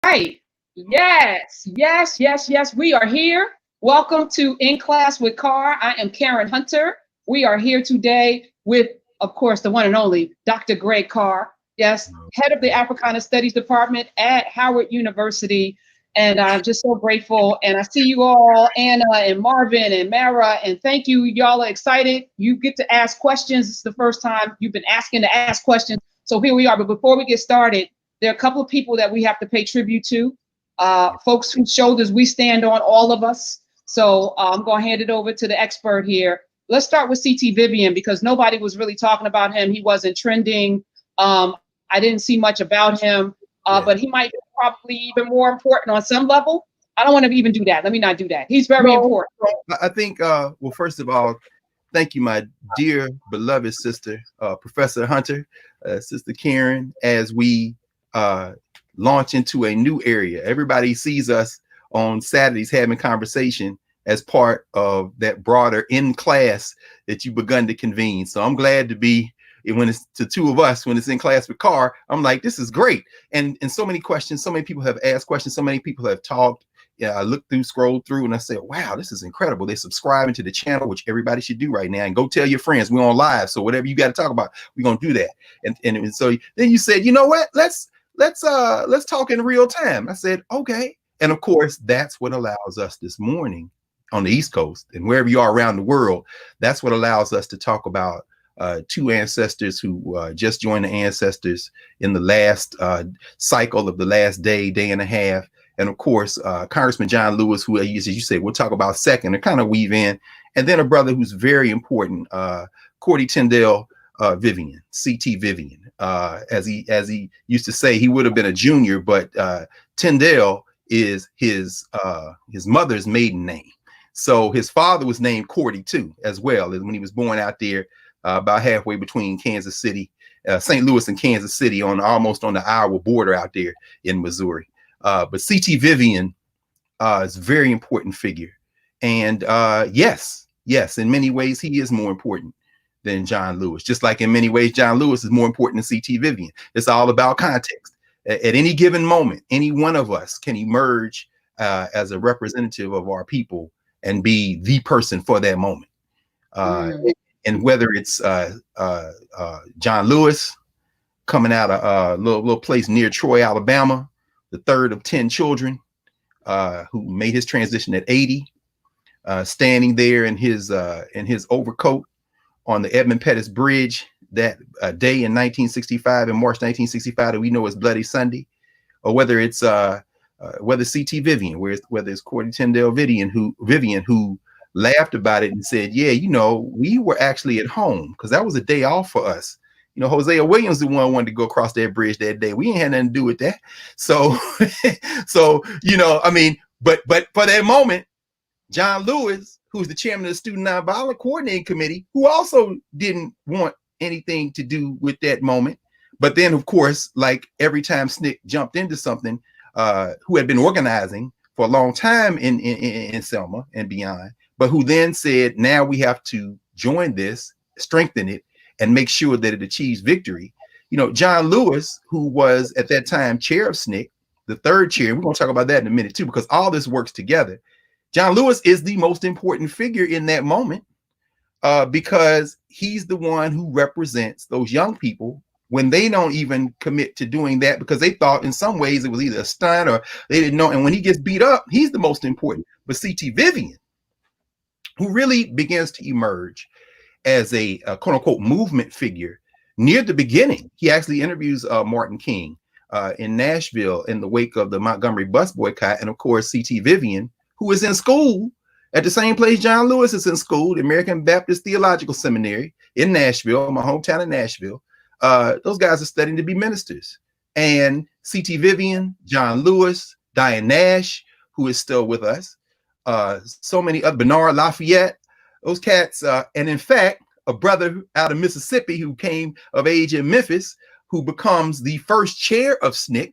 right. Yes. We are here. Welcome to In Class with Carr. I am Karen Hunter. We are here today with, of course, the one and only Dr. Greg Carr. Yes, head of the Africana Studies Department at Howard University. And I'm just so grateful. And I see you all, Anna and Marvin and Mara. And thank you. Y'all are excited. You get to ask questions. It's the first time you've been asking to ask questions. So here we are. But before we get started, there are a couple of people that we have to pay tribute to, folks whose shoulders we stand on, all of us. So I'm going to hand it over to the expert here. Let's start with CT Vivian because nobody was really talking about him. He wasn't trending. I didn't see much about him, but he might be probably even more important on some level. I don't want to even do that. Let me not do that. He's very important. I think, well, first of all, thank you, my dear beloved sister, Professor Hunter, Sister Karen, as we launch into a new area. Everybody sees us on Saturdays having conversation as part of that broader in class that you've begun to convene. So I'm glad to be, when it's the two of us, when it's in class with Carr, I'm like, this is great. And so many questions, so many people have asked questions, so many people have talked. Yeah, I looked through, scrolled through, and I said, wow, this is incredible. They're subscribing to the channel, which everybody should do right now. And go tell your friends we're on live. So whatever you got to talk about, we're gonna do that. And so then you said, you know what? Let's talk in real time. I said, okay. And of course, that's what allows us this morning on the East Coast and wherever you are around the world. That's what allows us to talk about two ancestors who just joined the ancestors in the last cycle of the last day and a half. And of course, Congressman John Lewis, who, as you say, we'll talk about second to kind of weave in. And then a brother who's very important, Cordy Tyndale Vivian, CT Vivian. As he used to say, he would have been a junior, but Tyndale is his mother's maiden name. So his father was named Cordy too, as well, as when he was born out there about halfway between Kansas City, St. Louis and Kansas City, on almost on the Iowa border out there in Missouri. But CT Vivian is a very important figure. And yes, in many ways, he is more important than John Lewis. Just like in many ways, John Lewis is more important than CT Vivian. It's all about context. At any given moment, any one of us can emerge as a representative of our people and be the person for that moment. And whether it's John Lewis coming out of a little place near Troy, Alabama, the third of 10 children, who made his transition at 80, standing there in his overcoat on the Edmund Pettus Bridge that day in 1965, in March 1965, that we know as Bloody Sunday, or whether it's whether CT Vivian, whether it's Cordy Tyndale Vivian who laughed about it and said, yeah, we were actually at home because that was a day off for us. Hosea Williams, the one wanted to go across that bridge that day. We ain't had nothing to do with that. So, but for that moment, John Lewis, who's the chairman of the Student Nonviolent Coordinating Committee, who also didn't want anything to do with that moment. But then, of course, like every time SNCC jumped into something, who had been organizing for a long time in Selma and beyond, but who then said, now we have to join this, strengthen it, and make sure that it achieves victory. John Lewis, who was at that time chair of SNCC, the third chair, and we're going to talk about that in a minute too, because all this works together. John Lewis is the most important figure in that moment because he's the one who represents those young people when they don't even commit to doing that because they thought in some ways it was either a stunt or they didn't know. And when he gets beat up, he's the most important. But CT Vivian, who really begins to emerge as a quote unquote movement figure near the beginning. He actually interviews Martin King in Nashville in the wake of the Montgomery bus boycott. And of course, CT Vivian, who is in school at the same place John Lewis is in school, the American Baptist Theological Seminary in Nashville, my hometown in Nashville. Those guys are studying to be ministers. And CT Vivian, John Lewis, Diane Nash, who is still with us, so many other, Bernard Lafayette, those cats, and in fact, a brother out of Mississippi who came of age in Memphis, who becomes the first chair of SNCC,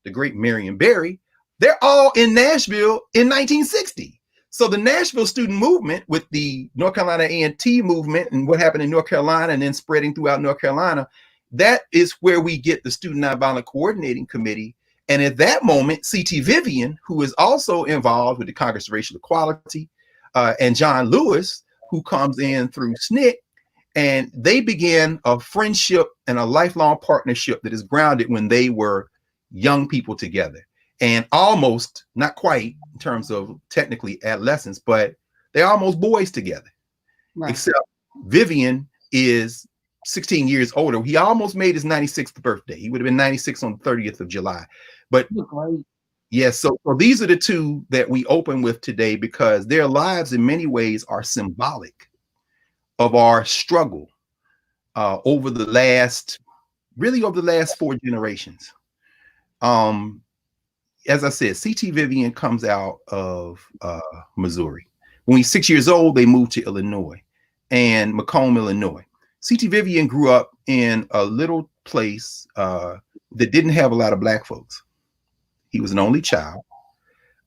the great Marion Barry. They're all in Nashville in 1960. So the Nashville student movement with the North Carolina A&T movement and what happened in North Carolina and then spreading throughout North Carolina, that is where we get the Student Nonviolent Coordinating Committee And at that moment, C.T. Vivian, who is also involved with the Congress of Racial Equality, and John Lewis, who comes in through SNCC, and they began a friendship and a lifelong partnership that is grounded when they were young people together, and almost, not quite in terms of technically adolescents, but they're almost boys together. Right. Except Vivian is 16 years older. He almost made his 96th birthday. He would have been 96 on the 30th of July. But yes, so these are the two that we open with today, because their lives in many ways are symbolic of our struggle over the last 4 generations. As I said, C.T. Vivian comes out of Missouri. When he's 6 years old, they moved to Illinois, and Macomb, Illinois. C.T. Vivian grew up in a little place that didn't have a lot of Black folks. He was an only child.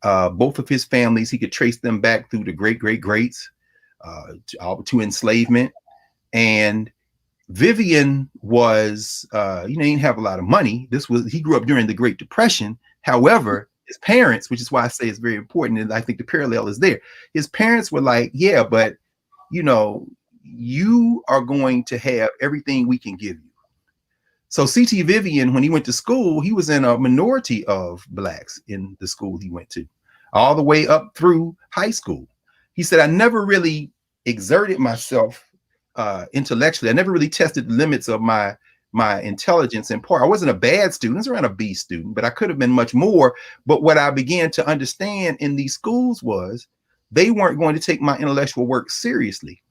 Both of his families, he could trace them back through the greats to enslavement. And Vivian was, he didn't have a lot of money. He grew up during the Great Depression. However, his parents, which is why I say it's very important, and I think the parallel is there. His parents were like, yeah, but you are going to have everything we can give you. So C.T. Vivian, when he went to school, he was in a minority of Blacks in the school he went to, all the way up through high school. He said, I never really exerted myself intellectually. I never really tested the limits of my intelligence. In part, I wasn't a bad student. I was around a B student, but I could have been much more. But what I began to understand in these schools was they weren't going to take my intellectual work seriously.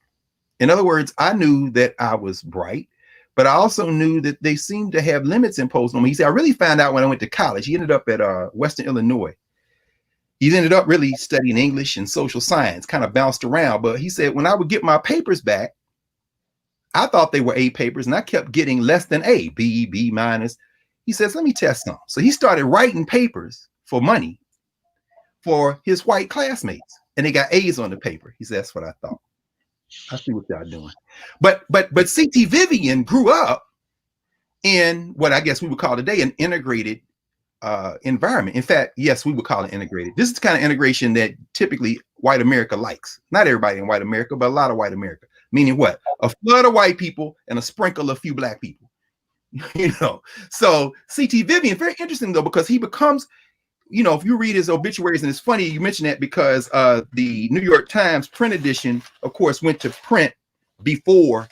In other words, I knew that I was bright, but I also knew that they seemed to have limits imposed on me. He said, I really found out when I went to college. He ended up at Western Illinois. He ended up really studying English and social science, kind of bounced around. But he said, when I would get my papers back, I thought they were A papers, and I kept getting less than A, B, B minus. He says, let me test some. So he started writing papers for money for his white classmates, and they got A's on the paper. He said, that's what I thought. I see what y'all doing. But C.T. Vivian grew up in what I guess we would call today an integrated environment. In fact, yes, we would call it integrated. This is the kind of integration that typically white America likes. Not everybody in white America, but a lot of white America. Meaning what? A flood of white people and a sprinkle of few Black people. So C.T. Vivian, very interesting though, because he becomes, if you read his obituaries, and it's funny you mentioned that because the New York Times print edition, of course, went to print before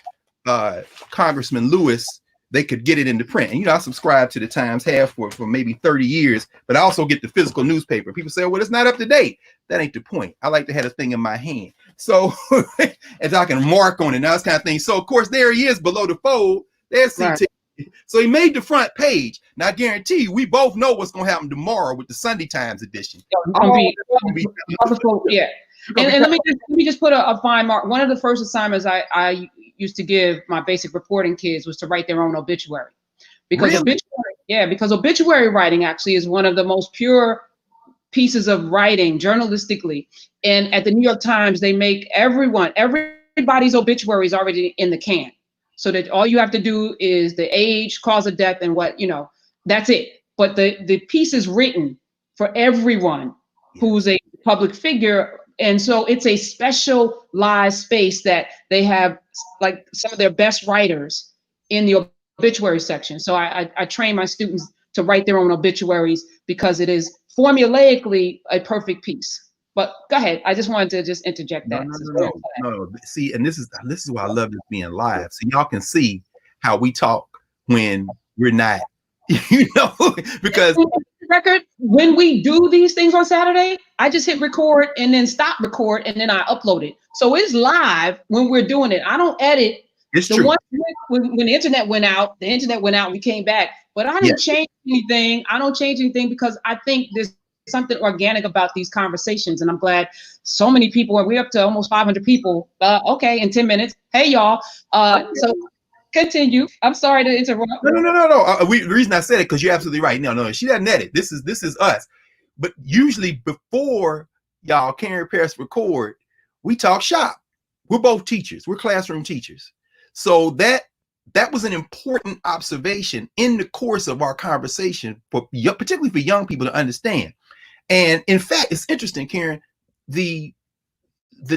Congressman Lewis, they could get it into print. And, I subscribe to the Times, have for maybe 30 years, but I also get the physical newspaper. People say, well, it's not up to date. That ain't the point. I like to have a thing in my hand. So, and I can mark on it, and that kind of thing. So, of course, there he is below the fold. There's CT. Right. So he made the front page. Now, I guarantee you, we both know what's going to happen tomorrow with the Sunday Times edition. Yeah. And let me just put a fine mark. One of the first assignments I used to give my basic reporting kids was to write their own obituary. Because obituary writing actually is one of the most pure pieces of writing journalistically. And at the New York Times, they make everybody's obituary is already in the can. So that all you have to do is the age, cause of death, and what, that's it. But the piece is written for everyone who's a public figure. And so it's a specialized space that they have, like some of their best writers in the obituary section. So I train my students to write their own obituaries because it is formulaically a perfect piece. But go ahead. I just wanted to just interject that. No. See, and this is why I love this being live. So y'all can see how we talk when we're not, because record, when we do these things on Saturday, I just hit record and then stop record and then I upload it. So it's live when we're doing it. I don't edit. It's true. When the internet went out, we came back. But I didn't change anything. I don't change anything because I think there's something organic about these conversations. And I'm glad so many people, we're up to almost 500 people. Okay, in 10 minutes. Hey, y'all. So continue. I'm sorry to interrupt. No. The reason I said it, because you're absolutely right. No, she doesn't edit. This is us. But usually before y'all Karen Paris record, we talk shop. We're both teachers. We're classroom teachers. So that that was an important observation in the course of our conversation, particularly for young people to understand. And in fact, it's interesting, Karen, the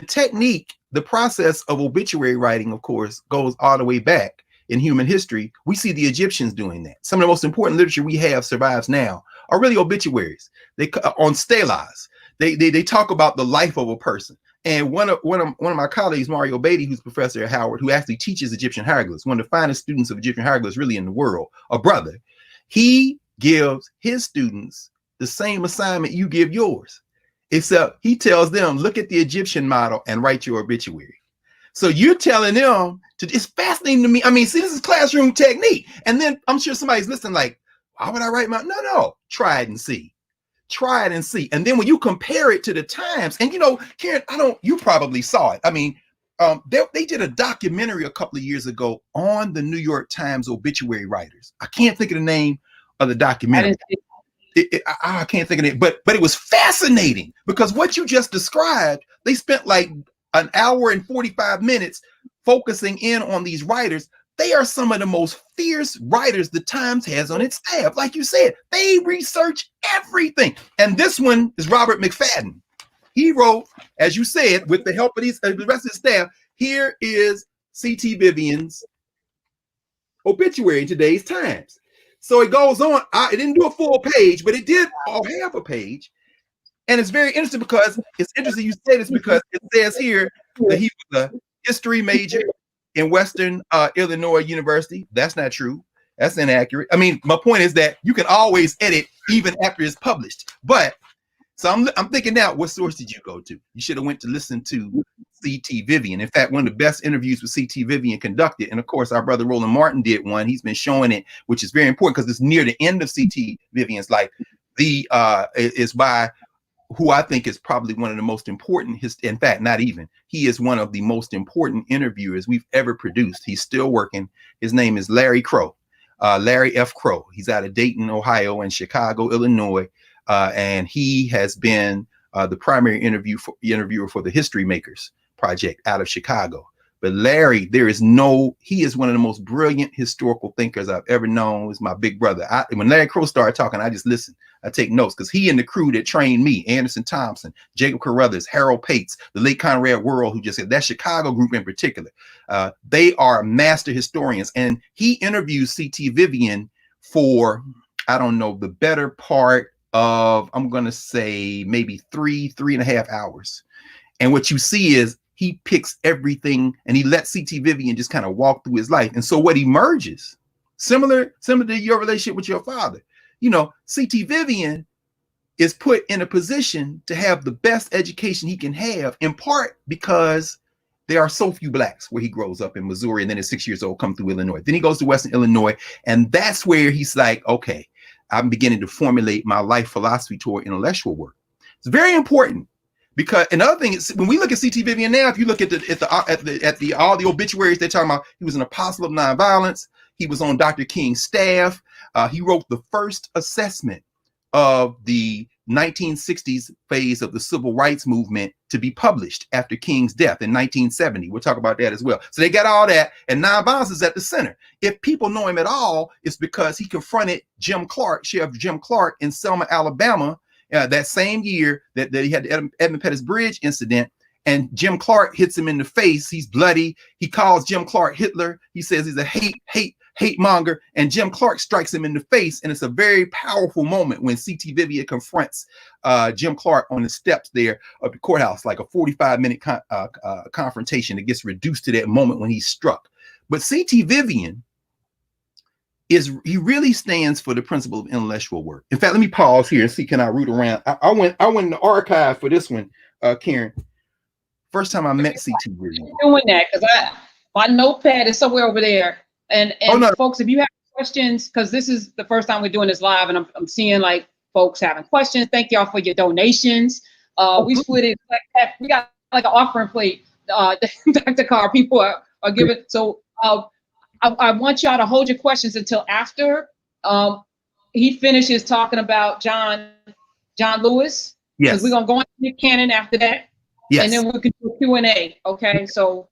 technique, the process of obituary writing, of course, goes all the way back in human history. We see the Egyptians doing that. Some of the most important literature we have survives now are really obituaries. They on stelas. They talk about the life of a person. And one of my colleagues, Mario Beatty, who's professor at Howard, who actually teaches Egyptian hieroglyphs, one of the finest students of Egyptian hieroglyphs really in the world, a brother, he gives his students the same assignment you give yours, except he tells them, look at the Egyptian model and write your obituary. So you're telling them it's fascinating to me. I mean, see, this is classroom technique. And then I'm sure somebody's listening like, why would I write no, try it and see. Try it and see. And then when you compare it to the times, and Karen, you probably saw it. I mean, they did a documentary a couple of years ago on the New York Times obituary writers. I can't think of the name of the documentary. I can't think of it, but it was fascinating because what you just described, they spent like an hour and 45 minutes focusing in on these writers. They are some of the most fierce writers the Times has on its staff. Like you said, they research everything. And this one is Robert McFadden. He wrote, as you said, with the help of the rest of the staff, here is C.T. Vivian's obituary in today's Times. So it goes on. It didn't do a full page, but it did half a page. And it's very interesting because it's interesting you say this because it says here that he was a history major in Western Illinois University. That's not true. That's inaccurate. I mean, my point is that you can always edit even after it's published. But so I'm thinking now, what source did you go to? You should have went to listen to C.T. Vivian. In fact, one of the best interviews with C.T. Vivian conducted, and of course, our brother Roland Martin did one. He's been showing it, which is very important because it's near the end of C.T. Vivian's life. Is by who I think is probably one of the most important, in fact, not even, he is one of the most important interviewers we've ever produced. He's still working. His name is Larry Crow, Larry F. Crow. He's out of Dayton, Ohio, and Chicago, Illinois. And he has been the primary interviewer for the History Makers Project out of Chicago. But Larry, he is one of the most brilliant historical thinkers I've ever known. He's my big brother. When Larry Crow started talking, I just listen. I take notes because he and the crew that trained me, Anderson Thompson, Jacob Carruthers, Harold Pates, the late Conrad Worrell, who just said that Chicago group in particular, they are master historians. And he interviews C.T. Vivian for, I don't know, the better part of, I'm going to say maybe 3.5 hours. And what you see is he picks everything and he lets C.T. Vivian just kind of walk through his life. And so what emerges, similar to your relationship with your father, C.T. Vivian is put in a position to have the best education he can have, in part because there are so few blacks where he grows up in Missouri, and then at 6 years old, come through Illinois. Then he goes to Western Illinois, and that's where he's like, okay, I'm beginning to formulate my life philosophy toward intellectual work. It's very important. Because another thing is, when we look at C.T. Vivian now, if you look at all the obituaries, they're talking about he was an apostle of nonviolence. He was on Dr. King's staff. He wrote the first assessment of the 1960s phase of the civil rights movement to be published after King's death in 1970. We'll talk about that as well. So they got all that, and nonviolence is at the center. If people know him at all, it's because he confronted Sheriff Jim Clark in Selma, Alabama, that same year that he had the Edmund Pettus Bridge incident, and Jim Clark hits him in the face. He's bloody. He calls Jim Clark Hitler. He says he's a hate monger, and Jim Clark strikes him in the face. And it's a very powerful moment when C.T. Vivian confronts Jim Clark on the steps there of the courthouse, like a 45-minute confrontation that gets reduced to that moment when he's struck. But C.T. Vivian he really stands for the principle of intellectual work. In fact, let me pause here and see, can I root around? I went in the archive for this one, Karen. First time I met C.T. Vivian. Doing that because my notepad is somewhere over there. And folks, if you have questions, because this is the first time we're doing this live, and I'm seeing like folks having questions. Thank y'all for your donations. We split it. We got like an offering plate. Dr. Carr, people are giving. So I want y'all to hold your questions until after he finishes talking about John Lewis. Yes. Because we're gonna go into Nick Cannon after that. Yes. And then we can do a Q&A. Okay. So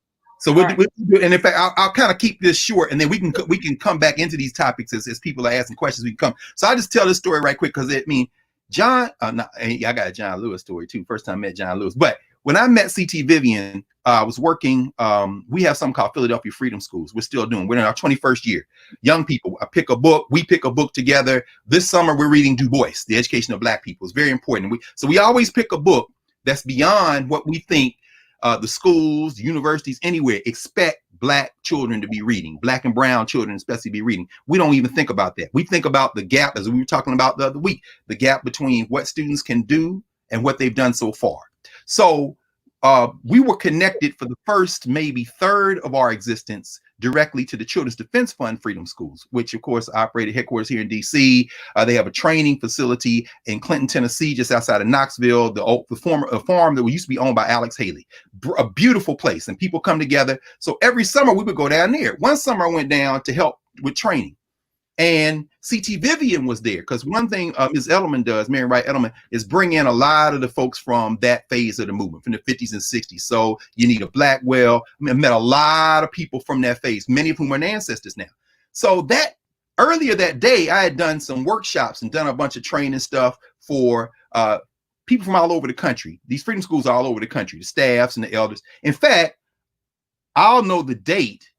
So we'll do, and in fact, I'll kind of keep this short, and then we can come back into these topics as people are asking questions. We can come. So I'll just tell this story right quick because John. I got a John Lewis story too. First time I met John Lewis, but when I met CT Vivian, I was working. We have something called Philadelphia Freedom Schools. We're still doing. We're in our 21st year. Young people. I pick a book. We pick a book together. This summer we're reading Du Bois, The Education of Black People. It's very important. So we always pick a book that's beyond what we think the schools, the universities, anywhere expect Black children to be reading, Black and brown children especially be reading. We don't even think about that. We think about the gap, as we were talking about the other week, the gap between what students can do and what they've done so far. So we were connected for the first maybe third of our existence directly to the Children's Defense Fund Freedom Schools, which of course operated headquarters here in DC. They have a training facility in Clinton, Tennessee, just outside of Knoxville, the former farm that used to be owned by Alex Haley. A beautiful place, and people come together. So every summer we would go down there. One summer I went down to help with training, and CT Vivian was there because one thing Ms. Edelman does, Mary Wright Edelman, is bring in a lot of the folks from that phase of the movement, from the 50s and 60s. So you need a Blackwell. I met a lot of people from that phase, many of whom are ancestors now. So that earlier that day, I had done some workshops and done a bunch of training stuff for people from all over the country. These freedom schools are all over the country, the staffs and the elders. In fact, I'll know the date.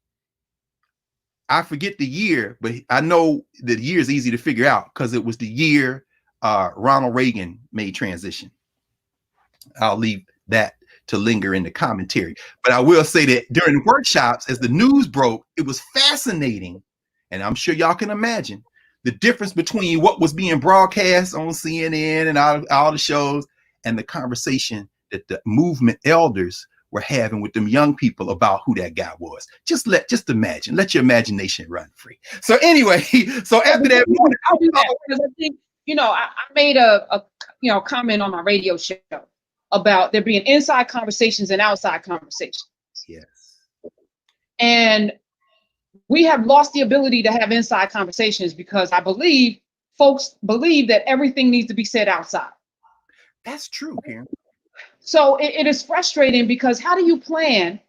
I forget the year, but I know the year is easy to figure out because it was the year Ronald Reagan made transition. I'll leave that to linger in the commentary. But I will say that during workshops, as the news broke, it was fascinating. And I'm sure y'all can imagine the difference between what was being broadcast on CNN and all the shows and the conversation that the movement elders were having with them young people about who that guy was. Just imagine, let your imagination run free. So anyway, so after that, I'll do that because I think, I made a comment on my radio show about there being inside conversations and outside conversations. Yes. And we have lost the ability to have inside conversations because I believe folks believe that everything needs to be said outside. That's true, Karen. So it is frustrating because how do you plan?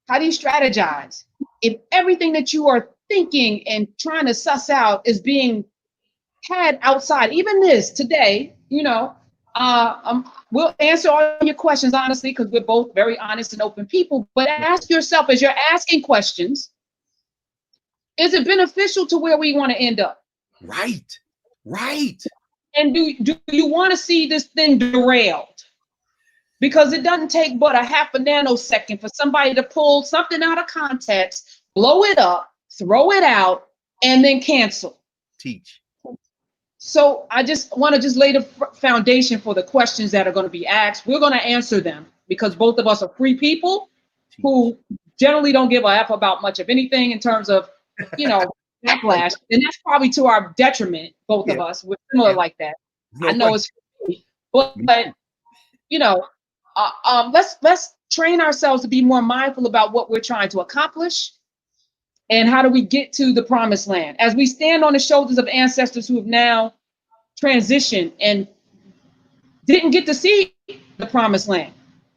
How do you strategize if everything that you are thinking and trying to suss out is being had outside? Even this today, we'll answer all your questions honestly because we're both very honest and open people. But ask yourself as you're asking questions, is it beneficial to where we want to end up? Right. And do you want to see this thing derailed? Because it doesn't take but a half a nanosecond for somebody to pull something out of context, blow it up, throw it out, and then cancel. Teach. So I just want to lay the foundation for the questions that are going to be asked. We're going to answer them because both of us are free people who generally don't give a F about much of anything in terms of, backlash. And that's probably to our detriment, both of us. We're similar like that. No, I know it's free, but let's train ourselves to be more mindful about what we're trying to accomplish and how do we get to the promised land as we stand on the shoulders of ancestors who have now transitioned and didn't get to see the promised land.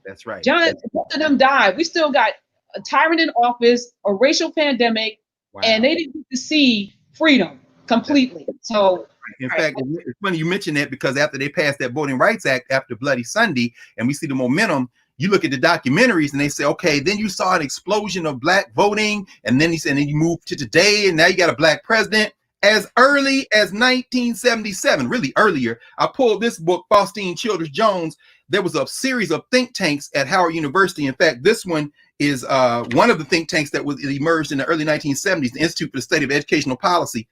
That's right. Both of them died. We still got a tyrant in office, a racial pandemic, and they didn't get to see freedom completely. So in fact, it's funny you mentioned that because after they passed that Voting Rights Act after Bloody Sunday, and we see the momentum, you look at the documentaries and they say, okay, then you saw an explosion of Black voting. And then and then you move to today, and now you got a Black president. As early as 1977, really earlier, I pulled this book, Faustine Childers Jones. There was a series of think tanks at Howard University. In fact, this one is one of the think tanks that emerged in the early 1970s, the Institute for the Study of Educational Policy.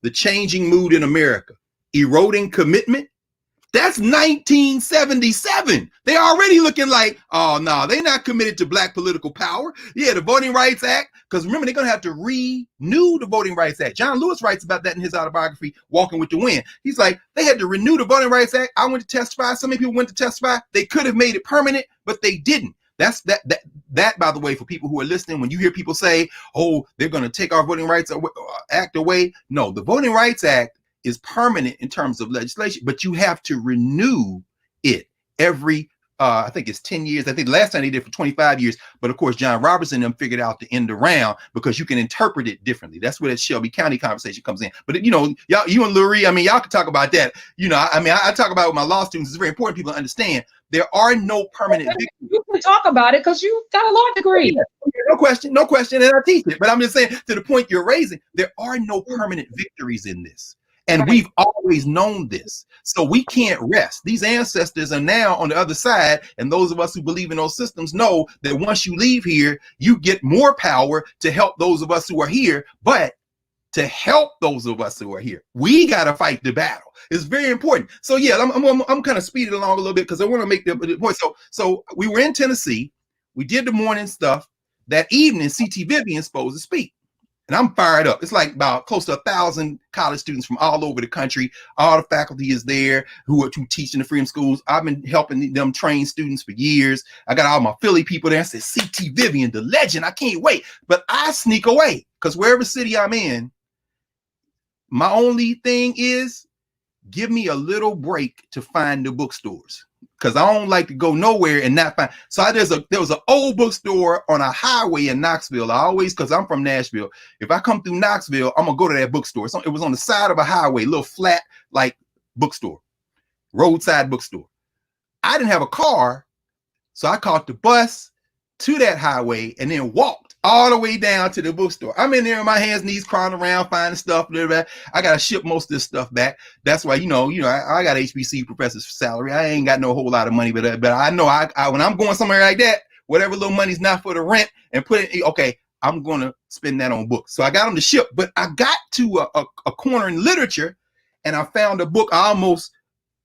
The Changing Mood in America, Eroding Commitment. That's 1977. They're already looking like, oh, no, they're not committed to Black political power. Yeah, the Voting Rights Act, because remember, they're going to have to renew the Voting Rights Act. John Lewis writes about that in his autobiography, Walking with the Wind. He's like, they had to renew the Voting Rights Act. I went to testify. So many people went to testify. They could have made it permanent, but they didn't. That's that, by the way, for people who are listening, when you hear people say, oh, they're going to take our Voting Rights Act away. No, the Voting Rights Act is permanent in terms of legislation, but you have to renew it every I think it's 10 years. I think the last time they did for 25 years. But of course, John Robertson and them figured out the end around because you can interpret it differently. That's where that Shelby County conversation comes in. But y'all, you and Lurie, I mean, y'all can talk about that. I talk about it with my law students. It's very important people to understand there are no permanent victories. You can talk about it because you got a law degree. No question, and I teach it. But I'm just saying, to the point you're raising, there are no permanent victories in this. And we've always known this. So we can't rest. These ancestors are now on the other side. And those of us who believe in those systems know that once you leave here, you get more power to help those of us who are here. But to help those of us who are here, we got to fight the battle. It's very important. So yeah, I'm kind of speeding along a little bit because I want to make the point. So we were in Tennessee. We did the morning stuff. That evening, CT Vivian's supposed to speak. And I'm fired up. It's like about close to 1,000 college students from all over the country. All the faculty is there who teach in the freedom schools. I've been helping them train students for years. I got all my Philly people there. I said, CT Vivian, the legend. I can't wait. But I sneak away because wherever city I'm in, my only thing is give me a little break to find the bookstores. Because I don't like to go nowhere and not find. So there was an old bookstore on a highway in Knoxville. I always, because I'm from Nashville, if I come through Knoxville, I'm gonna go to that bookstore. So it was on the side of a highway, little flat like bookstore, roadside bookstore. I didn't have a car, so I caught the bus to that highway and then walked all the way down to the bookstore. I'm in there on my hands and knees crawling around, finding stuff. I got to ship most of this stuff back. That's why, I got HBC professor's salary. I ain't got no whole lot of money, but I know I when I'm going somewhere like that, whatever little money's not for the rent and put it, okay, I'm going to spend that on books. So I got them to ship, but I got to a corner in literature and I found a book. I almost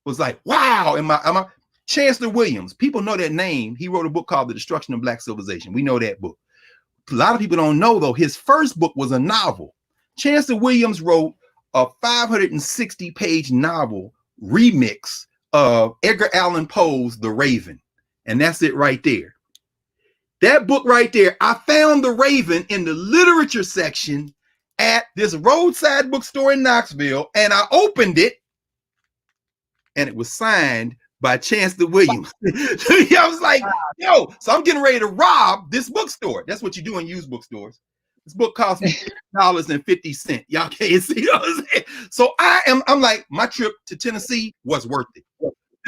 was like, wow. And my Chancellor Williams, people know that name. He wrote a book called The Destruction of Black Civilization. We know that book. A lot of people don't know, though, his first book was a novel. Chancellor Williams wrote a 560-page novel remix of Edgar Allan Poe's The Raven. And that's it right there. That book right there, I found The Raven in the literature section at this roadside bookstore in Knoxville, and I opened it, and it was signed by Chancellor Williams. I was like, yo, so I'm getting ready to rob this bookstore. That's what you do in used bookstores. This book cost me $50. Y'all can't see. What I'm saying? So I'm like, my trip to Tennessee was worth it.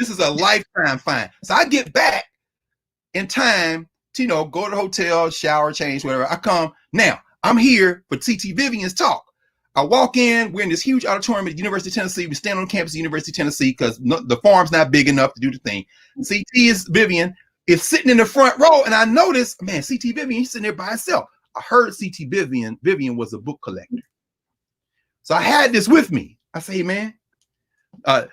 This is a lifetime find. So I get back in time to, go to the hotel, shower, change, whatever. I come. Now, I'm here for CT Vivian's talk. I walk in, we're in this huge auditorium at the University of Tennessee. We stand on campus of the University of Tennessee because the farm's not big enough to do the thing. Vivian is sitting in the front row, and I noticed, man, CT Vivian, he's sitting there by himself. I heard CT Vivian was a book collector. So I had this with me. I say, hey, man, Bob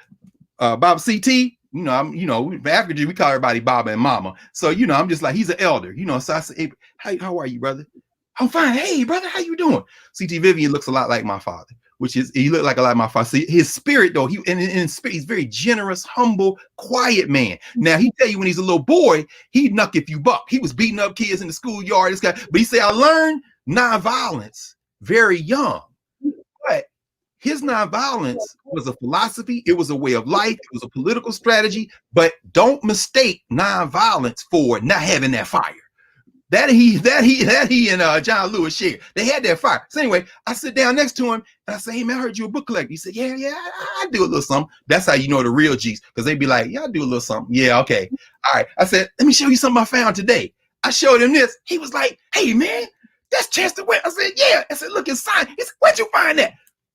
CT, African, we call everybody Baba and Mama. So, I'm just like, he's an elder, so I say, hey, how are you, brother? I'm fine. Hey, brother, how you doing? CT Vivian looks a lot like my father, he looked like a lot like my father. See, his spirit, though, he's very generous, humble, quiet man. Now, he tell you when he's a little boy, he'd knuck if you buck. He was beating up kids in the schoolyard. But he said, I learned nonviolence very young. But his nonviolence was a philosophy. It was a way of life. It was a political strategy. But don't mistake nonviolence for not having that fire. That he and John Lewis shared. They had that fire. So anyway, I sit down next to him and I say, hey man, I heard you a book collector. He said, yeah, I do a little something. That's how you know the real G's, because they be like, yeah, I do a little something. Yeah, okay. All right. I said, let me show you something I found today. I showed him this. He was like, hey man, that's Chancellor Williams. I said, yeah. I said, look, it's signed. He said, where'd you find that?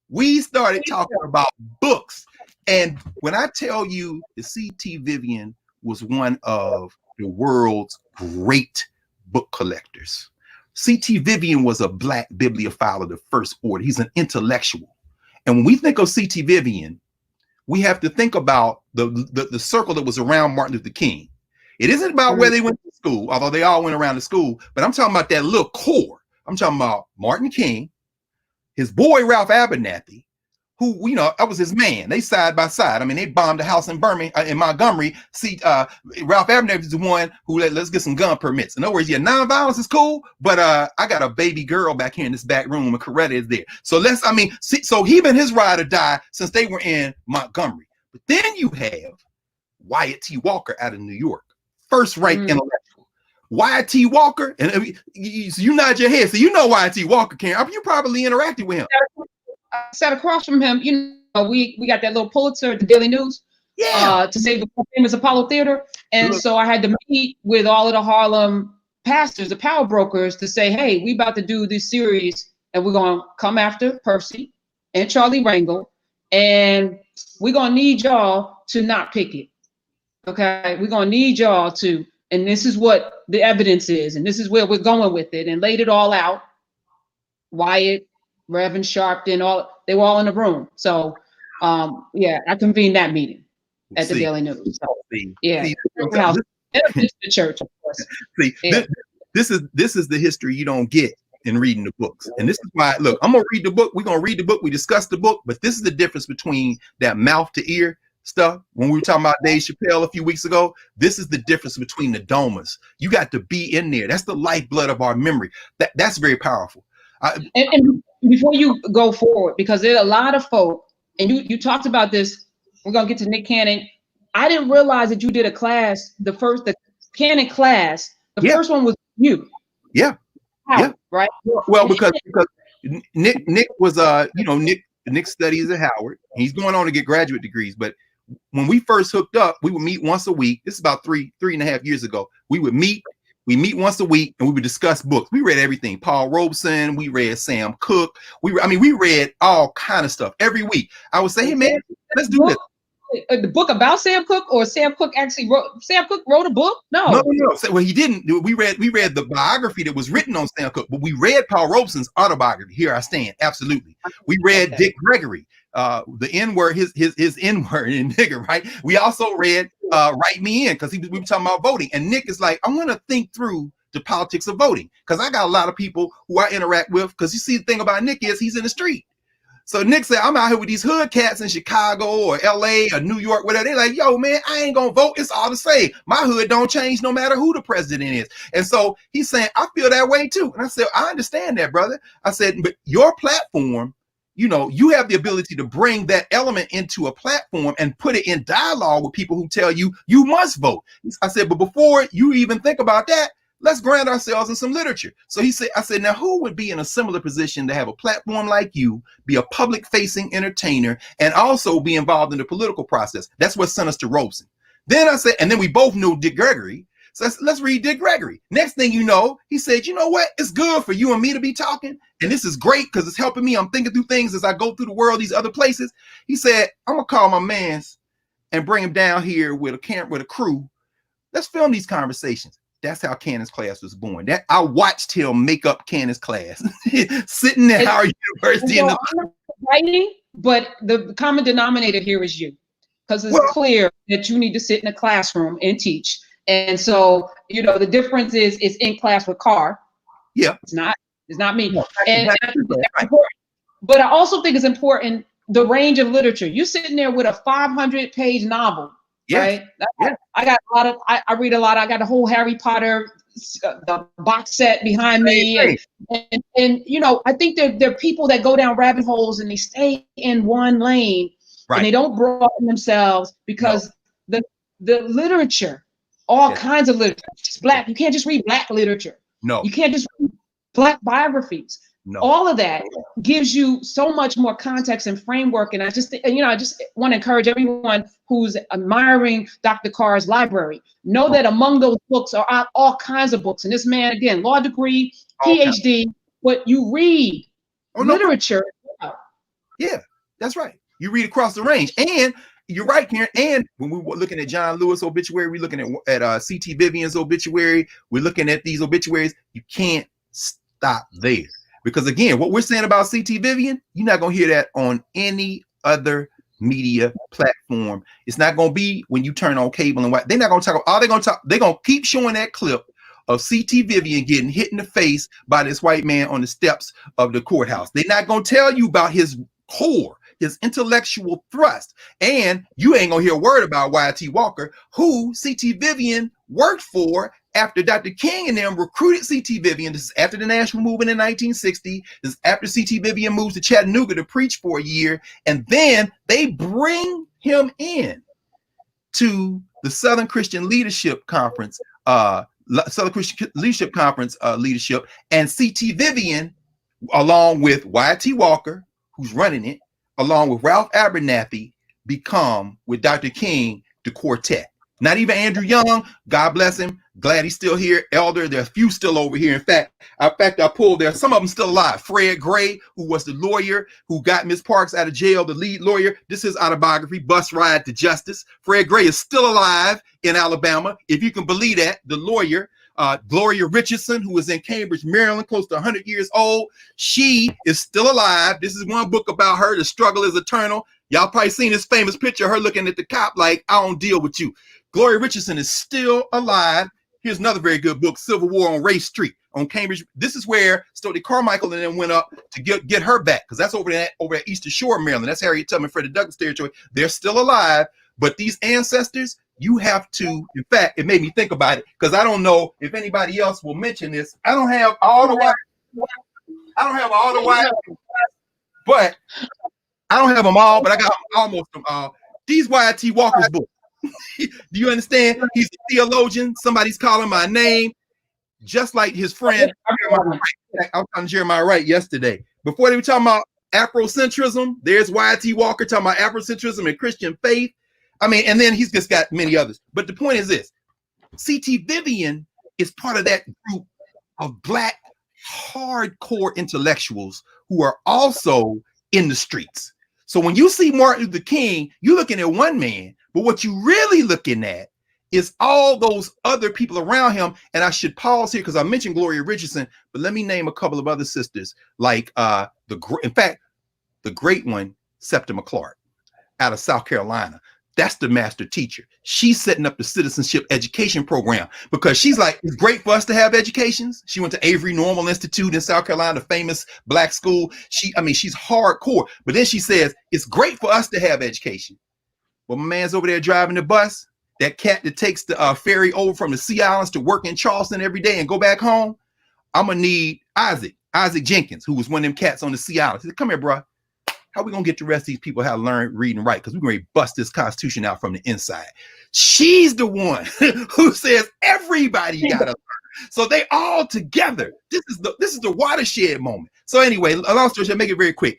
We started talking about books. And when I tell you the CT Vivian was one of the world's great book collectors. CT Vivian was a Black bibliophile of the first order. He's an intellectual. And when we think of CT Vivian, we have to think about the circle that was around Martin Luther King. It isn't about where they went to school, although they all went around to school, but I'm talking about that little core. I'm talking about Martin King, his boy Ralph Abernathy, who, that was his man. They side by side. I mean, they bombed a house in Montgomery. Ralph Abernathy is the one who let's get some gun permits. In other words, yeah, nonviolence is cool, but I got a baby girl back here in this back room, and Coretta is there. So so he been his ride or die since they were in Montgomery. But then you have Wyatt T. Walker out of New York. first right intellectual. Y.T. Walker, and you nod your head, so you know Y.T. Walker, Karen. You probably interacted with him. I sat across from him. You know, we got that little Pulitzer at the Daily News. Yeah. To save the famous Apollo Theater. And so I had to meet with all of the Harlem pastors, the power brokers, to say, hey, we about to do this series and we're going to come after Percy and Charlie Rangel. And we're going to need y'all to not pick it. Okay. We're going to need y'all to, and this is what the evidence is. And this is where we're going with it, and laid it all out. Wyatt, Reverend Sharpton, they were all in the room. So yeah, I convened that meeting at the Daily News. So, yeah, the church, of course. This is the history you don't get in reading the books, and this is why. Look, I'm gonna read the book. We're gonna read the book. We discuss the book, but this is the difference between that mouth to ear stuff. When we were talking about Dave Chappelle a few weeks ago, this is the difference between the domas. You got to be in there. That's the lifeblood of our memory. That's very powerful. And before you go forward, because there are a lot of folk, and you talked about this. We're gonna get to Nick Cannon. I didn't realize that you did a class, the Cannon class. The first one was you. Yeah. Howard, right? Well, because Nick was Nick studies at Howard. He's going on to get graduate degrees. But when we first hooked up, we would meet once a week. This is about three and a half years ago. We would meet. We meet once a week and we would discuss books. We read everything. Paul Robeson. We read Sam Cooke. We read all kind of stuff every week. I would say, hey man, let's do this. The book about Sam Cooke, or Sam Cooke actually wrote? Sam Cooke wrote a book? No. Well, he didn't. We read the biography that was written on Sam Cooke, but we read Paul Robeson's autobiography. Here I stand. Absolutely. We read Dick Gregory, the N-word, his N-word and nigger, right? We also read Write Me In, because we were talking about voting, and Nick is like, I want to think through the politics of voting, because I got a lot of people who I interact with. Because you see, the thing about Nick is he's in the street. So Nick said, I'm out here with these hood cats in Chicago or LA or New York, whatever. They're like, yo, man, I ain't gonna vote. It's all the same. My hood don't change no matter who the president is. And so he's saying, I feel that way too. And I said, I understand that, brother. I said, but your platform, you have the ability to bring that element into a platform and put it in dialogue with people who tell you you must vote. I said, but before you even think about that, let's ground ourselves in some literature. So I said, now who would be in a similar position to have a platform like you, be a public facing entertainer, and also be involved in the political process? That's what sent us to Robeson. Then I said, and then we both knew Dick Gregory. So let's read Dick Gregory. Next thing you know, he said, you know what? It's good for you and me to be talking. And this is great because it's helping me. I'm thinking through things as I go through the world, these other places. He said, I'm going to call my mans and bring him down here with a crew. Let's film these conversations. That's how Cannon's class was born. That I watched him make up Cannon's class, sitting at our university. I'm not writing, but the common denominator here is you, because it's clear that you need to sit in a classroom and teach. And so, the difference is in class with Carr. Yeah, it's not me. No, and I think that's important. But I also think it's important the range of literature. You're sitting there with a 500-page novel. Yes. Right. I got a lot of. I read a lot. I got a whole Harry Potter the box set behind me, and I think there are people that go down rabbit holes and they stay in one lane, and they don't broaden themselves because the literature, all kinds of literature, just black. You can't just read black literature. No, you can't just read black biographies. No. All of that gives you so much more context and framework. And I just want to encourage everyone who's admiring Dr. Carr's library, know that among those books are all kinds of books. And this man, again, law degree, PhD, what you read, literature. No. Yeah, that's right. You read across the range. And you're right, Karen. And when we were looking at John Lewis' obituary, we're looking at C.T. Vivian's obituary, we're looking at these obituaries. You can't stop there. Because again, what we're saying about C.T. Vivian, you're not going to hear that on any other media platform. It's not going to be when you turn on cable and what. They're not going to talk. All they're going to talk. They're going to keep showing that clip of C.T. Vivian getting hit in the face by this white man on the steps of the courthouse. They're not going to tell you about his core, his intellectual thrust. And you ain't going to hear a word about Y.T. Walker, who C.T. Vivian worked for after Dr. King and them recruited C.T. Vivian. This is after the national movement in 1960. This is after C.T. Vivian moves to Chattanooga to preach for a year. And then they bring him in to the Southern Christian Leadership Conference, Southern Christian Leadership Conference leadership, and CT Vivian, along with YT Walker, who's running it, along with Ralph Abernathy, become, with Dr. King, the quartet. Not even Andrew Young, God bless him. Glad he's still here. Elder, there are a few still over here. In fact, I pulled there. Some of them still alive. Fred Gray, who was the lawyer who got Miss Parks out of jail, the lead lawyer. This is autobiography, Bus Ride to Justice. Fred Gray is still alive in Alabama, if you can believe that. The lawyer, Gloria Richardson, who is in Cambridge, Maryland, close to 100 years old. She is still alive. This is one book about her. The Struggle is Eternal. Y'all probably seen this famous picture of her looking at the cop like, I don't deal with you. Gloria Richardson is still alive. Here's another very good book, Civil War on Race Street on Cambridge. This is where Stokely Carmichael and then went up to get her back, because that's over at Eastern Shore, Maryland. That's Harriet Tubman, Frederick Douglass territory. They're still alive, but these ancestors, you have to, in fact, it made me think about it, because I don't know if anybody else will mention this. I don't have all the white, but I don't have them all, but I got almost them all. These YT Walker's books. Do you understand? He's a theologian. Somebody's calling my name, just like his friend. I was on Jeremiah Wright yesterday. Before they were talking about Afrocentrism, there's YT Walker talking about Afrocentrism and Christian faith. I mean, and then he's just got many others. But the point is this: CT Vivian is part of that group of Black hardcore intellectuals who are also in the streets. So when you see Martin Luther King, you're looking at one man, but what you're really looking at is all those other people around him. And I should pause here because I mentioned Gloria Richardson, but let me name a couple of other sisters, like the great one, Septima Clark, out of South Carolina. That's the master teacher. She's setting up the citizenship education program because she's like, it's great for us to have educations. She went to Avery Normal Institute in South Carolina, the famous Black school. She's hardcore. But then she says, it's great for us to have education. Well, my man's over there driving the bus, that cat that takes the ferry over from the Sea Islands to work in Charleston every day and go back home. I'm going to need Isaac Jenkins, who was one of them cats on the Sea Islands. He said, come here, bro. How we gonna get the rest of these people how to learn, read, and write? Because we're gonna bust this Constitution out from the inside. She's the one who says everybody gotta learn. So they all together. This is the watershed moment. So anyway, long story short, make it very quick.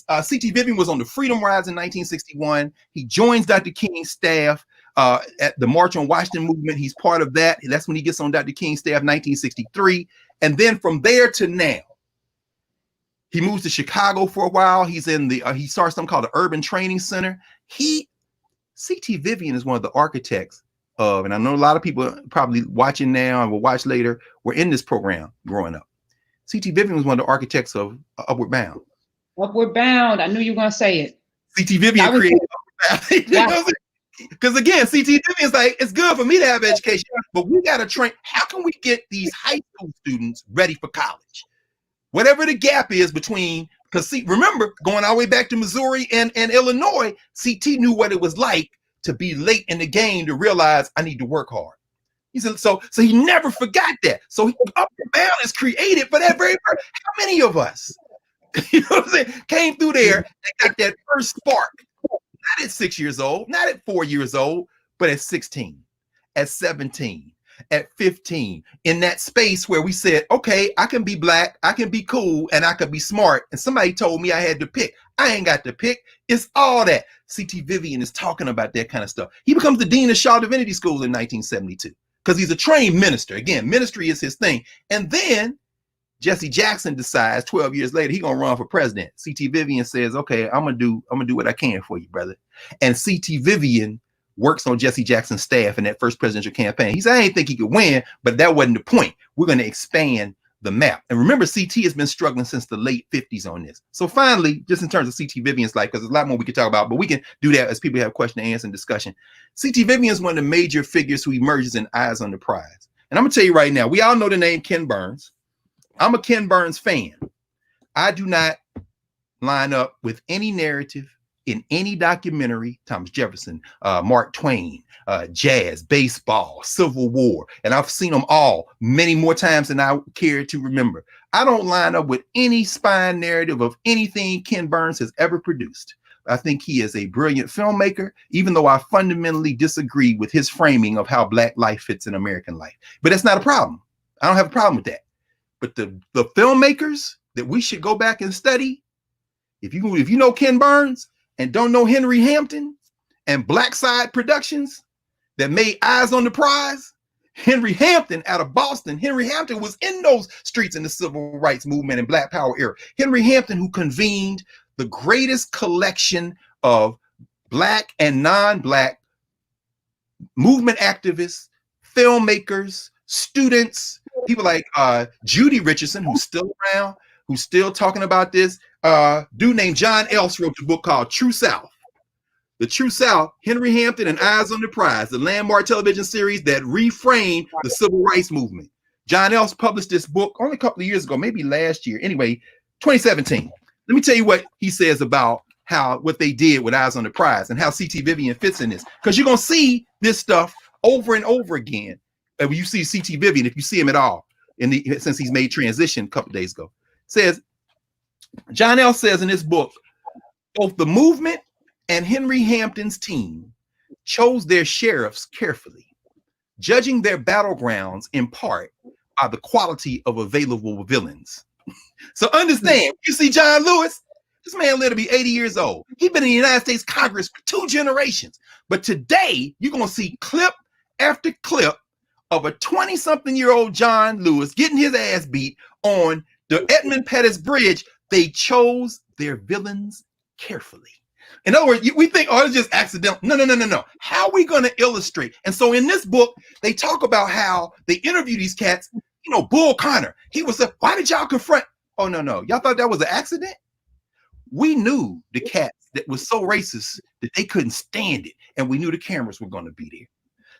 CT Vivian was on the Freedom Rides in 1961. He joins Dr. King's staff at the March on Washington movement. He's part of that. That's when he gets on Dr. King's staff, 1963. And then from there to now, he moves to Chicago for a while. He's in he starts something called the Urban Training Center. CT Vivian is one of the architects of, and I know a lot of people probably watching now and will watch later, were in this program growing up. CT Vivian was one of the architects of Upward Bound. Upward Bound. I knew you were going to say it. CT Vivian created Upward Bound. Because again, CT Vivian is like, it's good for me to have education, but we got to train. How can we get these high school students ready for college? Whatever the gap is between, because remember, going all the way back to Missouri and Illinois, CT knew what it was like to be late in the game to realize I need to work hard. He said, so he never forgot that. So Upward Bound is created for that very purpose. How many of us, you know what I'm saying, came through there and got that first spark? Not at 6 years old, not at 4 years old, but at 16, at 17. At 15, in that space where we said, okay, I can be Black, I can be cool, and I can be smart. And somebody told me I had to pick. I ain't got to pick. It's all that. CT Vivian is talking about that kind of stuff. He becomes the dean of Shaw Divinity School in 1972 because he's a trained minister. Again, ministry is his thing. And then Jesse Jackson decides 12 years later, he's going to run for president. CT Vivian says, okay, I'm going to do what I can for you, brother. And CT Vivian works on Jesse Jackson's staff in that first presidential campaign. He said, I didn't think he could win, but that wasn't the point. We're going to expand the map. And remember, CT has been struggling since the late 50s on this. So finally, just in terms of CT Vivian's life, because there's a lot more we could talk about, but we can do that as people have question and answer and discussion. CT Vivian is one of the major figures who emerges in Eyes on the Prize. And I'm going to tell you right now, we all know the name Ken Burns. I'm a Ken Burns fan. I do not line up with any narrative in any documentary, Thomas Jefferson, Mark Twain, jazz, baseball, Civil War, and I've seen them all many more times than I care to remember. I don't line up with any spine narrative of anything Ken Burns has ever produced. I think he is a brilliant filmmaker, even though I fundamentally disagree with his framing of how Black life fits in American life. But that's not a problem. I don't have a problem with that. But the filmmakers that we should go back and study, if you know Ken Burns and don't know Henry Hampton and Black Side Productions that made Eyes on the Prize, Henry Hampton out of Boston. Henry Hampton was in those streets in the civil rights movement and Black Power era. Henry Hampton, who convened the greatest collection of Black and non-Black movement activists, filmmakers, students, people like Judy Richardson, who's still around, who's still talking about this. Dude named John Ellis wrote a book called True South. The True South, Henry Hampton and Eyes on the Prize, the landmark television series that reframed the civil rights movement. John Ellis published this book only a couple of years ago, maybe last year. Anyway, 2017. Let me tell you what he says about what they did with Eyes on the Prize and how C.T. Vivian fits in this. Because you're going to see this stuff over and over again. And when you see C.T. Vivian, if you see him at all, since he's made transition a couple of days ago, John Ellis says in this book, both the movement and Henry Hampton's team chose their sheriffs carefully, judging their battlegrounds in part by the quality of available villains. So understand, you see John Lewis, this man lived to be 80 years old. He's been in the United States Congress for 2 generations. But today, you're going to see clip after clip of a 20-something-year-old John Lewis getting his ass beat on the Edmund Pettus Bridge. They chose their villains carefully. In other words, we think, oh, it's just accidental. No. How are we going to illustrate? And so in this book, they talk about how they interview these cats. You know, Bull Connor, he was why did y'all confront? Oh, no. Y'all thought that was an accident? We knew the cats that was so racist that they couldn't stand it. And we knew the cameras were going to be there.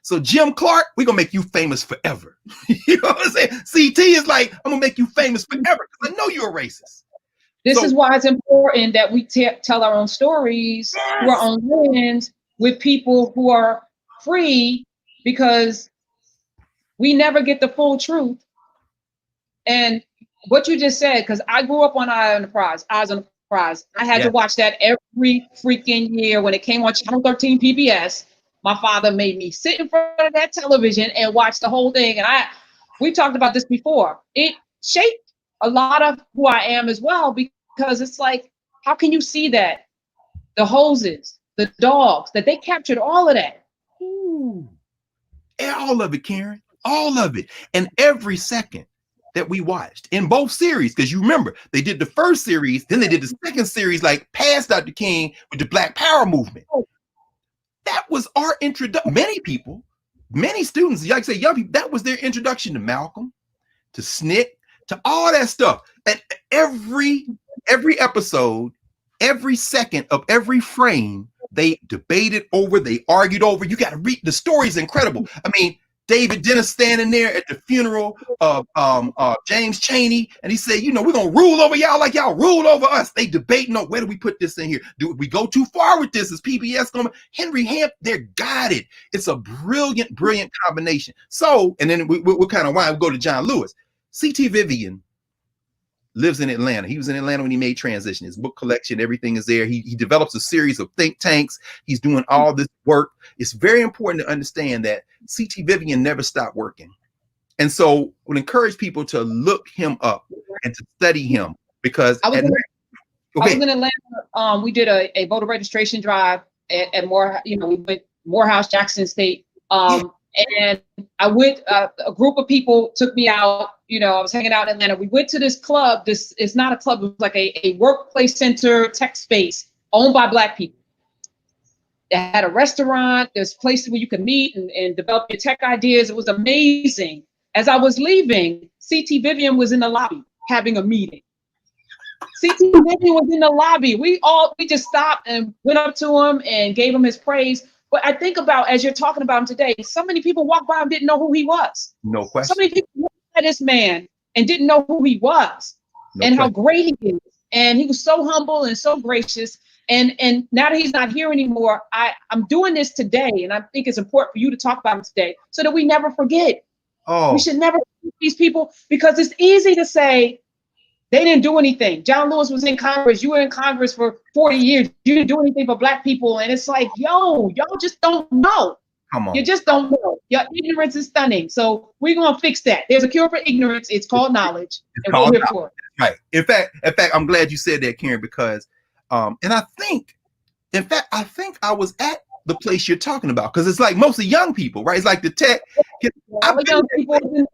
So Jim Clark, we're going to make you famous forever. You know what I'm saying? CT is like, I'm going to make you famous forever because I know you're a racist. This is why it's important that we tell our own stories, through our own lens, with people who are free, because we never get the full truth. And what you just said, because I grew up on Eyes on the Prize. I had to watch that every freaking year when it came on Channel 13 PBS. My father made me sit in front of that television and watch the whole thing. And we talked about this before. It shaped a lot of who I am as well, because it's like, how can you see that? The hoses, the dogs, that they captured all of that. Ooh. All of it, Karen, all of it. And every second that we watched in both series, because you remember, they did the first series, then they did the second series, like past Dr. King with the Black Power movement. That was our introduction. Many people, many students, like I say, young people, that was their introduction to Malcolm, to SNCC, to all that stuff. And every episode, every second of every frame, they debated over, they argued over. You got to read, the story is incredible. I mean, David Dennis standing there at the funeral of James Chaney, and he said, you know, we're going to rule over y'all like y'all ruled over us. They debating on, where do we put this in here? Do we go too far with this? Is PBS going to? Henry Hampton, they're guided. It's a brilliant combination. So, and then we'll kind of go to John Lewis. C.T. Vivian lives in Atlanta. He was in Atlanta when he made transition. His book collection, everything is there. He develops a series of think tanks. He's doing all this work. It's very important to understand that C.T. Vivian never stopped working. And so I would encourage people to look him up and to study him, because I was in Atlanta. We did a voter registration drive at we went Morehouse, Jackson State. And I went, a group of people took me out, I was hanging out in Atlanta. We went to this club. It's not a club, it was like a workplace center, tech space owned by Black people. It had a restaurant, there's places where you could meet and develop your tech ideas. It was amazing. As I was leaving, C.T. Vivian was in the lobby having a meeting. C.T. Vivian was in the lobby. We just stopped and went up to him and gave him his praise. But I think about, as you're talking about him today, so many people walked by and didn't know who he was. No question. So many people walked by this man and didn't know who he was and how great he is. And he was so humble and so gracious. And now that he's not here anymore, I'm doing this today. And I think it's important for you to talk about him today so that we never forget. We should never forget these people, because it's easy to say, They didn't do anything. John Lewis was in Congress. You were in Congress for 40 years. You didn't do anything for Black people. And it's like, yo, y'all just don't know. Come on. You just don't know. Your ignorance is stunning. So we're going to fix that. There's a cure for ignorance. It's called knowledge. And we're here for it. Right. In fact, I'm glad you said that, Karen, because, and I think I was at the place you're talking about, because it's like mostly young people, right? It's like the tech. Young people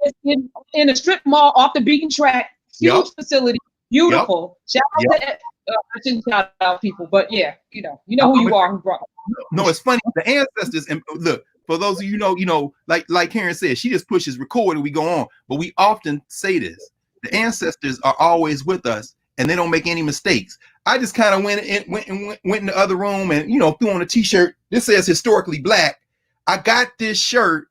in a strip mall off the beaten track, huge facility, beautiful. Shout out to, I shouldn't shout out people, but yeah, you know who you are, who brought it. No, it's funny. The ancestors, and look, for those of you like Karen said, she just pushes record and we go on. But we often say this: the ancestors are always with us, and they don't make any mistakes. I just kind of went in the other room and threw on a T-shirt. This says historically Black. I got this shirt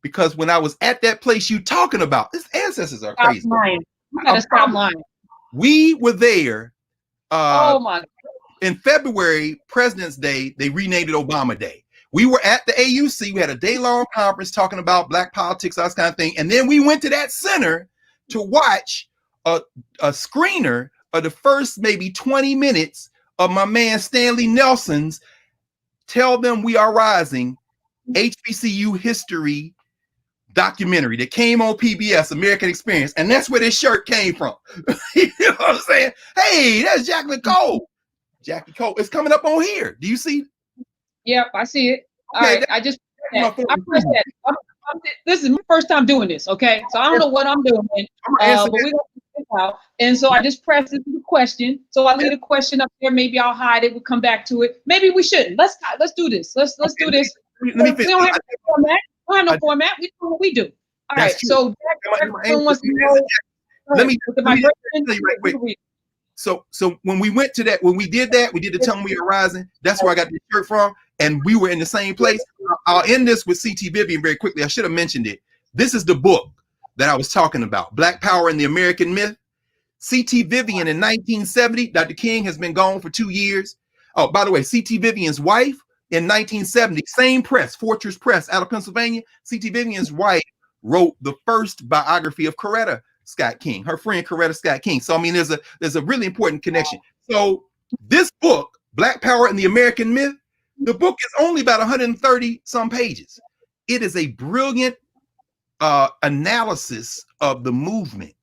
because when I was at that place you talking about, these ancestors are crazy. You gotta stop lying. We were there. Oh my God. In February, President's Day, they renamed it Obama Day. We were at the AUC. We had a day-long conference talking about Black politics, all this kind of thing. And then we went to that center to watch a screener of the first maybe 20 minutes of my man Stanley Nelson's Tell Them We Are Rising HBCU history documentary that came on PBS, American Experience. And that's where this shirt came from. You know what I'm saying? Hey, that's Jacqueline Cole. Jackie Cole. It's coming up on here. Do you see? Yep, I see it. All right, I just pressed that. This is my first time doing this, okay? So I don't know what I'm doing, but we're going to figure it out. And so I just pressed into the question. So I leave the question up there. Maybe I'll hide it. We'll come back to it. Maybe we shouldn't. Let's do this. Let's do this. We don't have no format. We don't have no format. We do what we do. All right. So wants to know. Let me tell you right quick. So when we went to that, when we did that, we did the Tell Me We Are Rising. That's where I got the shirt from, and we were in the same place. I'll end this with C.T. Vivian very quickly. I should have mentioned it. This is the book that I was talking about, Black Power and the American Myth. C.T. Vivian in 1970. Dr. King has been gone for 2 years. Oh, by the way, C.T. Vivian's wife in 1970, same press, Fortress Press out of Pennsylvania. C.T. Vivian's wife wrote the first biography of Coretta Scott King, her friend Coretta Scott King. So I mean, there's a really important connection. So this book, Black Power and the American Myth, the book is only about 130 some pages. It is a brilliant analysis of the movement.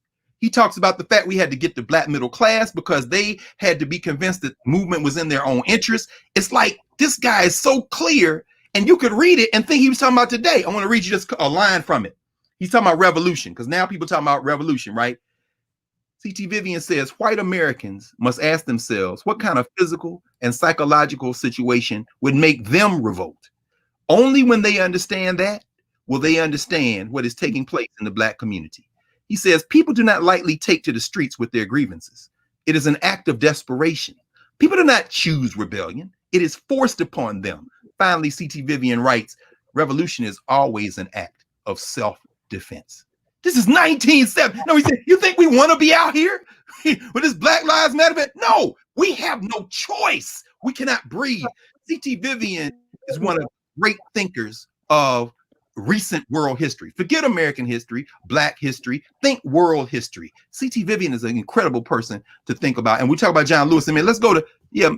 He talks about the fact we had to get the Black middle class because they had to be convinced that movement was in their own interest. It's like this guy is so clear, and you could read it and think he was talking about today. I want to read you just a line from it. He's talking about revolution, because now people talking about revolution, right? C.T. Vivian says, white Americans must ask themselves what kind of physical and psychological situation would make them revolt. Only when they understand that will they understand what is taking place in the Black community. He says, people do not lightly take to the streets with their grievances. It is an act of desperation. People do not choose rebellion. It is forced upon them. Finally, C.T. Vivian writes, revolution is always an act of self-defense. This is 1970. No, he said, you think we want to be out here with this Black Lives Matter event? No, we have no choice. We cannot breathe. C.T. Vivian is one of the great thinkers of recent world history. Forget American history, Black history, think world history. C.T. Vivian is an incredible person to think about. And we talk about John Lewis. I mean, let's go to,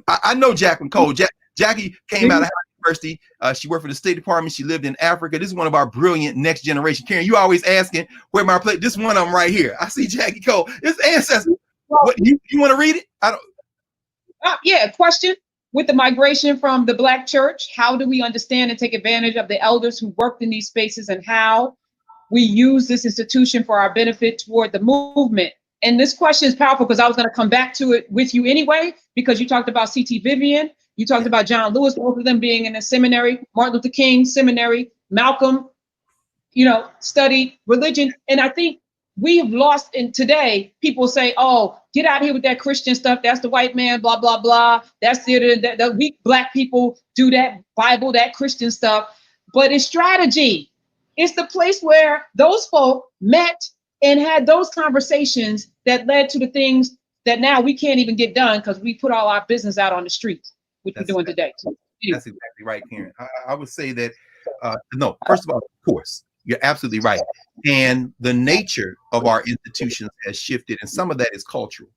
I know Jacqueline Cole. Jackie came out of University. She worked for the State Department. She lived in Africa. This is one of our brilliant next generation. Karen, you always asking where my place. This one of them right here. I see Jackie Cole. It's ancestors. What you want to read it? I don't. Yeah. Question: with the migration from the Black church, how do we understand and take advantage of the elders who worked in these spaces, and how we use this institution for our benefit toward the movement? And this question is powerful because I was going to come back to it with you anyway, because you talked about C.T. Vivian. You talked about John Lewis, both of them being in a seminary, Martin Luther King seminary, Malcolm, studied religion. And I think we've lost, and today people say, oh, get out of here with that Christian stuff. That's the white man, blah, blah, blah. That's the weak Black people do that Bible, that Christian stuff. But it's strategy. It's the place where those folk met and had those conversations that led to the things that now we can't even get done because we put all our business out on the streets, which we're doing today. So, that's exactly right, Karen. I would say that, no, first of all, of course, You're absolutely right. And the nature of our institutions has shifted, and some of that is cultural.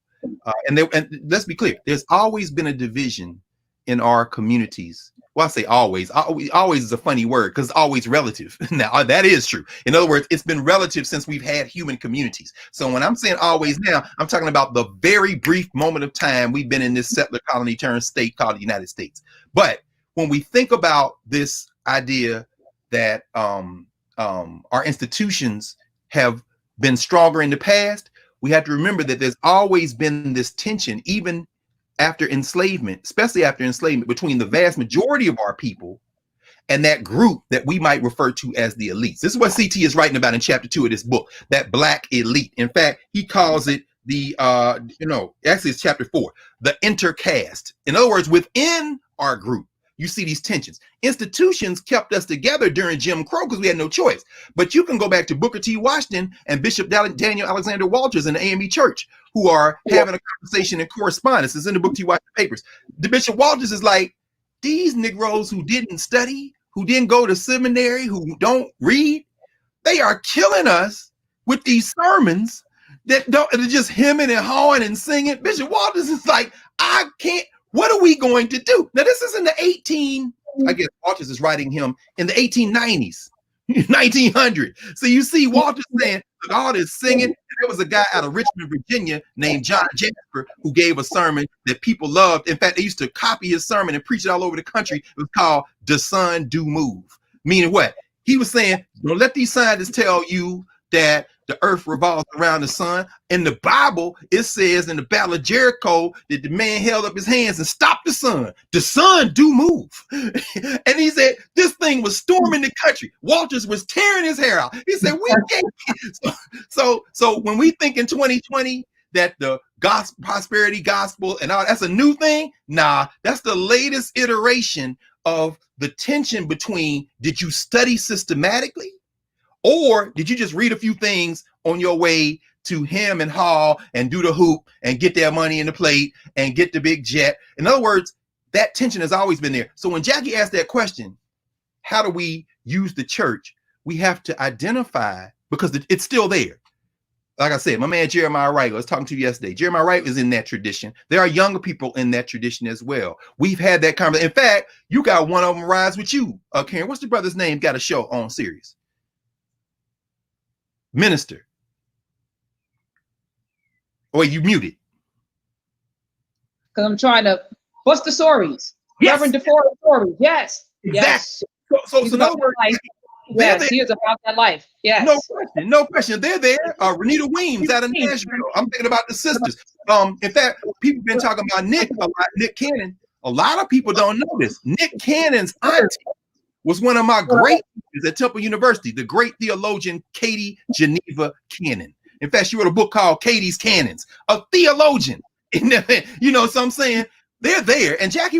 And let's be clear, there's always been a division in our communities. Well, I say always. Always is a funny word because it's always relative. Now, that is true. In other words, it's been relative since we've had human communities. So when I'm saying always now, I'm talking about the very brief moment of time we've been in this settler colony turned state called the United States. But when we think about this idea that our institutions have been stronger in the past, we have to remember that there's always been this tension, even after enslavement, especially after enslavement, between the vast majority of our people and that group that we might refer to as the elites. This is what CT is writing about in chapter 2 of this book, that black elite. In fact, he calls it the, actually it's chapter 4, the intercaste. In other words, within our group, you see these tensions. Institutions kept us together during Jim Crow because we had no choice. But you can go back to Booker T. Washington and Bishop Daniel Alexander Walters in the AME Church, who are having a conversation in correspondence. It's in the Booker T. Washington papers. The Bishop Walters is like, these Negroes who didn't study, who didn't go to seminary, who don't read, they are killing us with these sermons that don't, they're just hemming and hawing and singing. Bishop Walters is like, I can't. What are we going to do? Now, this is in the I guess Walters is writing him in the 1890s, 1900. So you see Walters saying, God is singing. There was a guy out of Richmond, Virginia named John Jasper who gave a sermon that people loved. In fact, they used to copy his sermon and preach it all over the country. It was called The Sun Do Move. Meaning what? He was saying, don't let these scientists tell you that the earth revolves around the sun. In the Bible, it says in the Battle of Jericho that the man held up his hands and stopped the sun. The sun do move. And he said, this thing was storming the country. Walters was tearing his hair out. He said, we can't. So when we think in 2020 that the gospel, prosperity gospel and all that's a new thing, nah, that's the latest iteration of the tension between, did you study systematically? Or did you just read a few things on your way to hem and haw and do the hoop and get their money in the plate and get the big jet? In other words, that tension has always been there. So when Jackie asked that question, how do we use the church? We have to identify, because it's still there. Like I said, my man Jeremiah Wright, I was talking to you yesterday. Jeremiah Wright is in that tradition. There are younger people in that tradition as well. We've had that conversation. In fact, you got one of them rise with you, Karen. What's the brother's name? Got a show on Sirius. Minister. Oh, wait, you muted. Because I'm trying to bust the stories. Yes. Reverend DeForest stories. Yes. Exactly. Yes. So in other words, yes, he is about that life. Yes. No question. They're there. Renita Weems out of Nashville. I'm thinking about the sisters. In fact, people have been talking about Nick a lot, Nick Cannon. A lot of people don't know this. Nick Cannon's auntie was one of my great teachers at Temple University, the great theologian Katie Geneva Cannon. In fact, she wrote a book called Katie's Cannons, a theologian. You know, so I'm saying they're there. And Jackie,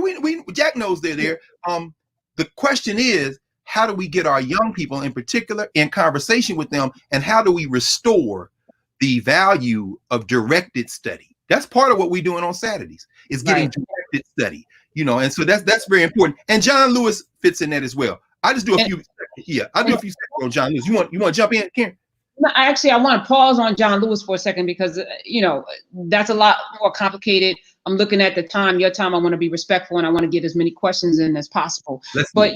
Jack knows they're there. The question is, how do we get our young people in particular in conversation with them? And how do we restore the value of directed study? That's part of what we're doing on Saturdays, is getting directed study. You know, and so that's very important. And John Lewis fits in that as well. I just do a few. Yeah, I do a few seconds on John Lewis. You want to jump in, Karen? No, actually, I want to pause on John Lewis for a second because that's a lot more complicated. I'm looking at the time, your time. I want to be respectful and I want to get as many questions in as possible. But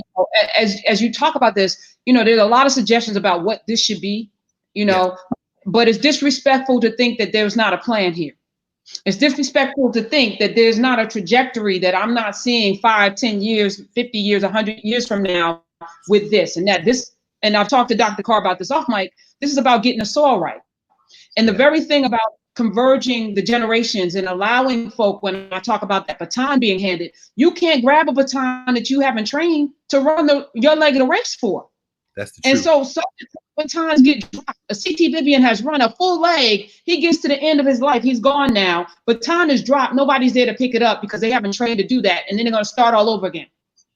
as you talk about this, there's a lot of suggestions about what this should be. But it's disrespectful to think that there's not a plan here. It's disrespectful to think that there's not a trajectory that I'm not seeing 5, 10 years, 50 years, 100 years from now with this and that. And I've talked to Dr. Carr about this off mic. This is about getting the soil right. And the very thing about converging the generations and allowing folk, when I talk about that baton being handed, you can't grab a baton that you haven't trained to run your leg of the race for. That's the truth. And so batons get dropped. A CT Vivian has run a full leg. He gets to the end of his life. He's gone now. Baton is dropped. Nobody's there to pick it up because they haven't trained to do that. And then they're going to start all over again.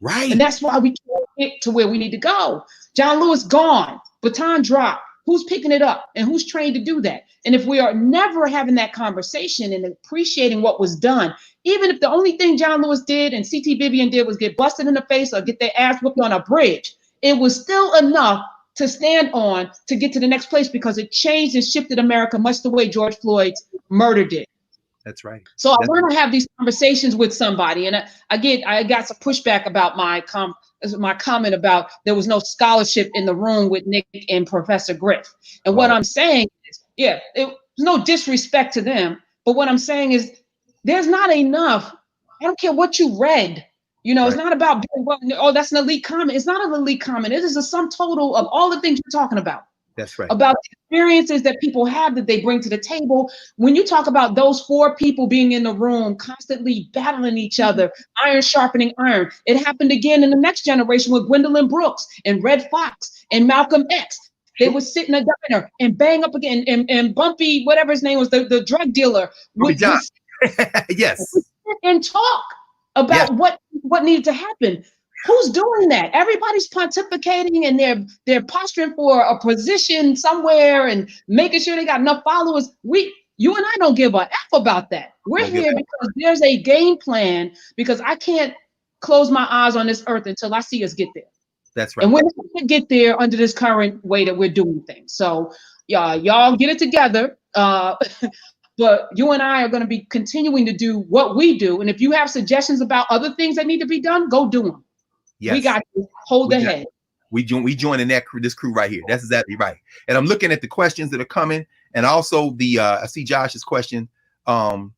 Right. And that's why we can't get to where we need to go. John Lewis gone. Baton dropped. Who's picking it up and who's trained to do that? And if we are never having that conversation and appreciating what was done, even if the only thing John Lewis did and CT Vivian did was get busted in the face or get their ass whooped on a bridge, it was still enough to stand on to get to the next place, because it changed and shifted America much the way George Floyd's murder did. That's right. So I want to have these conversations with somebody, and I got some pushback about my comment about there was no scholarship in the room with Nick and Professor Griff. And what I'm saying is, there's no disrespect to them, but what I'm saying is there's not enough. I don't care what you read. It's not about being, oh, that's an elite comment. It's not an elite comment. It is a sum total of all the things you're talking about. That's right. About the experiences that people have that they bring to the table. When you talk about those 4 people being in the room, constantly battling each other, iron sharpening iron, it happened again in the next generation with Gwendolyn Brooks and Red Fox and Malcolm X. They would sit in a diner and bang up again, and Bumpy, whatever his name was, the drug dealer, would yes, sit and talk about what needed to happen. Who's doing that? Everybody's pontificating, and they're posturing for a position somewhere and making sure they got enough followers. You and I don't give a F about that. We're here because there's a game plan, because I can't close my eyes on this earth until I see us get there. That's right. And we're not going to get there under this current way that we're doing things. So y'all get it together. But you and I are going to be continuing to do what we do. And if you have suggestions about other things that need to be done, go do them. Yes. We got to hold the head. We joining this crew right here. That's exactly right. And I'm looking at the questions that are coming, and also I see Josh's question. And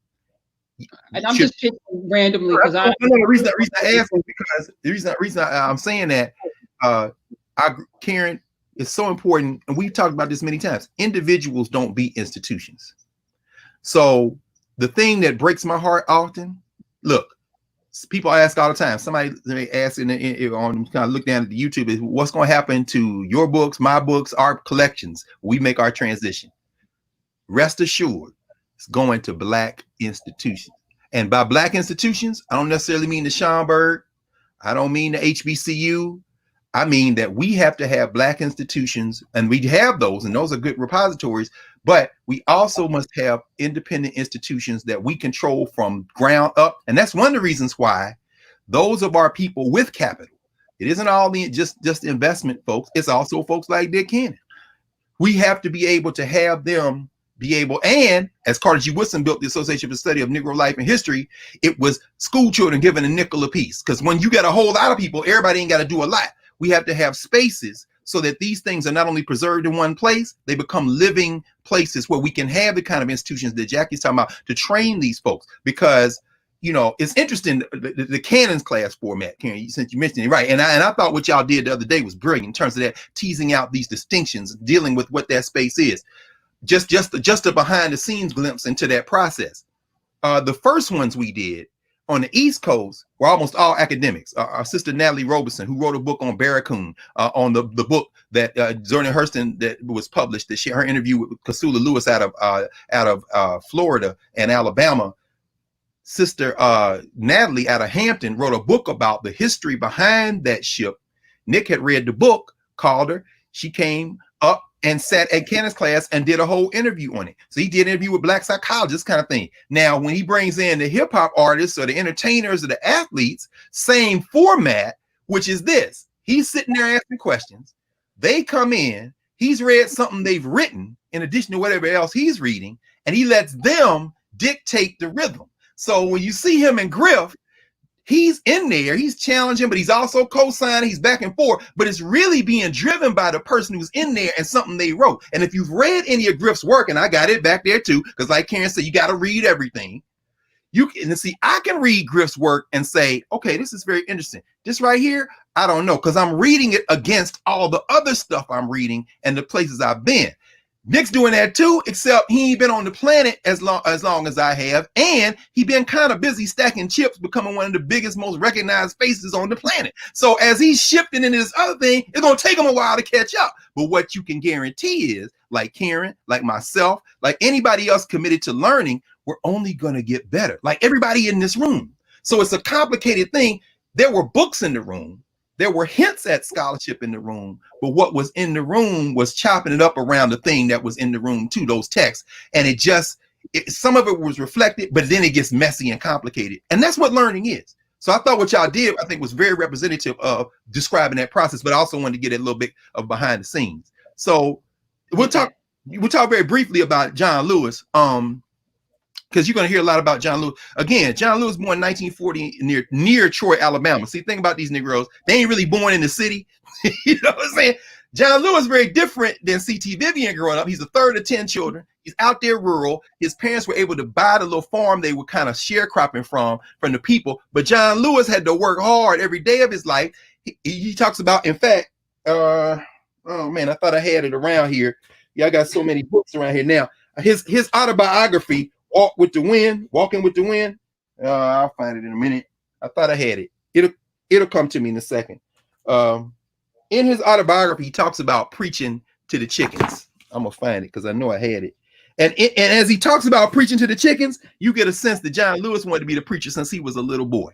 I'm just picking randomly because the reason I asked is because the reason I'm saying that Karen, is so important, and we've talked about this many times. Individuals don't beat institutions. So the thing that breaks my heart often, look. People ask all the time. Somebody asks on kind of look down at the YouTube, is what's going to happen to your books, my books, our collections? We make our transition. Rest assured, it's going to Black institutions. And by Black institutions, I don't necessarily mean the Schomburg. I don't mean the HBCU. I mean that we have to have Black institutions, and we have those, and those are good repositories. But we also must have independent institutions that we control from ground up. And that's one of the reasons why those of our people with capital, it isn't all just investment folks. It's also folks like Dick Cannon. We have to be able to have them be able, and as Carter G. Woodson built the Association for the Study of Negro Life and History, it was school children given a nickel apiece. Because when you got a whole lot of people, everybody ain't got to do a lot. We have to have spaces so that these things are not only preserved in one place, they become living places where we can have the kind of institutions that Jackie's talking about to train these folks. Because, it's interesting, the Cannons class format, Karen, since you mentioned it, right? And I thought what y'all did the other day was brilliant in terms of that, teasing out these distinctions, dealing with what that space is. Just a behind the scenes glimpse into that process. The first ones we did on the East Coast were almost all academics. Our sister Natalie Robeson, who wrote a book on Barracoon, on the book that Zerna Hurston that was published, that her interview with Casula Lewis out of Florida and Alabama. Sister Natalie out of Hampton wrote a book about the history behind that ship. Nick had read the book, called her. She came up and sat at Cannon's class and did a whole interview on it. So he did an interview with Black psychologists, kind of thing. Now, when he brings in the hip hop artists or the entertainers or the athletes, same format, which is this. He's sitting there asking questions. They come in. He's read something they've written in addition to whatever else he's reading, and he lets them dictate the rhythm. So when you see him and Griff, he's in there, he's challenging, but he's also co-signing, he's back and forth, but it's really being driven by the person who's in there and something they wrote. And if you've read any of Griff's work, and I got it back there too, because like Karen said, you got to read everything. You can see, I can read Griff's work and say, okay, this is very interesting. This right here, I don't know, because I'm reading it against all the other stuff I'm reading and the places I've been. Nick's doing that too, except he ain't been on the planet as long as I have, and he been kind of busy stacking chips, becoming one of the biggest, most recognized faces on the planet. So as he's shifting into this other thing, it's gonna take him a while to catch up. But what you can guarantee is, like Karen, like myself, like anybody else committed to learning, we're only gonna get better. Like everybody in this room. So it's a complicated thing. There were books in the room. There were hints at scholarship in the room, but what was in the room was chopping it up around the thing that was in the room too, those texts. And some of it was reflected, but then it gets messy and complicated. And that's what learning is. So I thought what y'all did, I think, was very representative of describing that process, but I also wanted to get a little bit of behind the scenes. So we'll talk very briefly about John Lewis, because you're going to hear a lot about John Lewis. Again, John Lewis born in 1940 near Troy, Alabama. See, think about these Negroes. They ain't really born in the city. You know what I'm saying? John Lewis very different than C.T. Vivian growing up. He's the third of 10 children. He's out there rural. His parents were able to buy the little farm they were kind of sharecropping from the people. But John Lewis had to work hard every day of his life. He talks about, in fact, oh man, I thought I had it around here. Yeah, I got so many books around here now. His autobiography, Walking with the Wind. I'll find it in a minute. I thought I had it. It'll come to me in a second. In his autobiography, he talks about preaching to the chickens. I'm gonna find it because I know I had it. And as he talks about preaching to the chickens, you get a sense that John Lewis wanted to be the preacher since he was a little boy.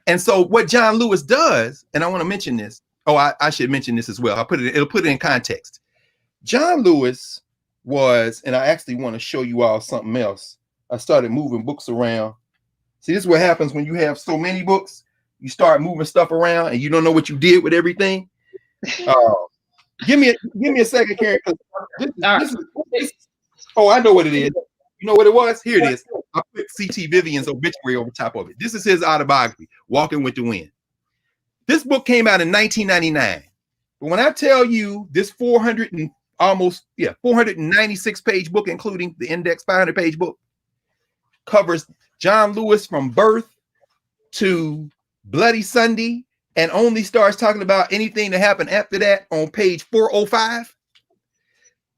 And so what John Lewis does, and I want to mention this. Oh, I should mention this as well. It'll put it in context. John Lewis was, and I actually want to show you all something else. I started moving books around. See, this is what happens when you have so many books. You start moving stuff around and you don't know what you did with everything. Give me a second, Karen. Oh, I know what it is. You know what it was? Here it is. I put C.T. Vivian's obituary over top of it. This is his autobiography, Walking with the Wind. This book came out in 1999. But when I tell you this 496 page book, including the index 500 page book, covers John Lewis from birth to Bloody Sunday, and only starts talking about anything that happened after that on page 405.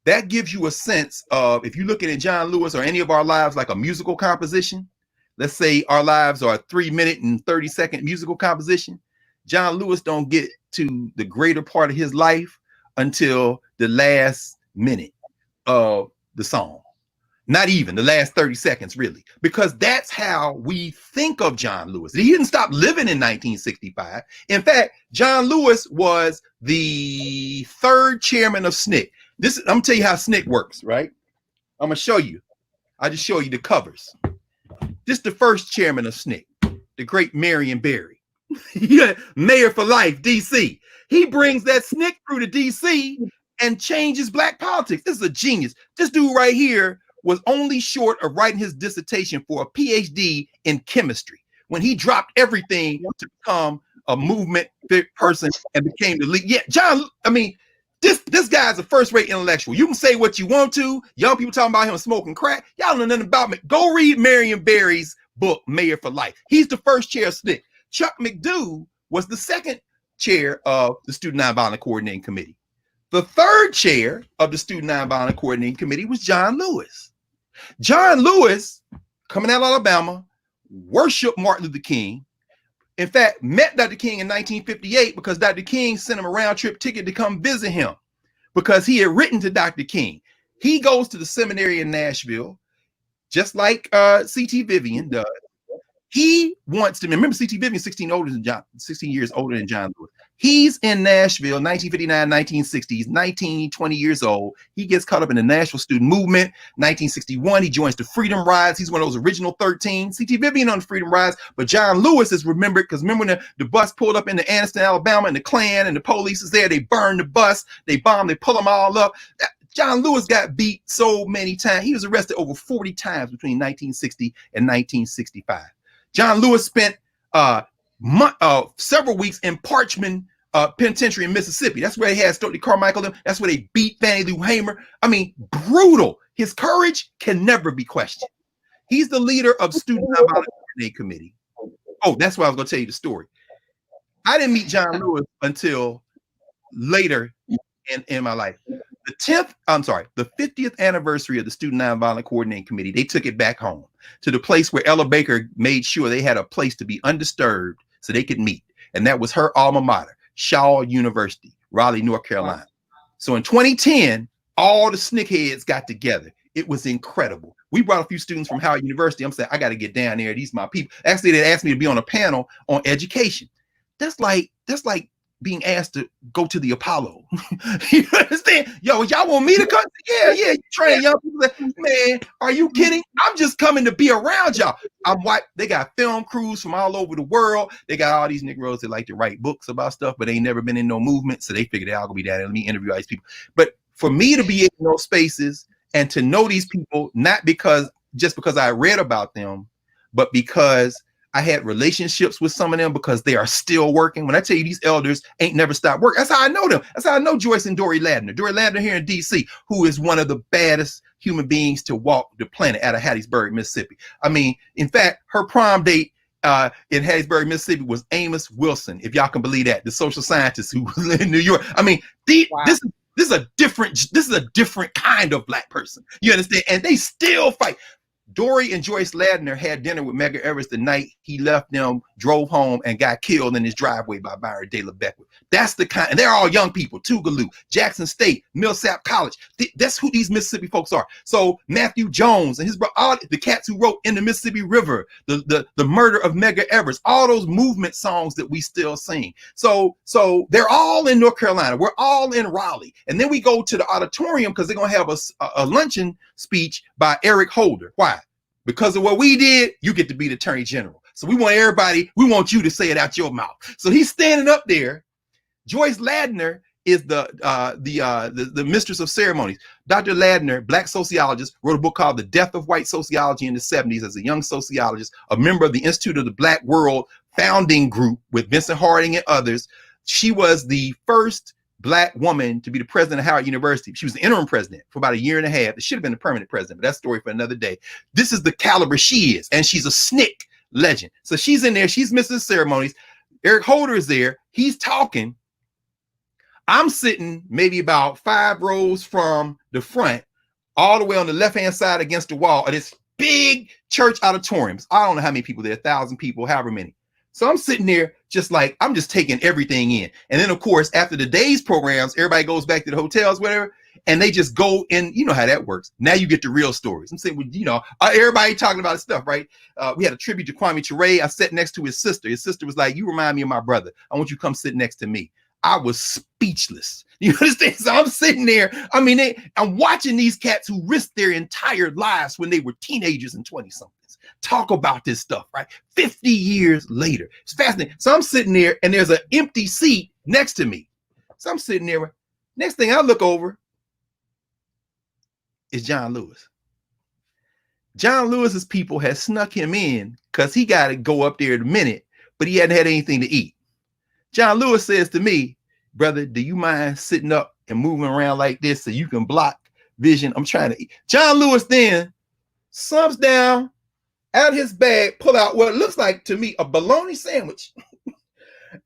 That gives you a sense of, if you're looking at John Lewis or any of our lives like a musical composition, let's say our lives are a 3-minute and 30-second musical composition, John Lewis don't get to the greater part of his life until the last minute of the song. Not even the last 30 seconds, really, because that's how we think of John Lewis. He didn't stop living in 1965. In fact, John Lewis was the third chairman of SNCC. I'm gonna tell you how SNCC works, right? I'm gonna show you. I just show you the covers. This is the first chairman of SNCC, the great Marion Barry. Yeah, mayor for life, DC. He brings that SNCC through to DC and changes black politics. This is a genius. This dude right here was only short of writing his dissertation for a PhD in chemistry when he dropped everything to become a movement person and became the lead. Yeah, John, I mean, this guy's a first-rate intellectual. You can say what you want to. Young people talking about him smoking crack. Y'all don't know nothing about me. Go read Marion Barry's book, Mayor for Life. He's the first chair of SNCC. Chuck McDew was the second chair of the Student Nonviolent Coordinating Committee. The third chair of the Student Nonviolent Coordinating Committee was John Lewis. John Lewis, coming out of Alabama, worshiped Martin Luther King. In fact, met Dr. King in 1958 because Dr. King sent him a round trip ticket to come visit him because he had written to Dr. King. He goes to the seminary in Nashville, just like C.T. Vivian does. He wants to remember C.T. Vivian 16 years older than John Lewis. He's in Nashville, 1959, 1960s, 19, 20 years old. He gets caught up in the Nashville student movement. 1961, he joins the Freedom Rides. He's one of those original 13. C.T. Vivian on the Freedom Rides, but John Lewis is remembered because remember when the bus pulled up into Anniston, Alabama, and the Klan and the police is there. They burn the bus, they bomb, they pull them all up. John Lewis got beat so many times. He was arrested over 40 times between 1960 and 1965. John Lewis spent several weeks in Parchman Penitentiary in Mississippi. That's where they had Stokely Carmichael. That's where they beat Fannie Lou Hamer. I mean, brutal. His courage can never be questioned. He's the leader of Student Nonviolent Coordinating Committee. Oh, that's why I was going to tell you the story. I didn't meet John Lewis until later in my life. The 50th anniversary of the Student Nonviolent Coordinating Committee, they took it back home to the place where Ella Baker made sure they had a place to be undisturbed so they could meet. And that was her alma mater, Shaw University, Raleigh, North Carolina. So in 2010, all the SNCC heads got together. It was incredible. We brought a few students from Howard University. I'm saying, I got to get down there. These are my people. Actually, they asked me to be on a panel on education. That's like being asked to go to the Apollo. You understand? Yo, y'all want me to come? Yeah, you train young people. Man, are you kidding? I'm just coming to be around y'all. I'm white. They got film crews from all over the world. They got all these Negroes that like to write books about stuff, but they ain't never been in no movement. So they figured they're all gonna be down there. Let me interview all these people. But for me to be in those spaces and to know these people, not just because I read about them, but because I had relationships with some of them, because they are still working. When I tell you these elders ain't never stopped working, that's how I know them. That's how I know Joyce and Dory Ladner. Dory Ladner here in DC, who is one of the baddest human beings to walk the planet out of Hattiesburg, Mississippi. I mean, in fact, her prom date in Hattiesburg, Mississippi was Amos Wilson, if y'all can believe that, the social scientist who was in New York. I mean, wow. This is a different kind of Black person. You understand? And they still fight. Dory and Joyce Ladner had dinner with Medgar Evers the night he left them, drove home, and got killed in his driveway by Byron De La Beckwith. That's the kind, and they're all young people, Tougaloo, Jackson State, Millsap College. That's who these Mississippi folks are. So Matthew Jones and his brother, all the cats who wrote In the Mississippi River, the murder of Medgar Evers, all those movement songs that we still sing. So they're all in North Carolina. We're all in Raleigh. And then we go to the auditorium because they're going to have a luncheon speech by Eric Holder. Why? Because of what we did, you get to be the Attorney General. So we want you to say it out your mouth. So he's standing up there. Joyce Ladner is the mistress of ceremonies. Dr. Ladner, Black sociologist, wrote a book called The Death of White Sociology in the 70s as a young sociologist, a member of the Institute of the Black World founding group with Vincent Harding and others. She was the first Black woman to be the president of Howard University. She was the interim president for about a year and a half. It should have been the permanent president, but that's a story for another day. This is the caliber she is, and she's a SNCC legend. So she's in there. She's missing ceremonies. Eric Holder is there. He's talking. I'm sitting maybe about 5 rows from the front, all the way on the left-hand side against the wall of this big church auditoriums. I don't know how many people there, 1,000 people, however many. So I'm sitting there just like, I'm just taking everything in. And then, of course, after the day's programs, everybody goes back to the hotels, whatever, and they just go in. You know how that works. Now you get the real stories. I'm saying, well, everybody talking about stuff, right? We had a tribute to Kwame Ture. I sat next to his sister. His sister was like, you remind me of my brother. I want you to come sit next to me. I was speechless. You understand? So I'm sitting there. I mean, I'm watching these cats who risked their entire lives when they were teenagers and 20-somethings talk about this stuff, right? 50 years later. It's fascinating. So I'm sitting there and there's an empty seat next to me. So I'm sitting there. Next thing I look over is John Lewis. John Lewis's people had snuck him in because he got to go up there in a minute, but he hadn't had anything to eat. John Lewis says to me, brother, do you mind sitting up and moving around like this so you can block vision? I'm trying to eat. John Lewis then slumps down out of his bag, pull out what looks like to me a bologna sandwich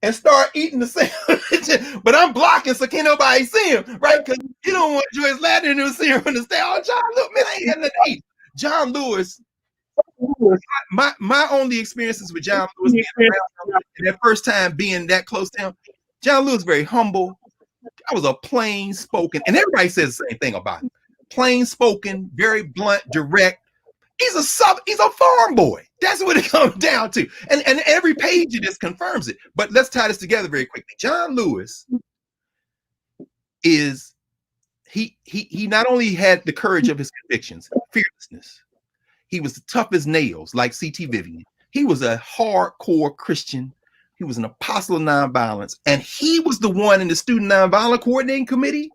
and start eating the sandwich. But I'm blocking so can't nobody see him, right? Because you don't want Joyce Ladner to see him in the stand. Oh, John Lewis, man, I ain't got nothing to eat. John Lewis, my only experiences with John Lewis and that first time being that close to him, John Lewis very humble. I was a plain spoken, and everybody says the same thing about him. Plain spoken, very blunt, direct. He's a farm boy. That's what it comes down to. And every page of this confirms it. But let's tie this together very quickly. John Lewis is he not only had the courage of his convictions, fearlessness. He was tough as nails, like C.T. Vivian. He was a hardcore Christian. He was an apostle of nonviolence. And he was the one in the Student Nonviolent Coordinating Committee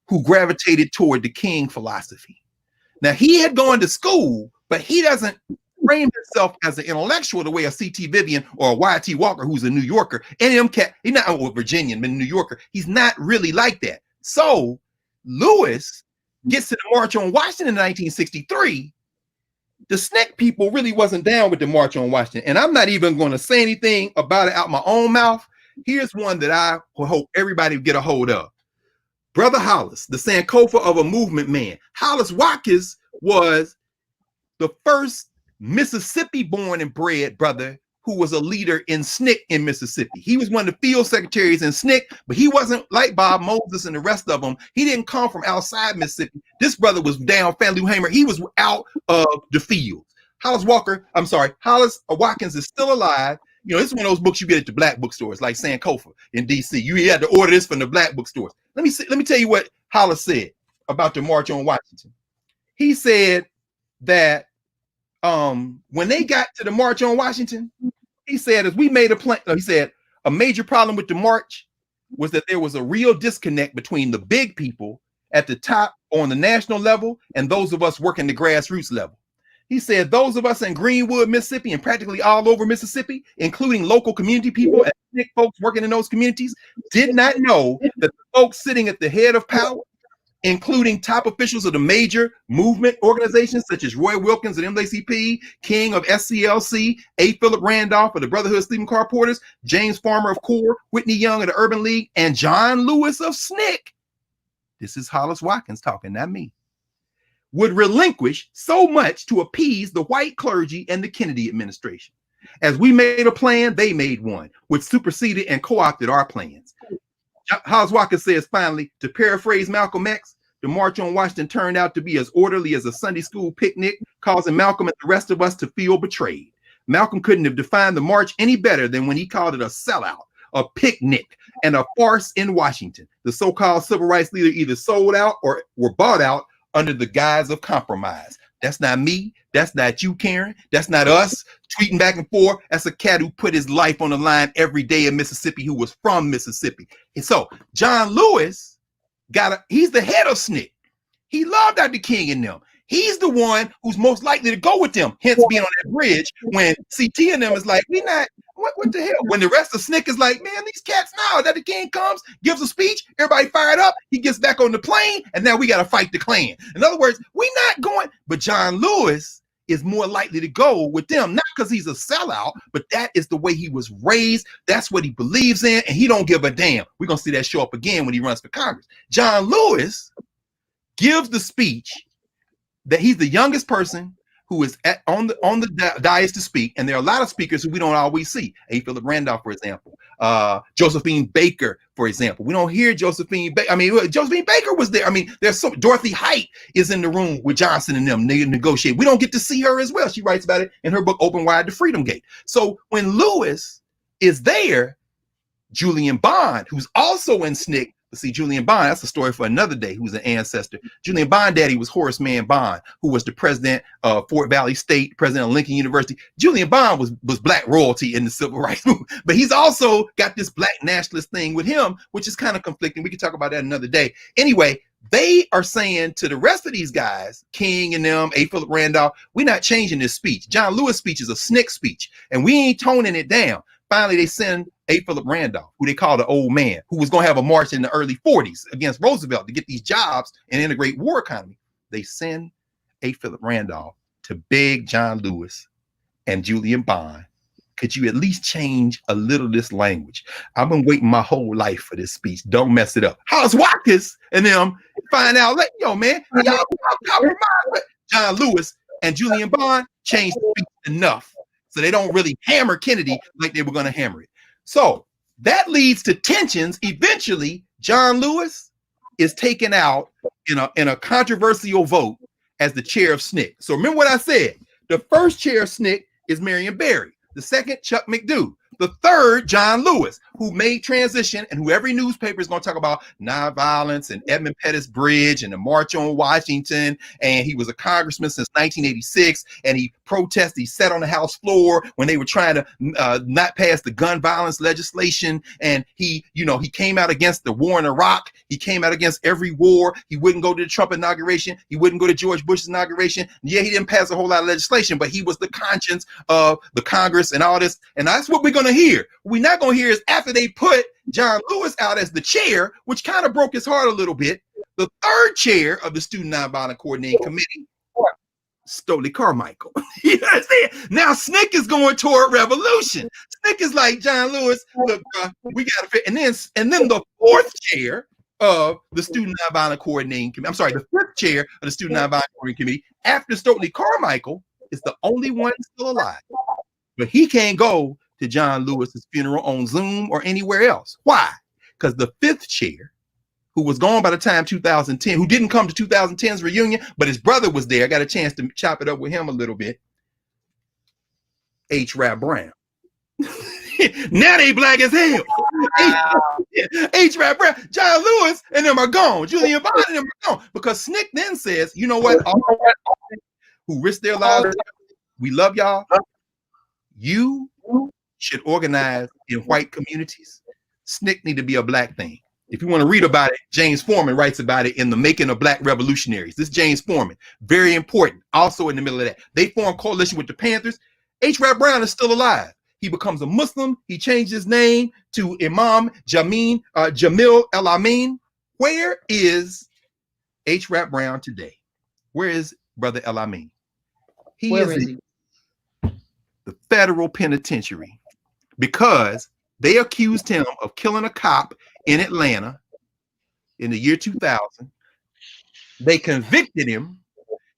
who gravitated toward the King philosophy. Now, he had gone to school, but he doesn't frame himself as an intellectual the way a C.T. Vivian or a Y.T. Walker, who's a New Yorker. And he's not a Virginian, but a New Yorker. He's not really like that. So Lewis gets to the March on Washington in 1963. The SNCC people really wasn't down with the March on Washington. And I'm not even going to say anything about it out my own mouth. Here's one that I hope everybody will get a hold of. Brother Hollis, the Sankofa of a movement man. Hollis Watkins was the first Mississippi born and bred brother who was a leader in SNCC in Mississippi. He was one of the field secretaries in SNCC, but he wasn't like Bob Moses and the rest of them. He didn't come from outside Mississippi. This brother was down Fannie Hamer. He was out of the field. Hollis Watkins is still alive. You know, it's one of those books you get at the black bookstores, like Sankofa in DC. You had to order this from the black bookstores. Let me tell you what Hollis said about the March on Washington. He said that when they got to the March on Washington, he said, as we made a plan, he said, a major problem with the march was that there was a real disconnect between the big people at the top on the national level and those of us working the grassroots level. He said those of us in Greenwood, Mississippi, and practically all over Mississippi, including local community people and folks working in those communities, did not know that the folks sitting at the head of power, including top officials of the major movement organizations such as Roy Wilkins of NAACP, King of SCLC, A. Philip Randolph of the Brotherhood of Sleeping Car Porters, James Farmer of CORE, Whitney Young of the Urban League, and John Lewis of SNCC. This is Hollis Watkins talking, not me. Would relinquish so much to appease the white clergy and the Kennedy administration. As we made a plan, they made one, which superseded and co-opted our plans. Hollis Watkins says, finally, to paraphrase Malcolm X, the March on Washington turned out to be as orderly as a Sunday school picnic, causing Malcolm and the rest of us to feel betrayed. Malcolm couldn't have defined the march any better than when he called it a sellout, a picnic, and a farce in Washington. The so-called civil rights leader either sold out or were bought out under the guise of compromise. That's not me. That's not you, Karen. That's not us tweeting back and forth. That's a cat who put his life on the line every day in Mississippi, who was from Mississippi. And so John Lewis he's the head of SNCC. He loved Dr. King and them. He's the one who's most likely to go with them, hence being on that bridge when CT and them is like, we not, what the hell? When the rest of SNCC is like, man, these cats now, Dr. King comes, gives a speech, everybody fired up, he gets back on the plane, and now we got to fight the Klan. In other words, we not going, but John Lewis is more likely to go with them, not because he's a sellout, but that is the way he was raised. That's what he believes in, and he don't give a damn. We're going to see that show up again when he runs for Congress. John Lewis gives the speech that he's the youngest person who is on the dais to speak, and there are a lot of speakers who we don't always see. A. Philip Randolph, for example, Josephine Baker, for example. We don't hear Josephine Baker. I mean, Josephine Baker was there. I mean, there's so Dorothy Height is in the room with Johnson and them. They negotiate. We don't get to see her as well. She writes about it in her book, Open Wide to Freedom Gate. So when Lewis is there, Julian Bond, who's also in SNCC. See, Julian Bond, that's a story for another day, who's an ancestor. Julian Bond daddy was Horace Mann Bond, who was the president of Fort Valley State, president of Lincoln University. Julian Bond was black royalty in the civil rights movement, but he's also got this black nationalist thing with him, which is kind of conflicting. We can talk about that another day. Anyway, they are saying to the rest of these guys, King and them, A. Philip Randolph, we're not changing this speech. John Lewis' speech is a SNCC speech, and we ain't toning it down. Finally, they send A. Philip Randolph, who they call the old man, who was going to have a march in the early 40s against Roosevelt to get these jobs and integrate war economy. They send A. Philip Randolph to beg John Lewis and Julian Bond, could you at least change a little of this language? I've been waiting my whole life for this speech. Don't mess it up. Hollis Watkins and them find out, like, yo, man, y'all compromise. John Lewis and Julian Bond changed the speech enough so they don't really hammer Kennedy like they were going to hammer it. So that leads to tensions. Eventually, John Lewis is taken out in a controversial vote as the chair of SNCC. So remember what I said. The first chair of SNCC is Marion Barry. The second, Chuck McDew. The third, John Lewis, who made transition and who every newspaper is going to talk about nonviolence and Edmund Pettus Bridge and the March on Washington. And he was a congressman since 1986. And he protested. He sat on the House floor when they were trying to not pass the gun violence legislation. And he came out against the war in Iraq. He came out against every war. He wouldn't go to the Trump inauguration. He wouldn't go to George Bush's inauguration. Yeah, he didn't pass a whole lot of legislation, but he was the conscience of the Congress and all this. And that's what we're going to hear. What we're not going to hear is after they put John Lewis out as the chair, which kind of broke his heart a little bit, the third chair of the Student Nonviolent Coordinating Committee, Stokely Carmichael. You know what I'm saying? Now SNCC is going toward revolution. SNCC is like, John Lewis, look, we got to fit. And then the fourth chair of the Student Nonviolent Coordinating Committee, I'm sorry, the fifth chair of the Student Nonviolent Coordinating Committee, after Stokely Carmichael, is the only one still alive. But he can't go to John Lewis's funeral on Zoom or anywhere else. Why? Because the fifth chair, who was gone by the time 2010, who didn't come to 2010's reunion, but his brother was there. I got a chance to chop it up with him a little bit. H. Rap Brown. Now they black as hell. H-Rap Brown, John Lewis, and them are gone. Julian Bond and them are gone. Because SNCC then says, you know what? All who risk their lives, we love y'all. You should organize in white communities. SNCC need to be a black thing. If you want to read about it, James Foreman writes about it in The Making of Black Revolutionaries. This is James Foreman, very important. Also in the middle of that, they form coalition with the Panthers. H-Rap Brown is still alive. He becomes a Muslim. He changed his name to Imam Jamil El-Amin. Where is H-Rap Brown today? Where is Brother El-Amin? He is in the federal penitentiary because they accused him of killing a cop in Atlanta in the year 2000. They convicted him,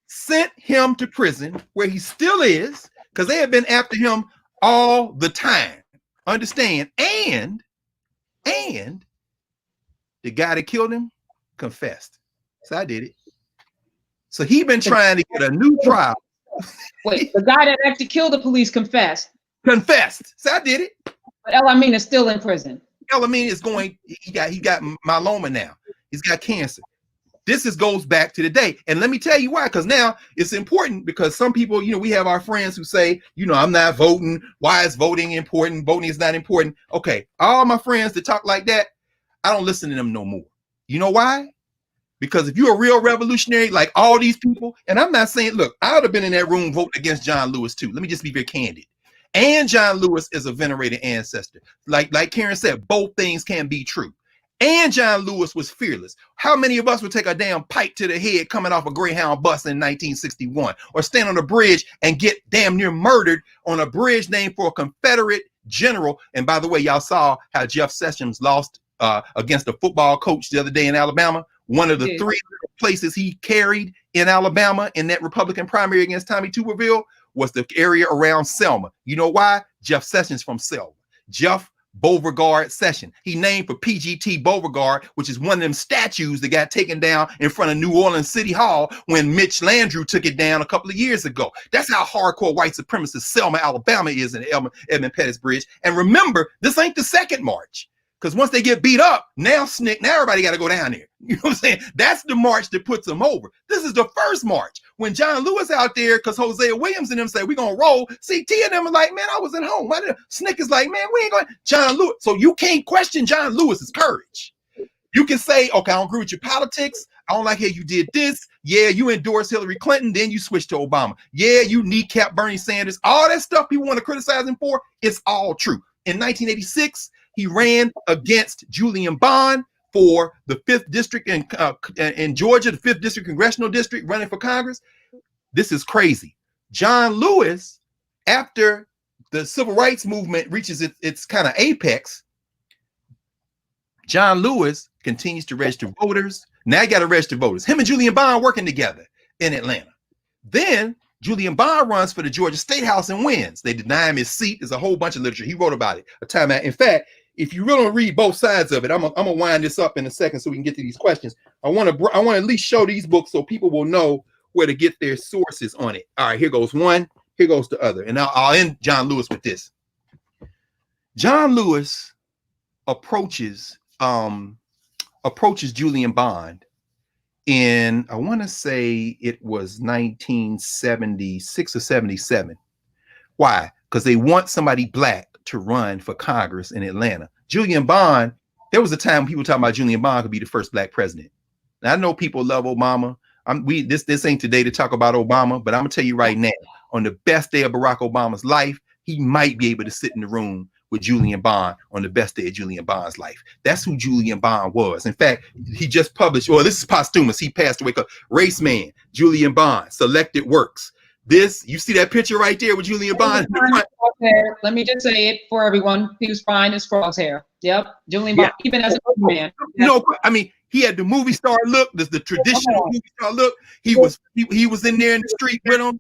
sent him to prison where he still is because they have been after him all the time. Understand? And the guy that killed him confessed. So I did it. So he been trying to get a new trial. Wait, the guy that actually killed the police confessed. Confessed. So I did it. But El-Amin is still in prison. El-Amin is going, he got myeloma now. He's got cancer. This goes back to the day. And let me tell you why, because now it's important because some people, we have our friends who say, I'm not voting. Why is voting important? Voting is not important. Okay. All my friends that talk like that, I don't listen to them no more. You know why? Because if you're a real revolutionary, like all these people, and I'm not saying, look, I would have been in that room voting against John Lewis too. Let me just be very candid. And John Lewis is a venerated ancestor. Like Karen said, both things can be true. And John Lewis was fearless. How many of us would take a damn pipe to the head coming off a Greyhound bus in 1961 or stand on a bridge and get damn near murdered on a bridge named for a Confederate general? And by the way, y'all saw how Jeff Sessions lost against a football coach the other day in Alabama. One of the three places he carried in Alabama in that Republican primary against Tommy Tuberville was the area around Selma. You know why? Jeff Sessions from Selma. Jeff Beauregard Session. He named for PGT Beauregard, which is one of them statues that got taken down in front of New Orleans City Hall when Mitch Landrieu took it down a couple of years ago. That's how hardcore white supremacist Selma, Alabama is in Edmund Pettus Bridge. And remember, this ain't the second march. Because once they get beat up, now everybody got to go down there. You know what I'm saying? That's the march that puts them over. This is the first march. When John Lewis out there, because Hosea Williams and them say, we're going to roll. CT and them are like, man, I was at home. SNCC is like, man, we ain't going. John Lewis. So you can't question John Lewis's courage. You can say, okay, I don't agree with your politics. I don't like how you did this. Yeah, you endorsed Hillary Clinton. Then you switched to Obama. Yeah, you kneecap Bernie Sanders. All that stuff people want to criticize him for, it's all true. In 1986, he ran against Julian Bond for the 5th district in Georgia, the 5th district congressional district, running for Congress. This is crazy. John Lewis, after the civil rights movement reaches its kind of apex, John Lewis continues to register voters. Now he got to register voters. Him and Julian Bond working together in Atlanta. Then Julian Bond runs for the Georgia State House and wins. They deny him his seat. There's a whole bunch of literature. He wrote about it a time out. In fact, if you really read both sides of it, I'm gonna wind this up in a second so we can get to these questions. I want to at least show these books so people will know where to get their sources on it. All right, here goes one. Here goes the other. And I'll end John Lewis with this. John Lewis approaches Julian Bond in, I want to say it was 1976 or 77. Why? Because they want somebody black to run for Congress in Atlanta. Julian Bond, there was a time people talking about Julian Bond could be the first black president. Now, I know people love Obama. This ain't today to talk about Obama, but I'm gonna tell you right now, on the best day of Barack Obama's life, he might be able to sit in the room with Julian Bond on the best day of Julian Bond's life. That's who Julian Bond was. In fact, he just published, well, this is posthumous. He passed away. Race Man, Julian Bond, Selected Works. This, you see that picture right there with Julian Bond? Let me just say it for everyone. He was fine as frogs hair. Yep. Julian Bond, even as a man. No, I mean, he had the movie star look, the traditional movie star look. He was in there in the street with him.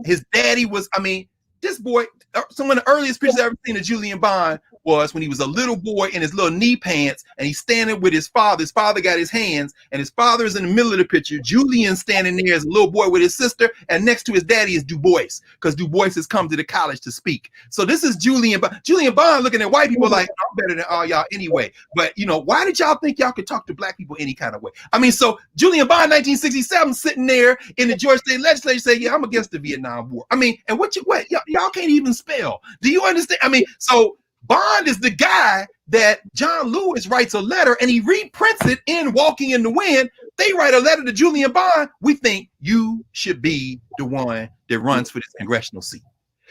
His daddy was, I mean, this boy, some of the earliest pictures I've ever seen of Julian Bond was when he was a little boy in his little knee pants, and he's standing with his father. His father got his hands, and his father is in the middle of the picture. Julian standing there as a little boy with his sister, and next to his daddy is Du Bois, because Du Bois has come to the college to speak. So this is Julian Bond looking at white people like, I'm better than all y'all anyway. But why did y'all think y'all could talk to black people any kind of way? I mean, so Julian Bond, 1967, sitting there in the Georgia State Legislature saying, yeah, I'm against the Vietnam War. I mean, and y'all can't even spell. Do you understand? I mean, so Bond is the guy that John Lewis writes a letter and he reprints it in Walking in the Wind. They write a letter to Julian Bond. We think you should be the one that runs for this congressional seat.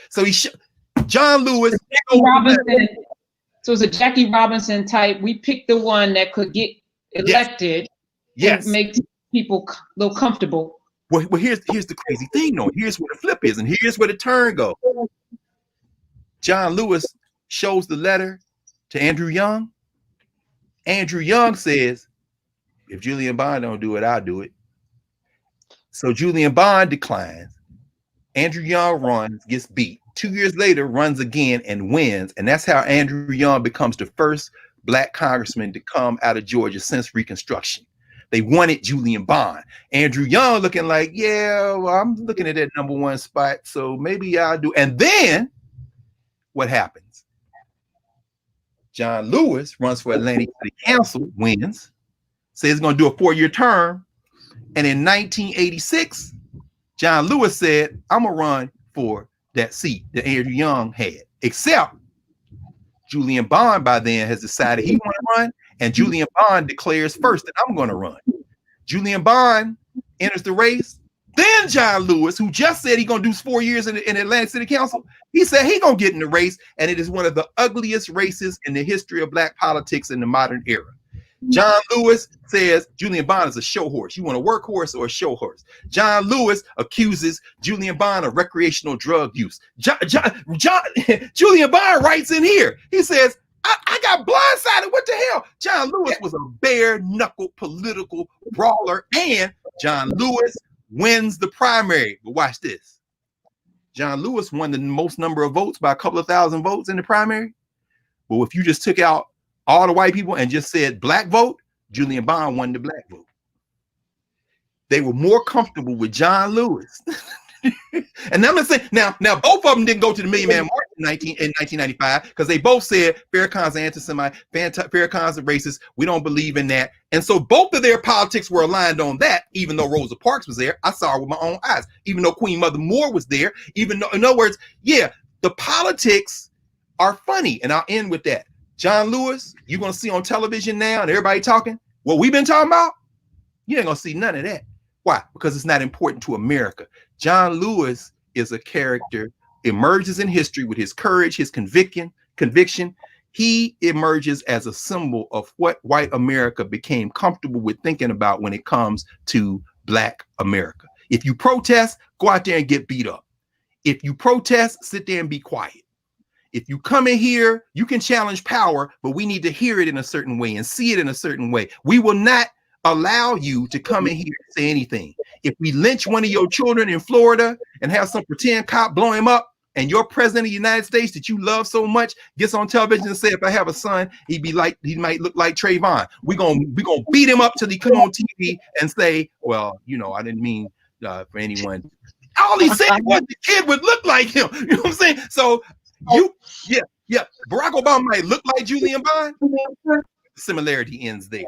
So John Lewis. Robinson. So it's a Jackie Robinson type. We picked the one that could get elected. Yes. And make people a little comfortable. Well, here's the crazy thing, though. Here's where the flip is, and here's where the turn goes. John Lewis shows the letter to Andrew Young. Andrew Young says, if Julian Bond don't do it, I'll do it. So Julian Bond declines. Andrew Young runs, gets beat. 2 years later, runs again and wins. And that's how Andrew Young becomes the first black congressman to come out of Georgia since Reconstruction. They wanted Julian Bond. Andrew Young looking like, yeah, well, I'm looking at that #1 spot, so maybe I'll do. And then what happens? John Lewis runs for Atlantic City Council, wins, says he's going to do a 4-year term. And in 1986, John Lewis said, I'm going to run for that seat that Andrew Young had. Except Julian Bond by then has decided he want to run, and Julian Bond declares first that I'm going to run. Julian Bond enters the race. Then John Lewis, who just said he's going to do 4 years in Atlantic City Council, he said he's going to get in the race, and it is one of the ugliest races in the history of black politics in the modern era. John Lewis says Julian Bond is a show horse. You want a workhorse or a show horse? John Lewis accuses Julian Bond of recreational drug use. Julian Bond writes in here. He says, I got blindsided. What the hell? John Lewis was a bare-knuckle political brawler, and John Lewis wins the primary. But watch this. John Lewis won the most number of votes by a couple of thousand votes in the primary. But if you just took out all the white people and just said black vote, Julian Bond won the black vote. They were more comfortable with John Lewis. And I'm gonna say now both of them didn't go to the Million Man March in 1995 because they both said Farrakhan's anti-Semite, Farrakhan's a racist. We don't believe in that. And so both of their politics were aligned on that, even though Rosa Parks was there. I saw her with my own eyes, even though Queen Mother Moore was there, even though, in other words, yeah, the politics are funny. And I'll end with that. John Lewis, you're gonna see on television now and everybody talking what we've been talking about. You ain't gonna see none of that. Why? Because it's not important to America. John Lewis is a character, emerges in history with his courage, his conviction. He emerges as a symbol of what white America became comfortable with thinking about when it comes to black America. If you protest, go out there and get beat up. If you protest, sit there and be quiet. If you come in here, you can challenge power, but we need to hear it in a certain way and see it in a certain way. We will not allow you to come in here and say anything. If we lynch one of your children in Florida and have some pretend cop blow him up, and your president of the United States that you love so much gets on television and say, if I have a son, he might look like Trayvon. We're gonna beat him up till he come on TV and say, well, I didn't mean for anyone. All he said was the kid would look like him. You know what I'm saying? So Barack Obama might look like Julian Bond. Similarity ends there.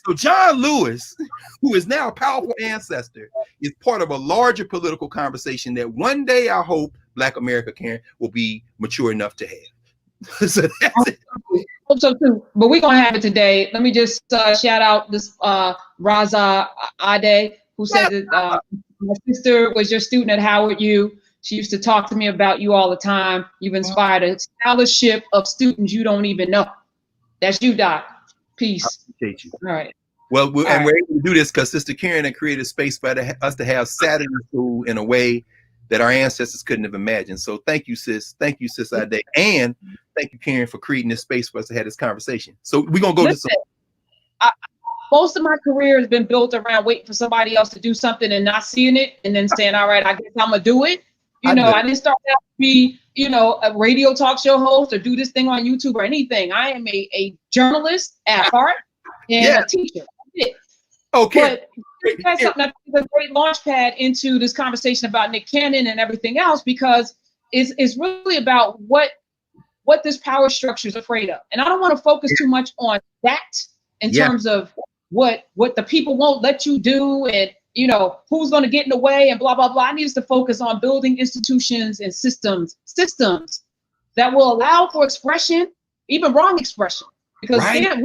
So John Lewis, who is now a powerful ancestor, is part of a larger political conversation that one day I hope Black America will be mature enough to have. So that's it. Hope so too. But we're gonna have it today. Let me just shout out this Raza Ade, who said that my sister was your student at Howard U. She used to talk to me about you all the time. You've inspired a scholarship of students you don't even know. That's you, Doc. Peace. I appreciate you. All right. Well, we're able to do this because Sister Karen had created space for us to have Saturday school in a way that our ancestors couldn't have imagined. So thank you, sis. Thank you, Sis Ade. And thank you, Karen, for creating this space for us to have this conversation. So we're going to go to some. Most of my career has been built around waiting for somebody else to do something and not seeing it and then saying, all right, I guess I'm going to do it. I didn't start out to be, a radio talk show host or do this thing on YouTube or anything. I am a journalist at heart and a teacher. Okay. But that's something that's a great launch pad into this conversation about Nick Cannon and everything else, because it's really about what this power structure is afraid of. And I don't want to focus too much on that in terms of what the people won't let you do and who's going to get in the way and blah, blah, blah. I need us to focus on building institutions and systems that will allow for expression, even wrong expression. Because again,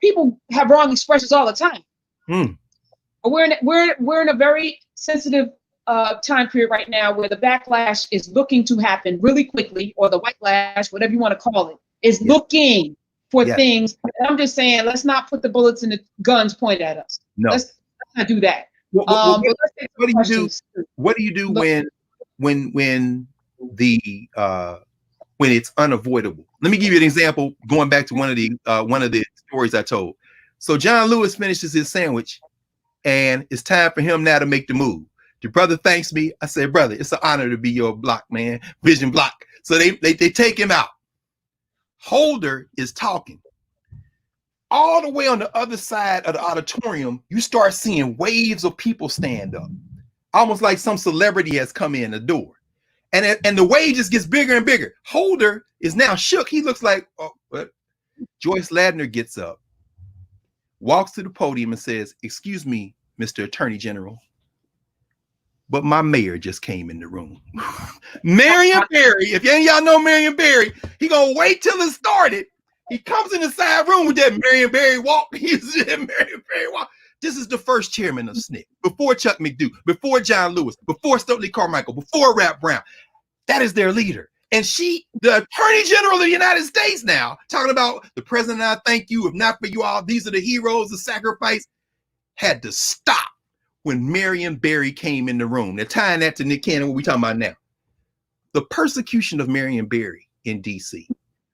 people have wrong expressions all the time. But we're in a very sensitive time period right now where the backlash is looking to happen really quickly, or the white lash, whatever you want to call it, is looking for things. And I'm just saying, let's not put the bullets and the guns pointed at us. No, let's not do that. What do you do? What do you do when it's unavoidable? Let me give you an example. Going back to one of the stories I told. So John Lewis finishes his sandwich, and it's time for him now to make the move. The brother thanks me. I said, brother, it's an honor to be your block, man. Vision block. So they take him out. Holder is talking. All the way on the other side of the auditorium, you start seeing waves of people stand up, almost like some celebrity has come in the door. And the wave just gets bigger and bigger. Holder is now shook. He looks like, what? Joyce Ladner gets up, walks to the podium and says, excuse me, Mr. Attorney General, but my mayor just came in the room. Marion Barry, if any of y'all know Marion Barry, he gonna wait till it started. He comes in the side room with that Marion Barry walk. He's in Marion Barry walk. This is the first chairman of SNCC, before Chuck McDew, before John Lewis, before Stokely Carmichael, before Rap Brown. That is their leader. And the Attorney General of the United States now, talking about the president, I thank you. If not for you all, these are the heroes, the sacrifice, had to stop when Marion Barry came in the room. They're tying that to Nick Cannon, what we're talking about now. The persecution of Marion Barry in D.C.,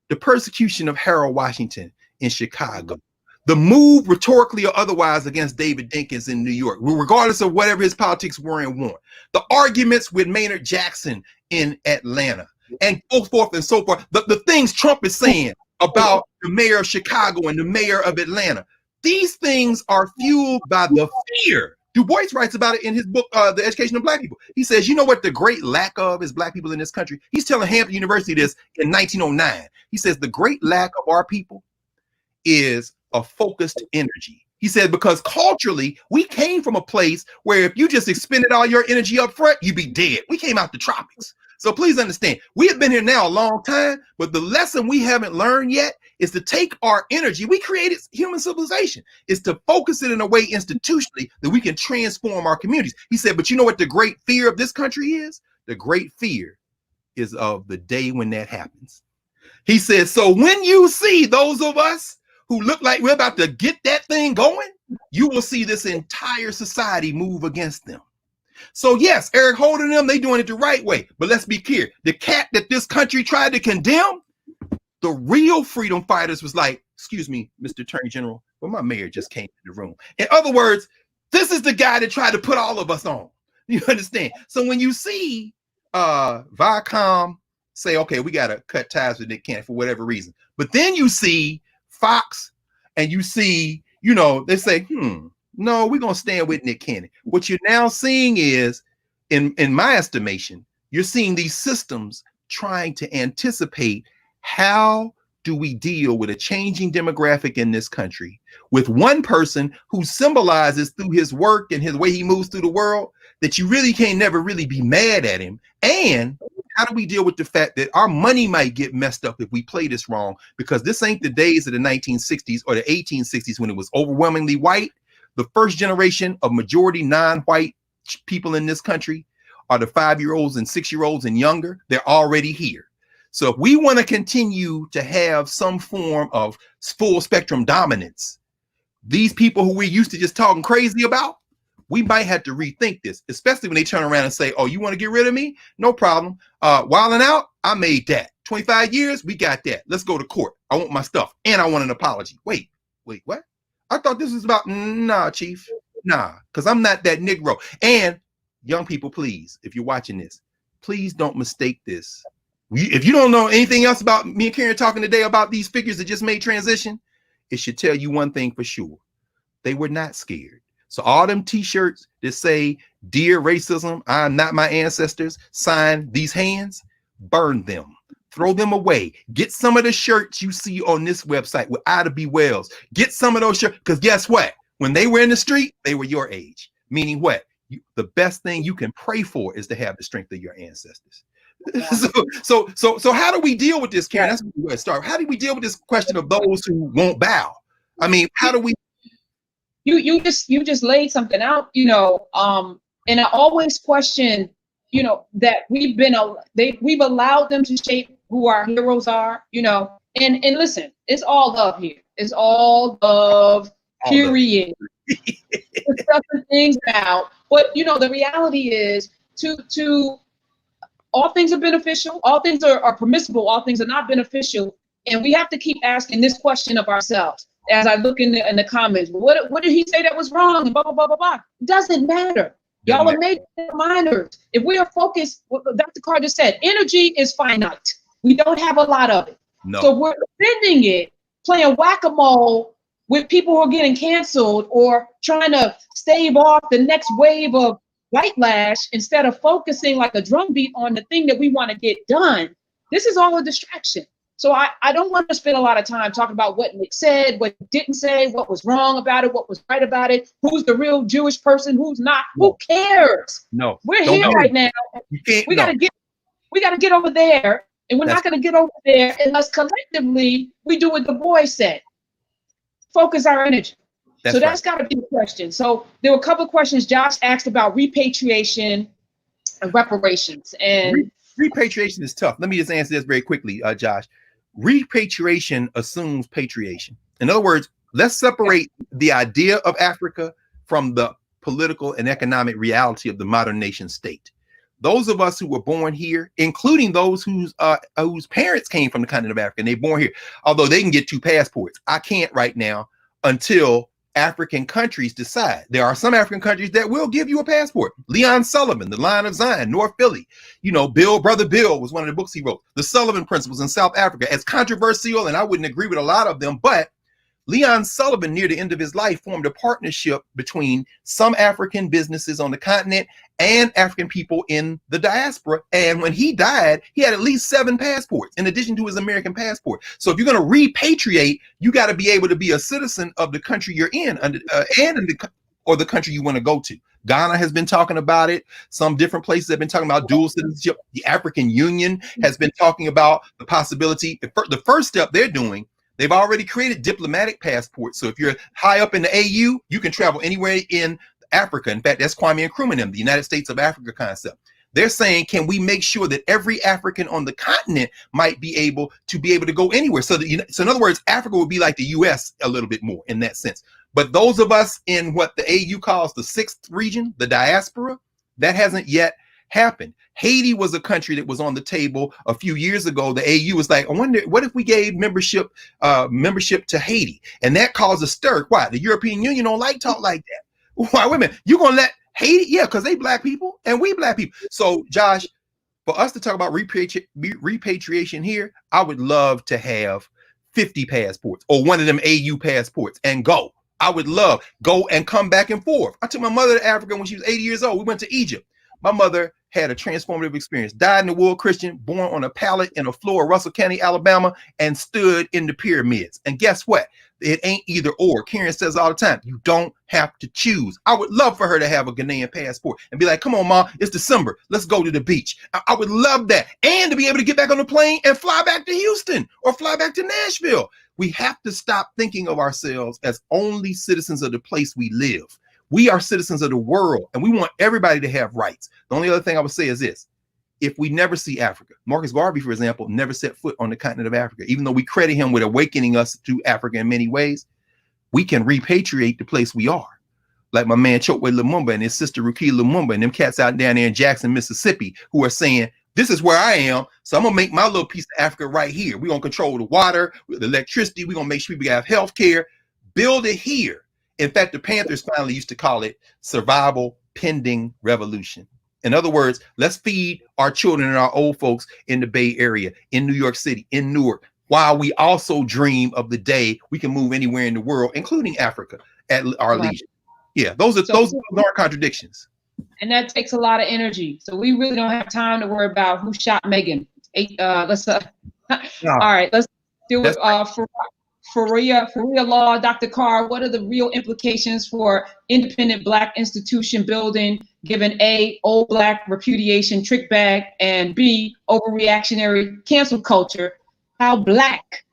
the persecution of Harold Washington in Chicago, the move rhetorically or otherwise against David Dinkins in New York, regardless of whatever his politics were and weren't, the arguments with Maynard Jackson in Atlanta, and so forth and so forth, the things Trump is saying about the mayor of Chicago and the mayor of Atlanta, these things are fueled by the fear. Du Bois writes about it in his book, The Education of Black People. He says, you know what the great lack of is Black people in this country? He's telling Hampton University this in 1909. He says the great lack of our people is a focused energy. He said, because culturally, we came from a place where if you just expended all your energy up front, you'd be dead. We came out the tropics. So please understand, we have been here now a long time, but the lesson we haven't learned yet is to take our energy. We created human civilization, is to focus it in a way institutionally that we can transform our communities. He said, but you know what the great fear of this country is? The great fear is of the day when that happens. He said, so when you see those of us who look like we're about to get that thing going, you will see this entire society move against them. So yes, Eric Holder and them, they doing it the right way. But let's be clear. The cat that this country tried to condemn, the real freedom fighters was like, excuse me, Mr. Attorney General, but my mayor just came in the room. In other words, this is the guy that tried to put all of us on. You understand? So when you see Viacom say, okay, we got to cut ties with Nick Cannon for whatever reason. But then you see Fox and you see, they say, no, we're going to stand with Nick Cannon. What you're now seeing is, in my estimation, you're seeing these systems trying to anticipate how do we deal with a changing demographic in this country with one person who symbolizes through his work and his way he moves through the world that you really can't never really be mad at him. And how do we deal with the fact that our money might get messed up if we play this wrong? Because this ain't the days of the 1960s or the 1860s when it was overwhelmingly white. The first generation of majority non-white people in this country are the 5-year-olds and 6-year-olds and younger. They're already here. So if we want to continue to have some form of full spectrum dominance, these people who we used to just talking crazy about, we might have to rethink this, especially when they turn around and say, oh, you want to get rid of me? No problem. Wilding out, I made that. 25 years, we got that. Let's go to court. I want my stuff and I want an apology. Wait, what? I thought this was about, nah, chief, nah, because I'm not that Negro. And young people, please, if you're watching this, please don't mistake this. If you don't know anything else about me and Karen talking today about these figures that just made transition, it should tell you one thing for sure. They were not scared. So all them t-shirts that say, "Dear racism, I'm not my ancestors," sign these hands, burn them. Throw them away. Get some of the shirts you see on this website with Ida B. Wells. Get some of those shirts, because guess what? When they were in the street, they were your age. Meaning what? The best thing you can pray for is to have the strength of your ancestors. So how do we deal with this, Karen? That's where we start. How do we deal with this question of those who won't bow? I mean, how do we? You just laid something out, and I always question, that we've allowed them to shape who our heroes are, and listen, it's all love here. It's all love, period. We're stuffing things out, but the reality is to all things are beneficial, all things are permissible, all things are not beneficial, and we have to keep asking this question of ourselves. As I look in the comments, what did he say that was wrong? And blah, blah, blah, blah, blah. Doesn't matter. Y'all are major minors. If we are focused, what Dr. Carr just said, energy is finite. We don't have a lot of it. No. So we're spending it playing whack-a-mole with people who are getting canceled or trying to stave off the next wave of white lash instead of focusing like a drumbeat on the thing that we want to get done. This is all a distraction. So I don't want to spend a lot of time talking about what Nick said, what he didn't say, what was wrong about it, what was right about it, who's the real Jewish person, who's not. No. Who cares? No. We're here right now. We gotta get over there, and we're not gonna get over there unless collectively we do what Du Bois said. Focus our energy. That's got to be the question. So there were a couple of questions Josh asked about repatriation and reparations. And repatriation is tough. Let me just answer this very quickly, Josh. Repatriation assumes patriation. In other words, let's separate the idea of Africa from the political and economic reality of the modern nation state. Those of us who were born here, including those whose parents came from the continent of Africa, and they're born here, although they can get 2 passports. I can't right now until African countries decide. There are some African countries that will give you a passport. Leon Sullivan, The Lion of Zion, North Philly. Brother Bill was one of the books he wrote. The Sullivan Principles in South Africa. As controversial, and I wouldn't agree with a lot of them, but Leon Sullivan, near the end of his life, formed a partnership between some African businesses on the continent and African people in the diaspora. And when he died, he had at least 7 passports in addition to his American passport. So if you're going to repatriate, you got to be able to be a citizen of the country you're in or the country you want to go to. Ghana has been talking about it. Some different places have been talking about dual citizenship. The African Union has been talking about the possibility. The first step they're doing, they've already created diplomatic passports. So if you're high up in the AU, you can travel anywhere in Africa. In fact, that's Kwame Nkrumah, the United States of Africa concept. They're saying, can we make sure that every African on the continent might be able to go anywhere? So in other words, Africa would be like the US a little bit more in that sense. But those of us in what the AU calls the 6th region, the diaspora, that hasn't yet happened. Haiti was a country that was on the table a few years ago. The AU was like, I wonder, what if we gave membership to Haiti? And that caused a stir. Why? The European Union don't like talk like that. Why? Wait a minute. You're going to let Haiti? Yeah, because they black people and we black people. So, Josh, for us to talk about repatriation here, I would love to have 50 passports or one of them AU passports and go. I would love go and come back and forth. I took my mother to Africa when she was 80 years old. We went to Egypt. My mother had a transformative experience, died in the wool Christian, born on a pallet in a floor of Russell County, Alabama, and stood in the pyramids. And guess what? It ain't either or. Karen says all the time, you don't have to choose. I would love for her to have a Ghanaian passport and be like, come on, Mom, it's December. Let's go to the beach. I would love that. And to be able to get back on the plane and fly back to Houston or fly back to Nashville. We have to stop thinking of ourselves as only citizens of the place we live. We are citizens of the world, and we want everybody to have rights. The only other thing I would say is this. If we never see Africa, Marcus Garvey, for example, never set foot on the continent of Africa, even though we credit him with awakening us to Africa in many ways, we can repatriate the place we are. Like my man Chokwe Lumumba and his sister Rukia Lumumba and them cats out down there in Jackson, Mississippi, who are saying, this is where I am, so I'm going to make my little piece of Africa right here. We're going to control the water, the electricity. We're going to make sure we have health care. Build it here. In fact, the Panthers finally used to call it survival pending revolution. In other words, let's feed our children and our old folks in the Bay Area, in New York City, in Newark, while we also dream of the day we can move anywhere in the world, including Africa, at our leisure. Yeah, those aren't contradictions. And that takes a lot of energy. So we really don't have time to worry about who shot Megan. All right, let's deal with Sharia law. Dr. Carr, what are the real implications for independent Black institution building, given A, old Black repudiation trick bag, and B, overreactionary cancel culture? How Black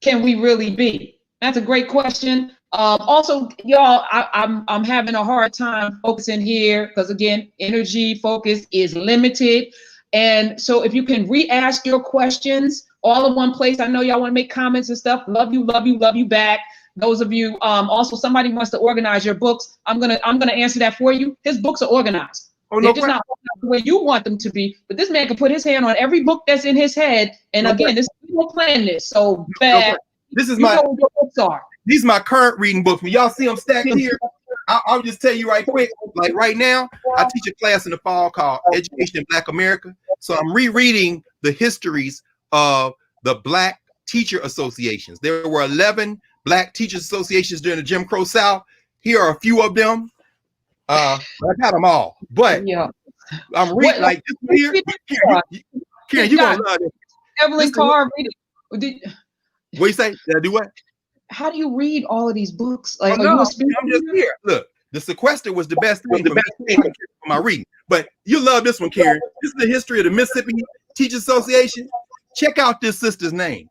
can we really be? That's a great question. Also, y'all, I'm having a hard time focusing here because, again, energy focus is limited. And so if you can re-ask your questions all in one place. I know y'all want to make comments and stuff. Love you, love you, love you back. Those of you, also somebody wants to organize your books. I'm gonna answer that for you. His books are organized. They're just not organized the way you want them to be. But this man can put his hand on every book that's in his head. And again, we don't plan this. So bad. This is know what your books are. These are my current reading books. When y'all see them stacked here, I'll just tell you right quick. Like right now, I teach a class in the fall called Education in Black America. So I'm rereading the histories of the Black teacher associations. There were 11 Black teachers associations during the Jim Crow South. Here are a few of them. I got them all, but yeah. I'm reading like this here. Karen, you're gonna love this. Evelyn Carr, read it. What you say? Did I do what? How do you read all of these books? Like, I'm just here. Look, the sequester was the best thing for my reading. But you love this one, Karen. This is the history of the Mississippi Teachers Association. Check out this sister's name.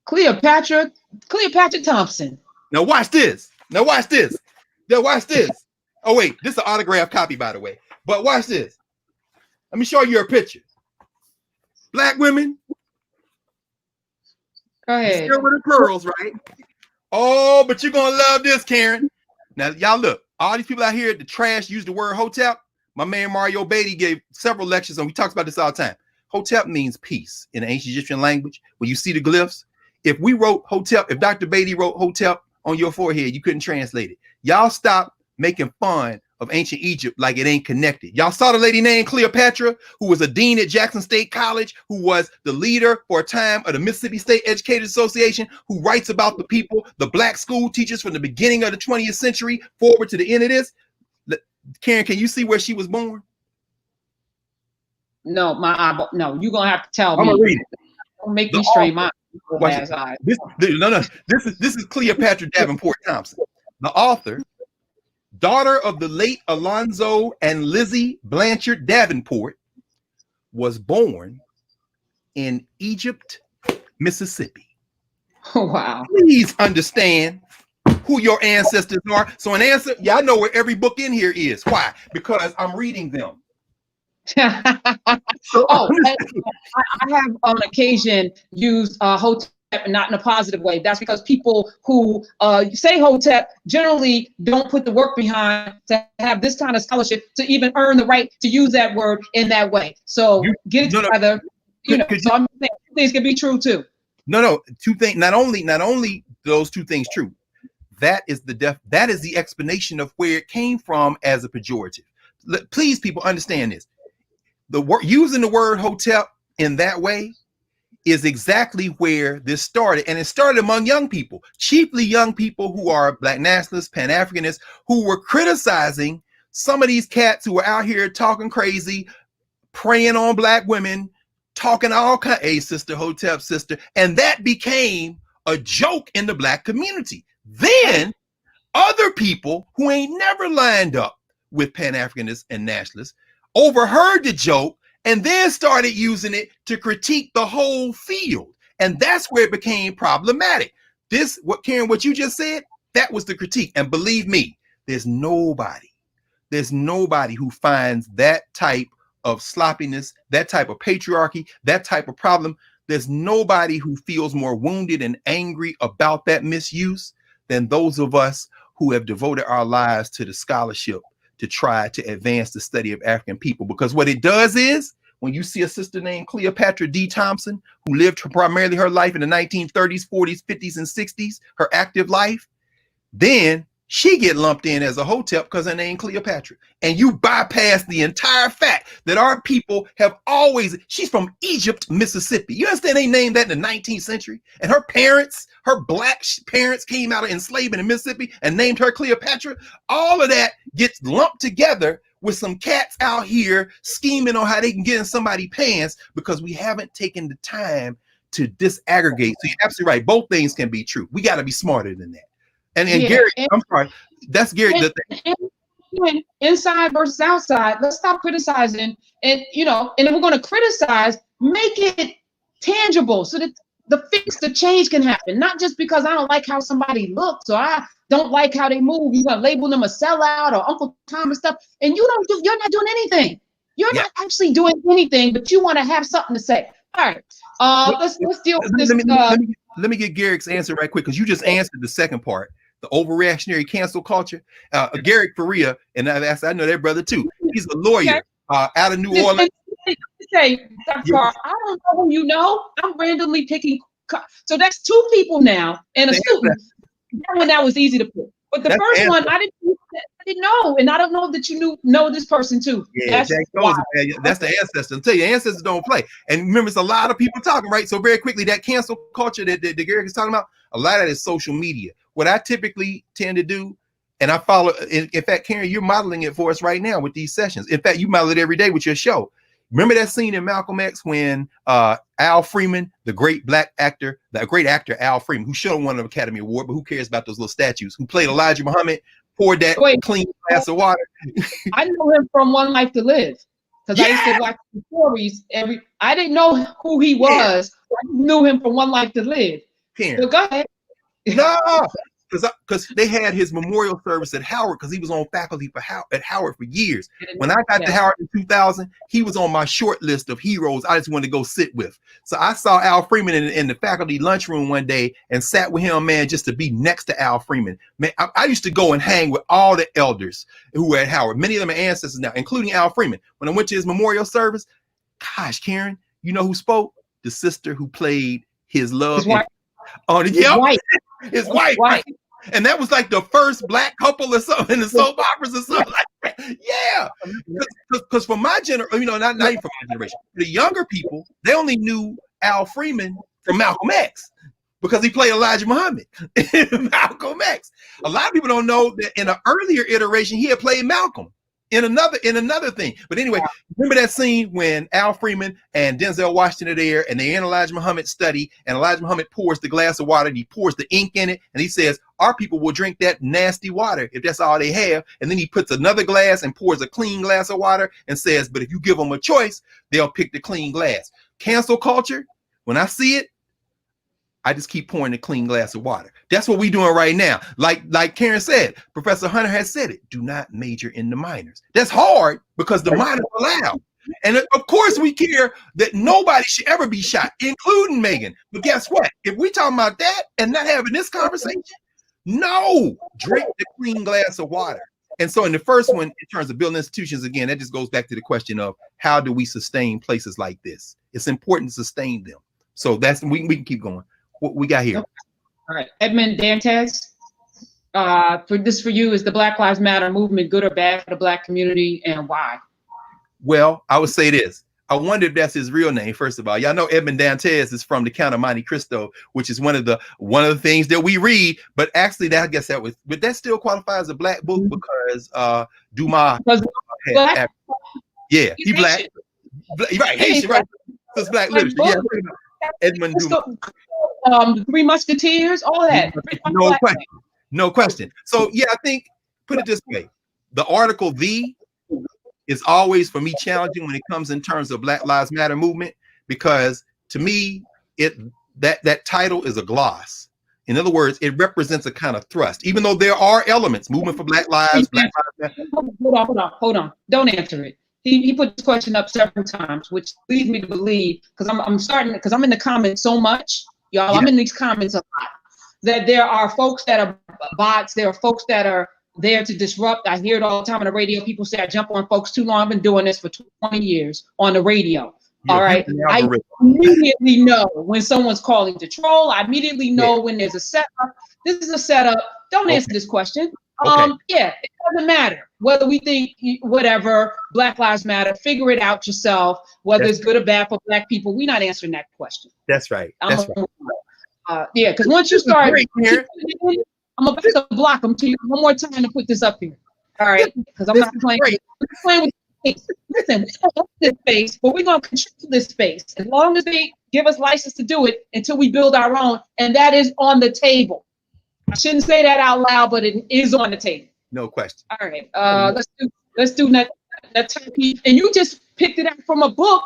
Cleopatra Thompson. Now watch this. Now watch this. Oh wait, this is an autographed copy, by the way. But watch this. Let me show you a picture. Black women. Go ahead. Still with the pearls, right? Oh, but you're gonna love this, Karen. Now, y'all look. All these people out here, the trash use the word hotep. My man Mario Beatty gave several lectures, and we talk about this all the time. Hotep means peace in the ancient Egyptian language. When you see the glyphs, if we wrote hotep, if Dr. Beatty wrote hotep on your forehead, you couldn't translate it. Y'all stop making fun of ancient Egypt like it ain't connected. Y'all saw the lady named Cleopatra, who was a dean at Jackson State College, who was the leader for a time of the Mississippi State Educators Association, who writes about the people, the Black school teachers from the beginning of the 20th century forward to the end of this. Karen, can you see where she was born? No, no, you're gonna have to tell me. I'm gonna read it. Don't make me strain my eyes. This is Cleopatra Davenport Thompson, the author, daughter of the late Alonzo and Lizzie Blanchard Davenport, was born in Egypt, Mississippi. Oh, wow. Please understand who your ancestors are. So an answer, yeah, I know where every book in here is. Why? Because I'm reading them. I have on occasion used hotep, not in a positive way. That's because people who say hotep generally don't put the work behind to have this kind of scholarship to even earn the right to use that word in that way. So get it together. So I'm saying things can be true too. No, two things. Not only those two things true. That is the explanation of where it came from as a pejorative. Please, people, understand this. Using the word hotep in that way is exactly where this started. And it started among young people, chiefly young people who are Black nationalists, Pan-Africanists, who were criticizing some of these cats who were out here talking crazy, preying on Black women, talking all kinds, hey, sister, hotep, sister. And that became a joke in the Black community. Then other people who ain't never lined up with Pan-Africanists and nationalists overheard the joke and then started using it to critique the whole field. And that's where it became problematic. What you just said, that was the critique. And believe me, there's nobody who finds that type of sloppiness, that type of patriarchy, that type of problem. There's nobody who feels more wounded and angry about that misuse than those of us who have devoted our lives to the scholarship to try to advance the study of African people. Because what it does is, when you see a sister named Cleopatra D. Thompson, who lived primarily her life in the 1930s, 40s, 50s, and 60s, her active life, then she get lumped in as a hotep because her name Cleopatra. And you bypass the entire fact that our people have always, she's from Egypt, Mississippi. You understand they named that in the 19th century? And her parents, her black parents came out of enslavement in Mississippi and named her Cleopatra. All of that gets lumped together with some cats out here scheming on how they can get in somebody's pants because we haven't taken the time to disaggregate. So you're absolutely right. Both things can be true. We got to be smarter than that. And Yeah, Gary, and- I'm sorry, that's Gary. and inside versus outside, let's stop criticizing. And and if we're going to criticize, make it tangible so that the change can happen. Not just because I don't like how somebody looks or I don't like how they move. You're gonna label them a sellout or Uncle Tom and stuff, and you're not doing anything. You're not actually doing anything, but you want to have something to say. All right, let's deal with this. Let me get Garrick's answer right quick because you just answered the second part. The overreactionary cancel culture. Garrick Faria, and I know that brother too. He's a lawyer out of New Orleans. Say, Carr, I don't know who you know. I'm randomly picking. So that's two people now and a student. That one that was easy to pick. But the first one, I didn't know, and I don't know that you know this person too. Yeah, that's the ancestor. I'll tell you, ancestors don't play. And remember, it's a lot of people talking, right? So very quickly, that cancel culture that Garrick is talking about, a lot of that is social media. What I typically tend to do, and I follow, in fact, Karen, you're modeling it for us right now with these sessions. In fact, you model it every day with your show. Remember that scene in Malcolm X when Al Freeman, the great actor Al Freeman, who should have won an Academy Award, but who cares about those little statues, who played Elijah Muhammad, poured that clean glass of water. I know him from One Life to Live because I used to watch the stories I didn't know who he was. I knew him from One Life to Live. So go ahead. No, because they had his memorial service at Howard because he was on faculty at Howard for years. When I got to Howard in 2000, he was on my short list of heroes I just wanted to go sit with. So I saw Al Freeman in the faculty lunchroom one day and sat with him, man, just to be next to Al Freeman. Man, I used to go and hang with all the elders who were at Howard. Many of them are ancestors now, including Al Freeman. When I went to his memorial service, gosh, Karen, you know who spoke? The sister who played his love. His wife. His wife. Right? And that was like the first black couple or something in the soap operas or something like that. Yeah. Because for my generation, not even for my generation, the younger people, they only knew Al Freeman from Malcolm X because he played Elijah Muhammad in Malcolm X. A lot of people don't know that in an earlier iteration, he had played Malcolm in another thing. But anyway, remember that scene when Al Freeman and Denzel Washington are there and they're in Elijah Muhammad's study and Elijah Muhammad pours the glass of water and he pours the ink in it and he says, our people will drink that nasty water if that's all they have. And then he puts another glass and pours a clean glass of water and says, but if you give them a choice, they'll pick the clean glass. Cancel culture, when I see it, I just keep pouring the clean glass of water. That's what we're doing right now. Like Karen said, Professor Hunter has said it. Do not major in the minors. That's hard because the minors are loud. And of course we care that nobody should ever be shot, including Megan. But guess what? If we talking about that and not having this conversation, no, drink the clean glass of water. And so in the first one, in terms of building institutions, again, that just goes back to the question of how do we sustain places like this? It's important to sustain them. So we can keep going. What we got here? All right, Edmund Dantes. For you, is the Black Lives Matter movement good or bad for the Black community, and why? Well, I would say this. I wonder if that's his real name. First of all, y'all know Edmund Dantes is from the Count of Monte Cristo, which is one of the things that we read. But actually, but that still qualifies as a Black book because Dumas. Black. Yeah, he's Black. Right, Haitian, right? So it's Black literature. Yeah, Edmund Dumas. The Three Musketeers, all that. No question. So yeah, I think put it this way: the article "the" is always for me challenging when it comes in terms of Black Lives Matter movement, because to me that title is a gloss. In other words, it represents a kind of thrust, even though there are elements, movement for Black Lives. Black Lives Matter. Hold on. Don't answer it. He put this question up several times, which leads me to believe, because I'm in the comments so much, y'all. Yeah. I'm in these comments a lot, that there are folks that are bots. There are folks that are there to disrupt. I hear it all the time on the radio. People say I jump on folks too long. I've been doing this for 20 years on the radio. All right. I immediately know when someone's calling to troll. I immediately know when there's a setup. This is a setup. Don't answer this question. Okay. Yeah, it doesn't matter whether we think whatever, Black Lives Matter, figure it out yourself, whether it's good or bad for Black people. We're not answering that question. That's right. That's right. Yeah, because once you start, great, I'm about to block them to you one more time to put this up here. All right, because I'm not playing. I'm playing with space. Listen, we don't own this space, but we're going to control this space as long as they give us license to do it until we build our own, and that is on the table. I shouldn't say that out loud, but it is on the table. No question. All right, let's do that piece. And you just picked it up from a book.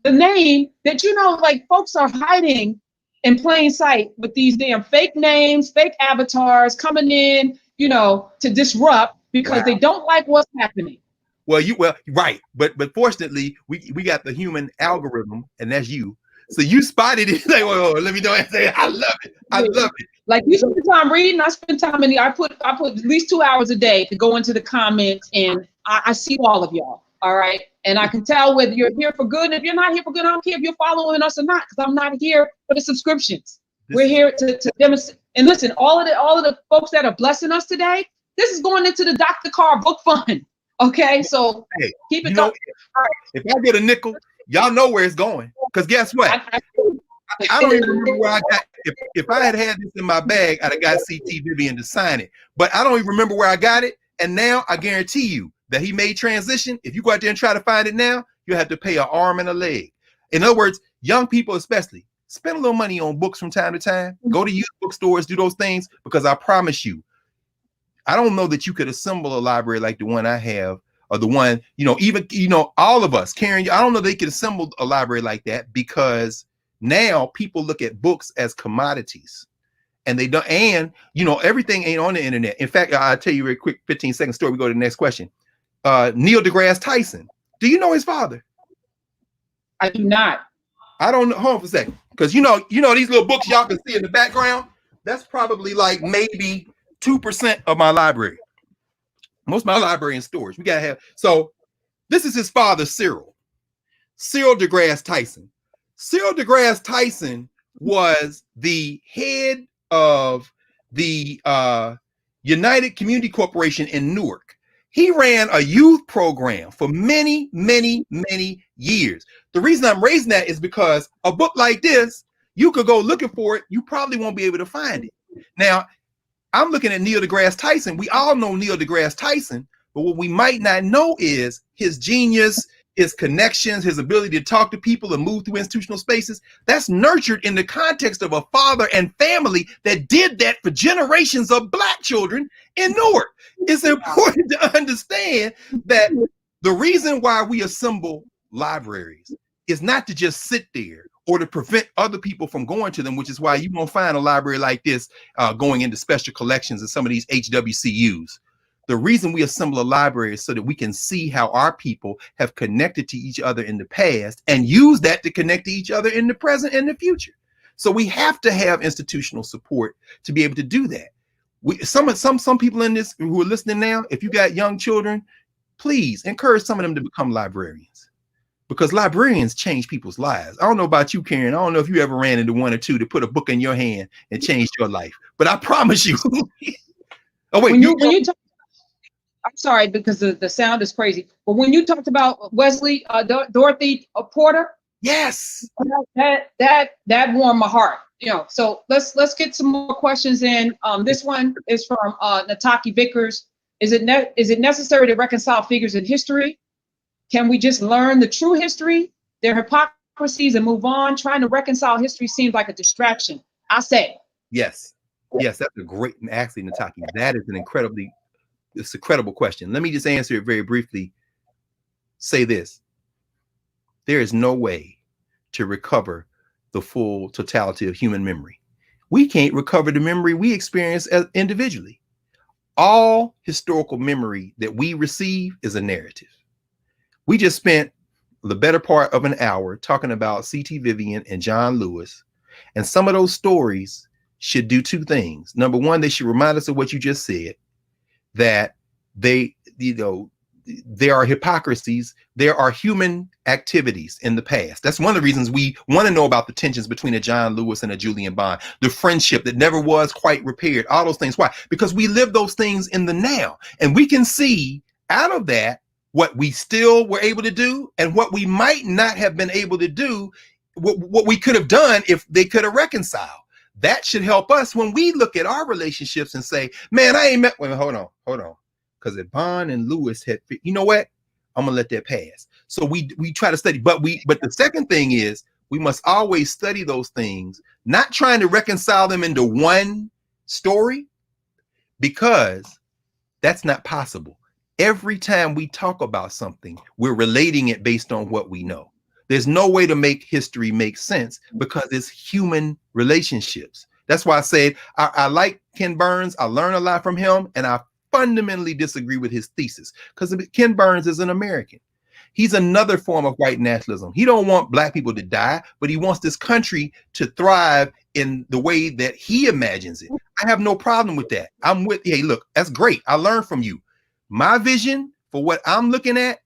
The name that like folks are hiding in plain sight with these damn fake names, fake avatars coming in, to disrupt because they don't like what's happening. Well, right, but fortunately, we got the human algorithm, and that's you. So you spotted it. Like, well, let me know. I love it. I love it. Like you spend time reading, I spend time I put at least 2 hours a day to go into the comments, and I see all of y'all. All right, and I can tell whether you're here for good, and if you're not here for good, I don't care if you're following us or not, because I'm not here for the subscriptions. We're here to demonstrate. And listen, all of the folks that are blessing us today, this is going into the Dr. Carr book fund. Okay, so keep it going. If I get a nickel, y'all know where it's going. Because guess what? I don't even remember where I got. If I had this in my bag, I'd have got CT Vivian to sign it. But I don't even remember where I got it. And now I guarantee you that he made transition. If you go out there and try to find it now, you have to pay an arm and a leg. In other words, young people especially, spend a little money on books from time to time. Go to used bookstores, do those things, because I promise you, I don't know that you could assemble a library like the one I have, or the one, even, all of us, Karen, I don't know they could assemble a library like that, because now people look at books as commodities, and they don't, and everything ain't on the internet. In fact, I'll tell you a quick 15-second story. We go to the next question. Neil deGrasse Tyson. Do you know his father? I do not. I don't know. Hold on for a second. Because these little books y'all can see in the background, that's probably like maybe 2% of my library. Most of my library in storage. We gotta have. So this is his father, Cyril deGrasse Tyson. Cyril deGrasse Tyson was the head of the United Community Corporation in Newark. He ran a youth program for many, many, many years. The reason I'm raising that is because a book like this, you could go looking for it. You probably won't be able to find it. Now, I'm looking at Neil deGrasse Tyson. We all know Neil deGrasse Tyson, but what we might not know is his genius, his connections, his ability to talk to people and move through institutional spaces. That's nurtured in the context of a father and family that did that for generations of Black children in Newark. It's important to understand that the reason why we assemble libraries is not to just sit there or to prevent other people from going to them, which is why you won't find a library like this going into special collections in some of these HWCUs. The reason we assemble a library is so that we can see how our people have connected to each other in the past and use that to connect to each other in the present and the future. So we have to have institutional support to be able to do that. Some people in this who are listening now, if you got young children, please encourage some of them to become librarians, because librarians change people's lives. I don't know about you, Karen. I don't know if you ever ran into one or two to put a book in your hand and changed your life, but I promise you. Oh wait, I'm sorry, because the sound is crazy. But when you talked about Wesley, Dorothy Porter, yes, that warmed my heart. So let's get some more questions in. This one is from Nataki Vickers. Is it necessary to reconcile figures in history? Can we just learn the true history, their hypocrisies, and move on? Trying to reconcile history seems like a distraction. I say yes. That's a great, actually, Nataki, that is it's a credible question. Let me just answer it very briefly. Say this: there is no way to recover the full totality of human memory. We can't recover the memory we experience individually. All historical memory that we receive is a narrative. We just spent the better part of an hour talking about C.T. Vivian and John Lewis, and some of those stories should do two things. Number one, they should remind us of what you just said, that they, there are hypocrisies. There are human activities in the past. That's one of the reasons we want to know about the tensions between a John Lewis and a Julian Bond, the friendship that never was quite repaired, all those things. Why? Because we live those things in the now, and we can see out of that what we still were able to do and what we might not have been able to do, what we could have done if they could have reconciled. That should help us when we look at our relationships and say, man, I ain't met. Wait, hold on. Because if Bond and Lewis had, you know what? I'm gonna let that pass. So we try to study, but the second thing is we must always study those things, not trying to reconcile them into one story, because that's not possible. Every time we talk about something, we're relating it based on what we know. There's no way to make history make sense because it's human relationships. That's why I said I like Ken Burns. I learn a lot from him, and I fundamentally disagree with his thesis because Ken Burns is an American. He's another form of white nationalism. He don't want black people to die, but he wants this country to thrive in the way that he imagines it. I have no problem with that. I'm with, hey, look, that's great. I learned from you. My vision for what I'm looking at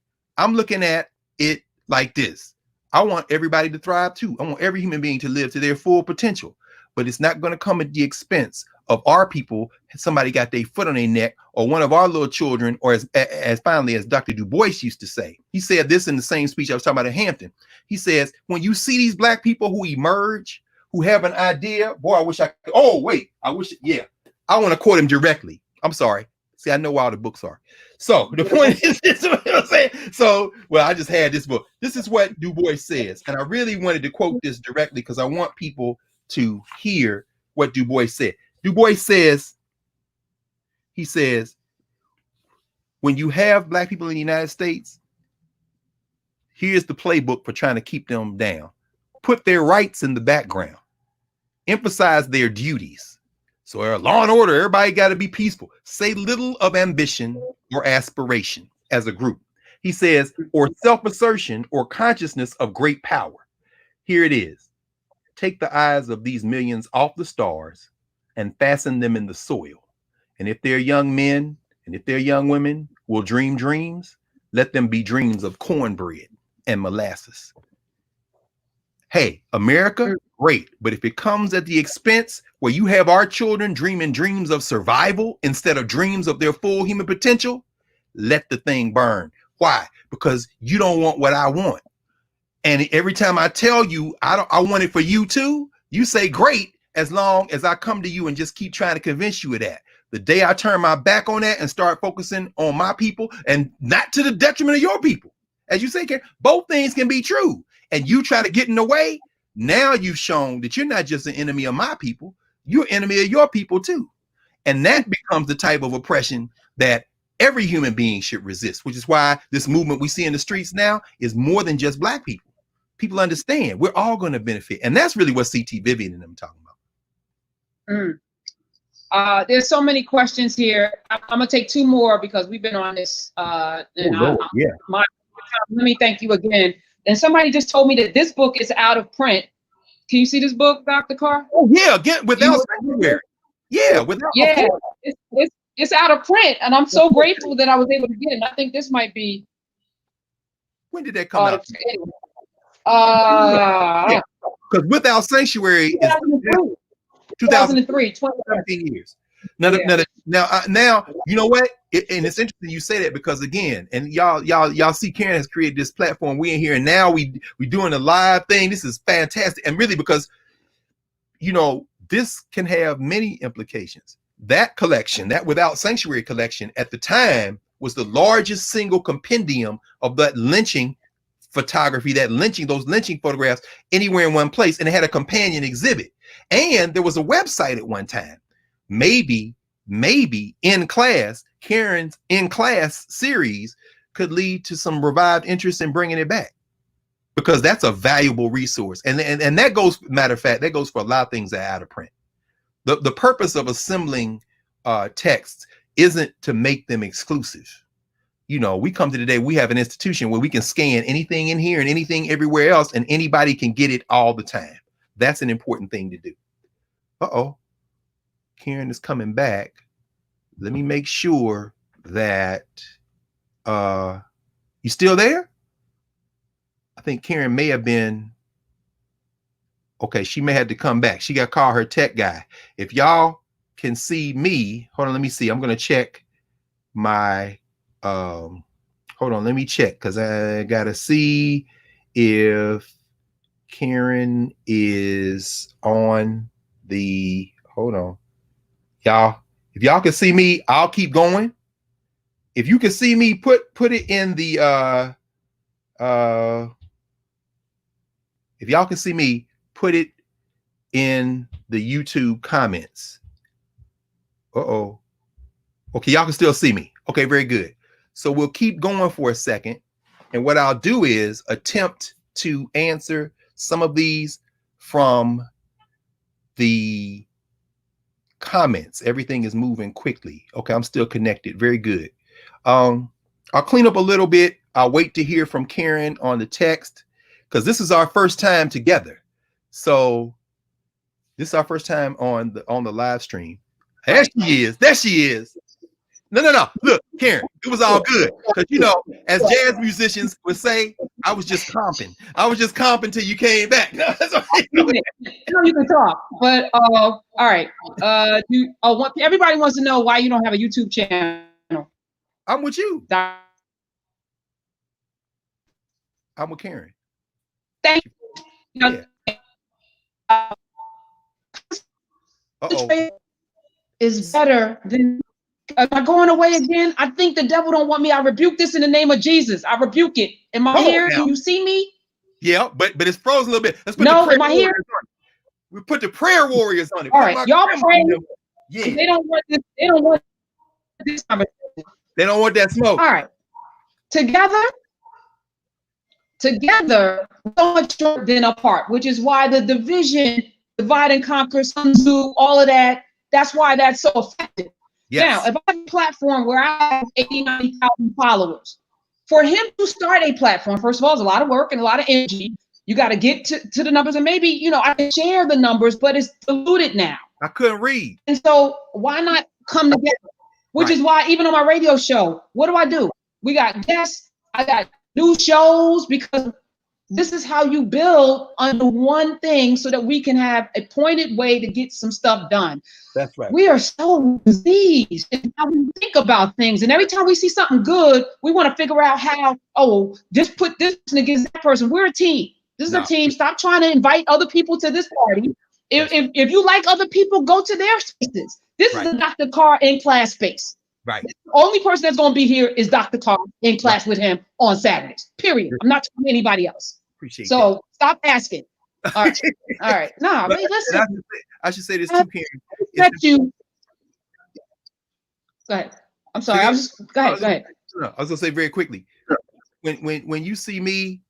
it like this. I want everybody to thrive too. I want every human being to live to their full potential, but it's not going to come at the expense of our people. Somebody got their foot on their neck, or one of our little children, or as finally, as Dr. Du Bois used to say, he said this in the same speech I was talking about at Hampton. He says, when you see these black people who emerge, who have an idea, boy, I wish I could, I want to quote him directly. I'm sorry. See, I know where all the books are. So the point is, this is what I'm saying. So, well, I just had this book. This is what Du Bois says. And I really wanted to quote this directly because I want people to hear what Du Bois said. Du Bois says, he says, when you have black people in the United States, here's the playbook for trying to keep them down. Put their rights in the background. Emphasize their duties. So law and order, everybody got to be peaceful. Say little of ambition or aspiration as a group. He says, or self-assertion or consciousness of great power. Here it is. Take the eyes of these millions off the stars and fasten them in the soil. And if they're young men and if they're young women will dream dreams, let them be dreams of cornbread and molasses. Hey, America, great. But if it comes at the expense where you have our children dreaming dreams of survival instead of dreams of their full human potential, let the thing burn. Why? Because you don't want what I want. And every time I tell you I want it for you too, you say great, as long as I come to you and just keep trying to convince you of that. The day I turn my back on that and start focusing on my people, and not to the detriment of your people, as you say, both things can be true. And you try to get in the way, now you've shown that you're not just an enemy of my people, you're an enemy of your people too. And that becomes the type of oppression that every human being should resist, which is why this movement we see in the streets now is more than just black people. People understand we're all going to benefit. And that's really what CT Vivian and them talking about. There's so many questions here. I'm going to take two more because we've been on this. Let me thank you again. And somebody just told me that this book is out of print. Can you see this book, Dr. Carr? Oh yeah, again, without sanctuary. Yeah, without. Yeah, it's out of print, and I'm so grateful that I was able to get it. And I think this might be. When did that come out? Yeah, because Without Sanctuary is 2003, 17 years. Now, you know what? And it's interesting you say that because again, and y'all see Karen has created this platform. We in here, and now we doing a live thing. This is fantastic, and really because this can have many implications. That collection, that Without Sanctuary collection, at the time was the largest single compendium of that lynching photography, those lynching photographs anywhere in one place, and it had a companion exhibit. And there was a website at one time. Maybe in class, Karen's in class series could lead to some revived interest in bringing it back, because that's a valuable resource. And that goes, matter of fact, that goes for a lot of things that are out of print. The purpose of assembling texts isn't to make them exclusive. We come to today, we have an institution where we can scan anything in here and anything everywhere else, and anybody can get it all the time. That's an important thing to do. Uh-oh. Karen is coming back. Let me make sure that You still there? I think Karen may have been. Okay, she may have to come back. She got to call her tech guy. If y'all can see me, hold on, let me see. I'm gonna check my hold on, let me check because I gotta see if Karen is on the hold on. Y'all, if y'all can see me, I'll keep going. If you can see me, put it in the if y'all can see me, put it in the YouTube comments. Uh-oh. Okay, y'all can still see me. Okay, very good. So we'll keep going for a second. And what I'll do is attempt to answer some of these from the comments. Everything is moving quickly. Okay, I'm still connected. Very good. I'll clean up a little bit. I'll wait to hear from Karen on the text because this is our first time together. So this is our first time on the live stream. There she is. There she is. No. Look, Karen, it was all good. Because, you know, as jazz musicians would say, I was just comping. I was just comping till you came back. No, that's okay. You can talk. But, all right. Everybody wants to know why you don't have a YouTube channel. I'm with you. I'm with Karen. Thank you. Yeah. Uh-oh. Is better than am I going away again? I think the devil don't want me. I rebuke this in the name of Jesus. I rebuke it. Am I here? Can you see me? Yeah, but it's frozen a little bit. Let's put no, am I here? We put the prayer warriors on it. All right, y'all pray. Yeah. They don't want this. They don't want this conversation. They don't want that smoke. All right. Together, so much shorter than apart, which is why the division, divide and conquer, Sun Tzu, all of that, that's why that's so effective. Yes. Now, if I have a platform where I have 80, 90,000 followers, for him to start a platform, first of all, it's a lot of work and a lot of energy. You got to get to the numbers, and maybe, you know, I can share the numbers, but it's diluted now. I couldn't read. And so why not come together? Which is why even on my radio show, what do? We got guests, I got new shows, because this is how you build under one thing so that we can have a pointed way to get some stuff done. That's right. We are so diseased in how we think about things. And every time we see something good, we want to figure out how, just put this person against that person. We're a team. This is a team. Stop trying to invite other people to this party. If you like other people, go to their spaces. This is the Dr. Carr in class space. Right. The only person that's going to be here is Dr. Carr in class with him on Saturdays. Period. I'm not talking to anybody else. Appreciate that. Stop asking. All right. All right. No, but listen. I should say this too, Karen. You. Go ahead. I'm sorry. Go ahead. No, I was gonna say very quickly. When you see me,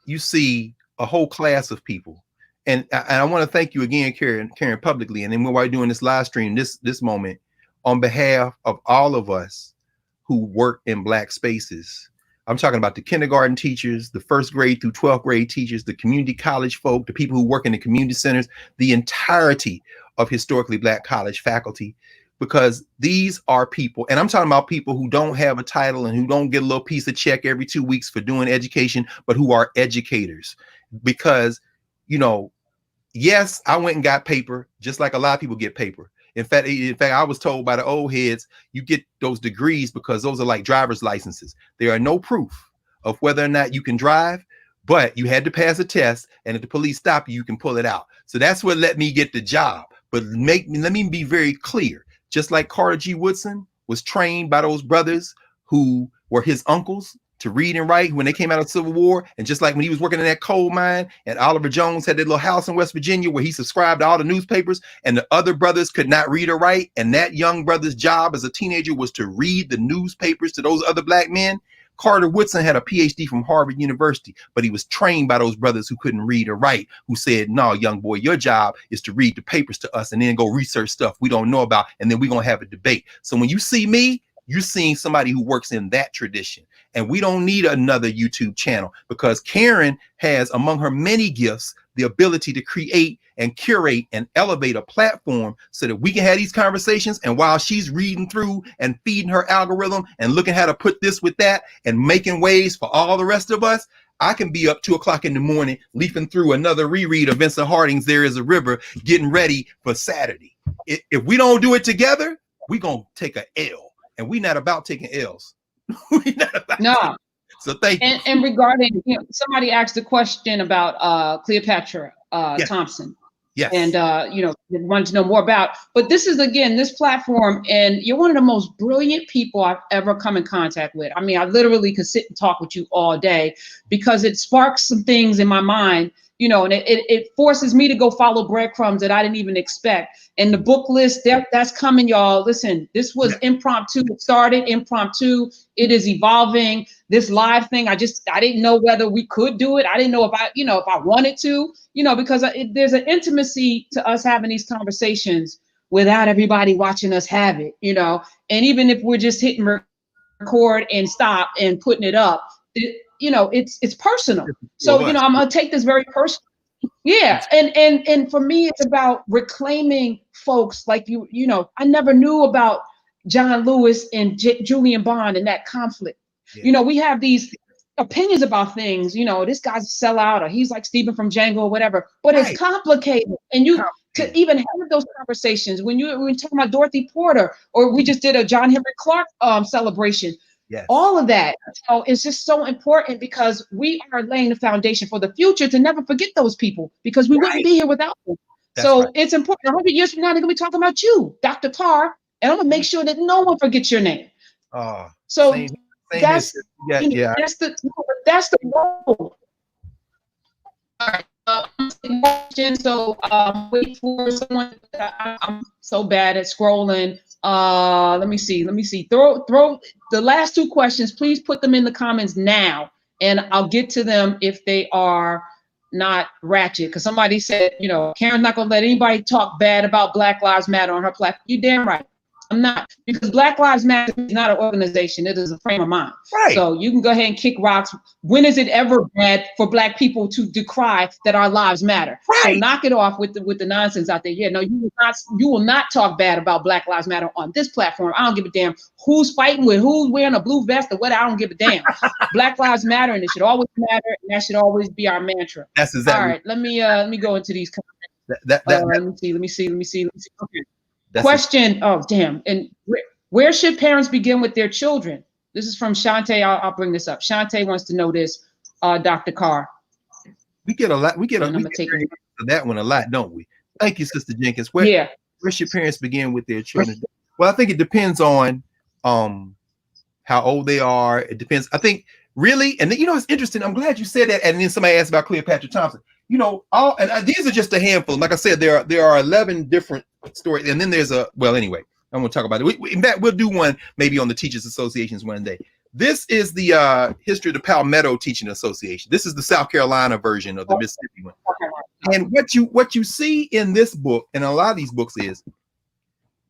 you see a whole class of people. And I want to thank you again, Karen, publicly. And then while we're doing this live stream, this moment, on behalf of all of us who work in Black spaces. I'm talking about the kindergarten teachers, the first grade through 12th grade teachers, the community college folk, the people who work in the community centers, the entirety of historically Black college faculty, because these are people, and I'm talking about people who don't have a title and who don't get a little piece of check every 2 weeks for doing education, but who are educators. Because, you know, yes, I went and got paper, just like a lot of people get paper. In fact, I was told by the old heads, you get those degrees because those are like driver's licenses. There are no proof of whether or not you can drive, but you had to pass a test, and if the police stop you, you can pull it out. So that's what let me get the job. But let me be very clear. Just like Carter G. Woodson was trained by those brothers who were his uncles to read and write when they came out of the Civil War. And just like when he was working in that coal mine, and Oliver Jones had that little house in West Virginia where he subscribed to all the newspapers, and the other brothers could not read or write. And that young brother's job as a teenager was to read the newspapers to those other Black men. Carter Woodson had a PhD from Harvard University, but he was trained by those brothers who couldn't read or write, who said, no, young boy, your job is to read the papers to us and then go research stuff we don't know about. And then we're going to have a debate. So when you see me, you're seeing somebody who works in that tradition. And we don't need another YouTube channel, because Karen has, among her many gifts, the ability to create and curate and elevate a platform so that we can have these conversations. And while she's reading through and feeding her algorithm and looking how to put this with that and making ways for all the rest of us, I can be up 2 o'clock in the morning, leafing through another reread of Vincent Harding's There Is a River, getting ready for Saturday. If we don't do it together, we're going to take a L. And we're not about taking L's. No. So thank you. And regarding, somebody asked a question about Cleopatra Yes. Thompson. Yes. And, wanted to know more about. But this is, again, this platform, and you're one of the most brilliant people I've ever come in contact with. I mean, I literally could sit and talk with you all day because it sparks some things in my mind, and it forces me to go follow breadcrumbs that I didn't even expect. And the book list, that's coming, y'all. Listen, this was impromptu. It started impromptu. It is evolving. This live thing, I didn't know whether we could do it. I didn't know if I wanted to, because there's an intimacy to us having these conversations without everybody watching us have it, and even if we're just hitting record and stop and putting it up, it's personal. So, I'm going to take this very personal. Yeah. And for me, it's about reclaiming folks like I never knew about John Lewis and Julian Bond and that conflict. Yeah. We have these opinions about things, this guy's a sellout or he's like Stephen from Django or whatever, but it's complicated. And to even have those conversations when we're talking about Dorothy Porter, or we just did a John Henry Clark celebration. Yes. All of that. So it's just so important because we are laying the foundation for the future to never forget those people because we wouldn't be here without them. So it's important. 100 years from now, they're going to be talking about you, Dr. Carr, and I'm going to make sure that no one forgets your name. So that's the role. All right. So wait for someone. I'm so bad at scrolling. Let me see. Throw the last 2 questions. Please put them in the comments now, and I'll get to them if they are not ratchet. Because somebody said, Karen's not gonna let anybody talk bad about Black Lives Matter on her platform. You're damn right. I'm not, because Black Lives Matter is not an organization. It is a frame of mind. Right. So you can go ahead and kick rocks. When is it ever bad for Black people to decry that our lives matter? Right. So knock it off with the nonsense out there. Yeah, no, you will not talk bad about Black Lives Matter on this platform. I don't give a damn who's fighting with who's wearing a blue vest or what. I don't give a damn. Black Lives Matter, and it should always matter, and that should always be our mantra. That's exactly. All right, let me go into these comments. Let me see. Okay. Question. Oh, damn. And where should parents begin with their children? This is from Shantae. I'll bring this up. Shantae wants to know this, Dr. Carr. We get a lot. We get that one a lot, don't we? Thank you, Sister Jenkins. Where should parents begin with their children? Well, I think it depends on how old they are. It depends. I think really, and it's interesting. I'm glad you said that. And then somebody asked about Cleopatra Thompson. These are just a handful. Like I said, there are 11 different stories, and then there's I'm going to talk about it. In fact, we'll do one maybe on the Teachers Associations one day. This is the history of the Palmetto Teaching Association. This is the South Carolina version of the Mississippi one. And what you see in this book and a lot of these books is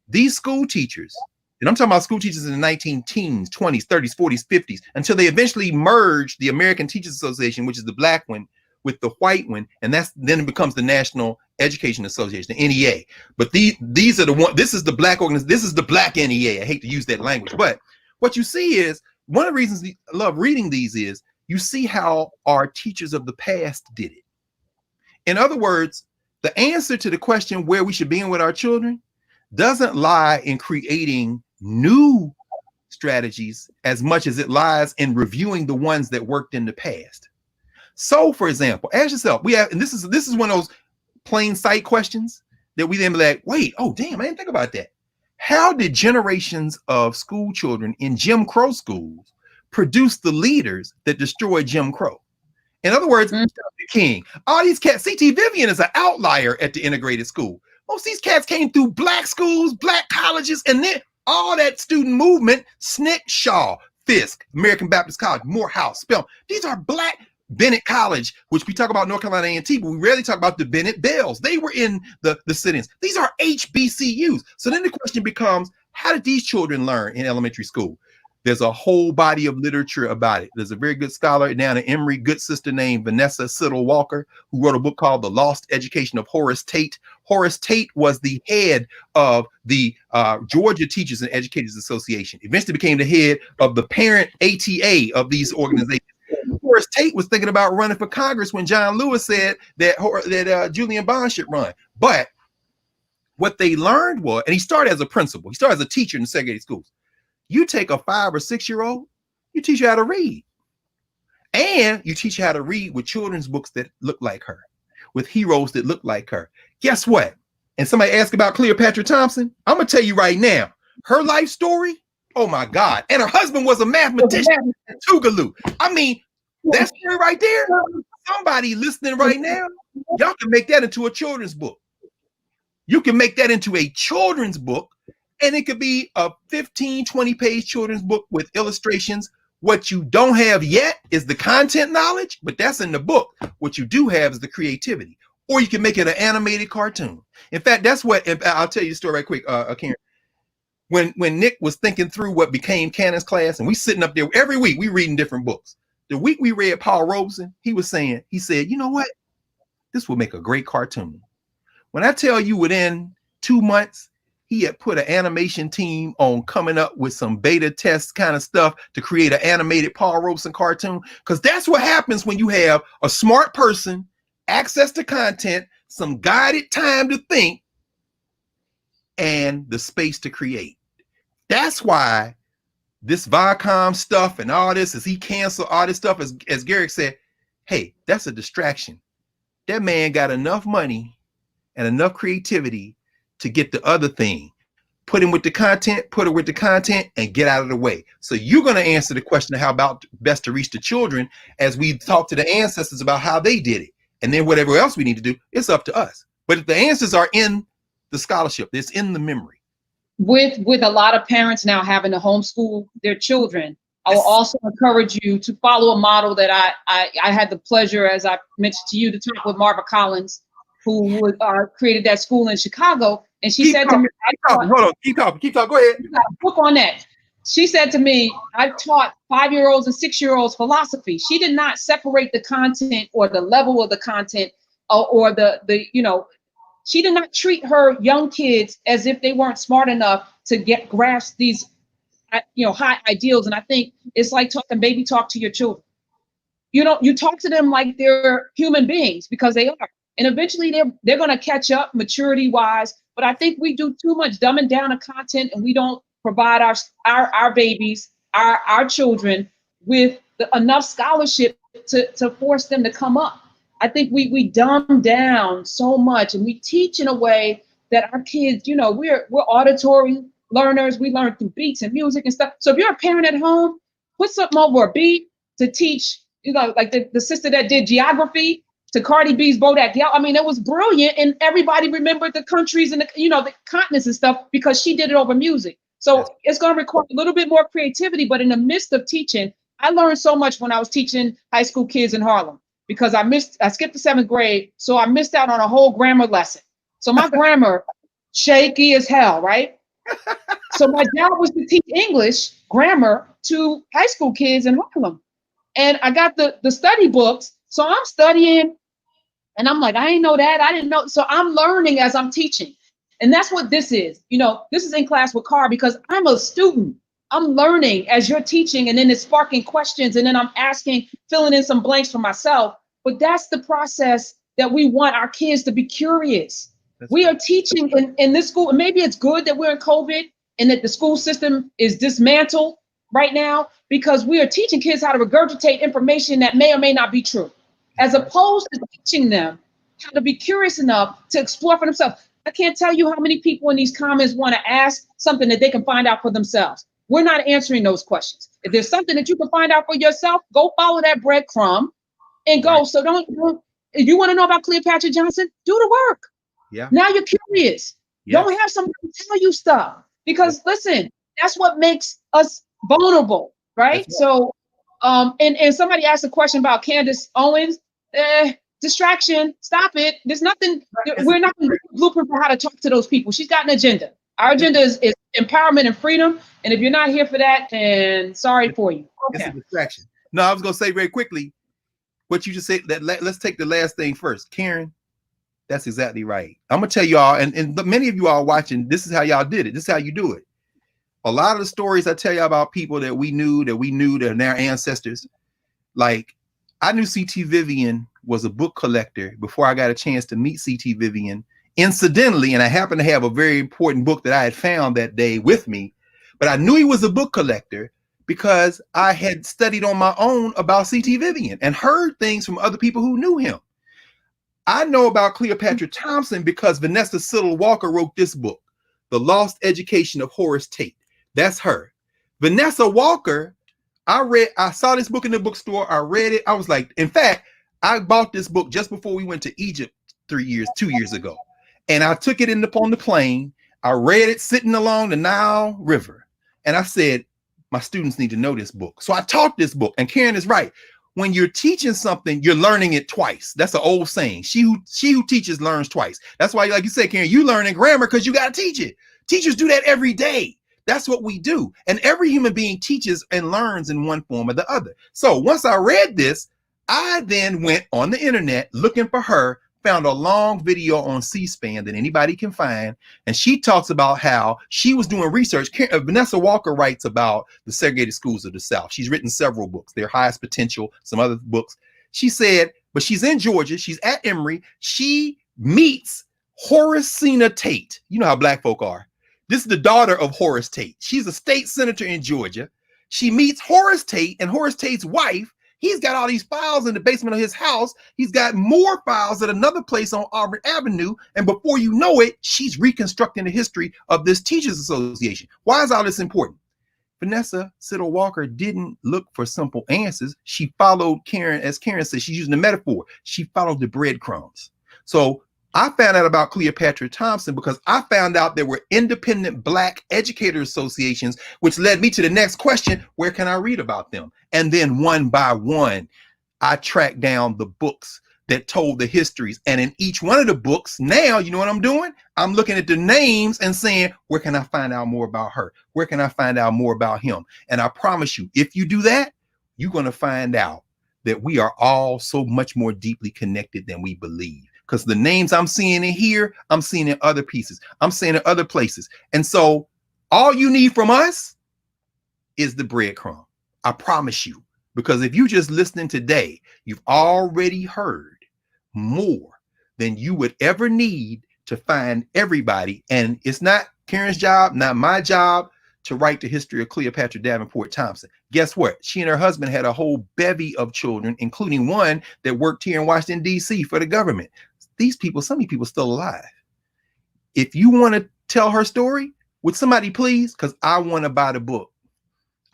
these school teachers, and I'm talking about school teachers in the 19-teens, 20s, 30s, 40s, 50s, until they eventually merged the American Teachers Association, which is the black one, with the white one, and then it becomes the National Education Association, the NEA. But these are the one. This is the black organization. This is the black NEA. I hate to use that language, but what you see is one of the reasons I love reading these is you see how our teachers of the past did it. In other words, the answer to the question where we should be in with our children doesn't lie in creating new strategies as much as it lies in reviewing the ones that worked in the past. So, for example, ask yourself, and this is one of those plain sight questions that we then be like, wait, oh, damn, I didn't think about that. How did generations of school children in Jim Crow schools produce the leaders that destroyed Jim Crow? In other words, Dr. King, all these cats, C.T. Vivian is an outlier at the integrated school. Most of these cats came through black schools, black colleges, and then all that student movement, SNCC, Shaw, Fisk, American Baptist College, Morehouse, Spelman. These are black. Bennett College, which we talk about North Carolina A&T, but we rarely talk about the Bennett Bells. They were in the sit-ins. These are HBCUs. So then the question becomes, how did these children learn in elementary school? There's a whole body of literature about it. There's a very good scholar down at Emory, good sister named Vanessa Siddle Walker, who wrote a book called The Lost Education of Horace Tate. Horace Tate was the head of the Georgia Teachers and Educators Association, eventually became the head of the parent ATA of these organizations. Horace Tate was thinking about running for Congress when John Lewis said that Julian Bond should run. But what they learned was, and he started as a principal, he started as a teacher in segregated schools. You take a 5 or 6 year old, you teach her how to read. And you teach her how to read with children's books that look like her, with heroes that look like her. Guess what? And somebody asked about Cleopatra Thompson. I'm going to tell you right now, her life story, oh my God. And her husband was a mathematician in Tougaloo. I mean, that story right there, somebody listening right now, y'all can make that into a children's book. You can make that into a children's book, and it could be a 15, 20-page children's book with illustrations. What you don't have yet is the content knowledge, but that's in the book. What you do have is the creativity. Or you can make it an animated cartoon. In fact, that's what, I'll tell you the story right quick, Karen. When Nick was thinking through what became Cannon's class, and we sitting up there every week, we reading different books. The week we read Paul Robeson, he said, you know what? This will make a great cartoon. When I tell you within 2 months, he had put an animation team on coming up with some beta test kind of stuff to create an animated Paul Robeson cartoon. Because that's what happens when you have a smart person, access to content, some guided time to think, and the space to create. That's why this Viacom stuff and all this, as he canceled all this stuff, as Garrick said, hey, that's a distraction. That man got enough money and enough creativity to get the other thing. Put him with the content, put her with the content, and get out of the way. So you're going to answer the question of how about best to reach the children as we talk to the ancestors about how they did it. And then whatever else we need to do, it's up to us. But if the answers are in the scholarship, it's in the memory. With a lot of parents now having to homeschool their children, I will also encourage you to follow a model that I had the pleasure, as I mentioned to you, to talk with Marva Collins, who created that school in Chicago. And she said to me, keep talking, go ahead. Book on that. She said to me, I taught 5-year-olds and 6-year-olds philosophy. She did not separate the content or the level of the content or the she did not treat her young kids as if they weren't smart enough to grasp these, high ideals. And I think it's like talking baby talk to your children. You talk to them like they're human beings, because they are. And eventually they're going to catch up maturity wise. But I think we do too much dumbing down of content, and we don't provide our babies, our children with enough scholarship to force them to come up. I think we dumb down so much, and we teach in a way that our kids, we're auditory learners. We learn through beats and music and stuff. So if you're a parent at home, put something over a beat to teach, like the sister that did geography to Cardi B's Bodak Yellow. I mean, it was brilliant, and everybody remembered the countries and the continents and stuff because she did it over music. So it's going to require a little bit more creativity, but in the midst of teaching, I learned so much when I was teaching high school kids in Harlem, because I skipped the 7th grade, so I missed out on a whole grammar lesson. So my grammar, shaky as hell, right? So my job was to teach English grammar to high school kids in Harlem. And I got the study books, so I'm studying, and I'm like, I didn't know that, I didn't know. So I'm learning as I'm teaching. And that's what this is. This is In Class with Carr, because I'm a student. I'm learning as you're teaching, and then it's sparking questions, and then I'm filling in some blanks for myself. But that's the process that we want our kids to be curious. We are teaching in this school, and maybe it's good that we're in COVID and that the school system is dismantled right now, because we are teaching kids how to regurgitate information that may or may not be true, as opposed to teaching them how to be curious enough to explore for themselves. I can't tell you how many people in these comments want to ask something that they can find out for themselves. We're not answering those questions. If there's something that you can find out for yourself, go follow that breadcrumb and go. Right. So if you want to know about Cleopatra Johnson, do the work. Yeah. Now you're curious. Yes. Don't have somebody tell you stuff, because listen, that's what makes us vulnerable, right? So, and somebody asked a question about Candace Owens. Distraction. Stop it. There's nothing. We're not going to blueprint for how to talk to those people. She's got an agenda. Our agenda is empowerment and freedom. And if you're not here for that, then sorry for you. It's Okay. a distraction. No, I was gonna say very quickly what you just said. That let's take the last thing first, Karen. That's exactly right. I'm gonna tell y'all, and many of you are watching. This is how y'all did it. This is how you do it. A lot of the stories I tell you about people that we knew that are their ancestors. Like I knew C.T. Vivian was a book collector before I got a chance to meet C.T. Vivian. Incidentally, and I happened to have a very important book that I had found that day with me, but I knew he was a book collector because I had studied on my own about C.T. Vivian and heard things from other people who knew him. I know about Cleopatra Thompson because Vanessa Siddle Walker wrote this book, The Lost Education of Horace Tate. That's her. Vanessa Walker, I saw this book in the bookstore. I read it. I was like, in fact, I bought this book just before we went to Egypt 2 years ago. And I took it on the plane. I read it sitting along the Nile River. And I said, my students need to know this book. So I taught this book. And Karen is right. When you're teaching something, you're learning it twice. That's an old saying. She who teaches learns twice. That's why, like you said, Karen, you learn in grammar because you got to teach it. Teachers do that every day. That's what we do. And every human being teaches and learns in one form or the other. So once I read this, I then went on the internet looking for her, found a long video on C-SPAN that anybody can find. And she talks about how she was doing research. Vanessa Walker writes about the segregated schools of the South. She's written several books, Their Highest Potential, some other books. She said, but she's in Georgia. She's at Emory. She meets Horacina Tate. You know how black folk are. This is the daughter of Horace Tate. She's a state senator in Georgia. She meets Horace Tate and Horace Tate's wife. He's got all these files in the basement of his house. He's got more files at another place on Auburn Avenue. And before you know it, she's reconstructing the history of this teachers association. Why is all this important? Vanessa Siddle Walker didn't look for simple answers. She followed Karen, as Karen said, she's using the metaphor. She followed the breadcrumbs. So I found out about Cleopatra Thompson because I found out there were independent Black educator associations, which led me to the next question, where can I read about them? And then one by one, I tracked down the books that told the histories. And in each one of the books, now, you know what I'm doing? I'm looking at the names and saying, where can I find out more about her? Where can I find out more about him? And I promise you, if you do that, you're going to find out that we are all so much more deeply connected than we believe. Because the names I'm seeing in here, I'm seeing in other pieces. I'm seeing in other places. And so all you need from us is the breadcrumb. I promise you. Because if you just listening today, you've already heard more than you would ever need to find everybody. And it's not Karen's job, not my job, to write the history of Cleopatra Davenport Thompson. Guess what? She and her husband had a whole bevy of children, including one that worked here in Washington, D.C. for the government. These people, some of these people still alive. If you want to tell her story, would somebody please? Because I want to buy the book.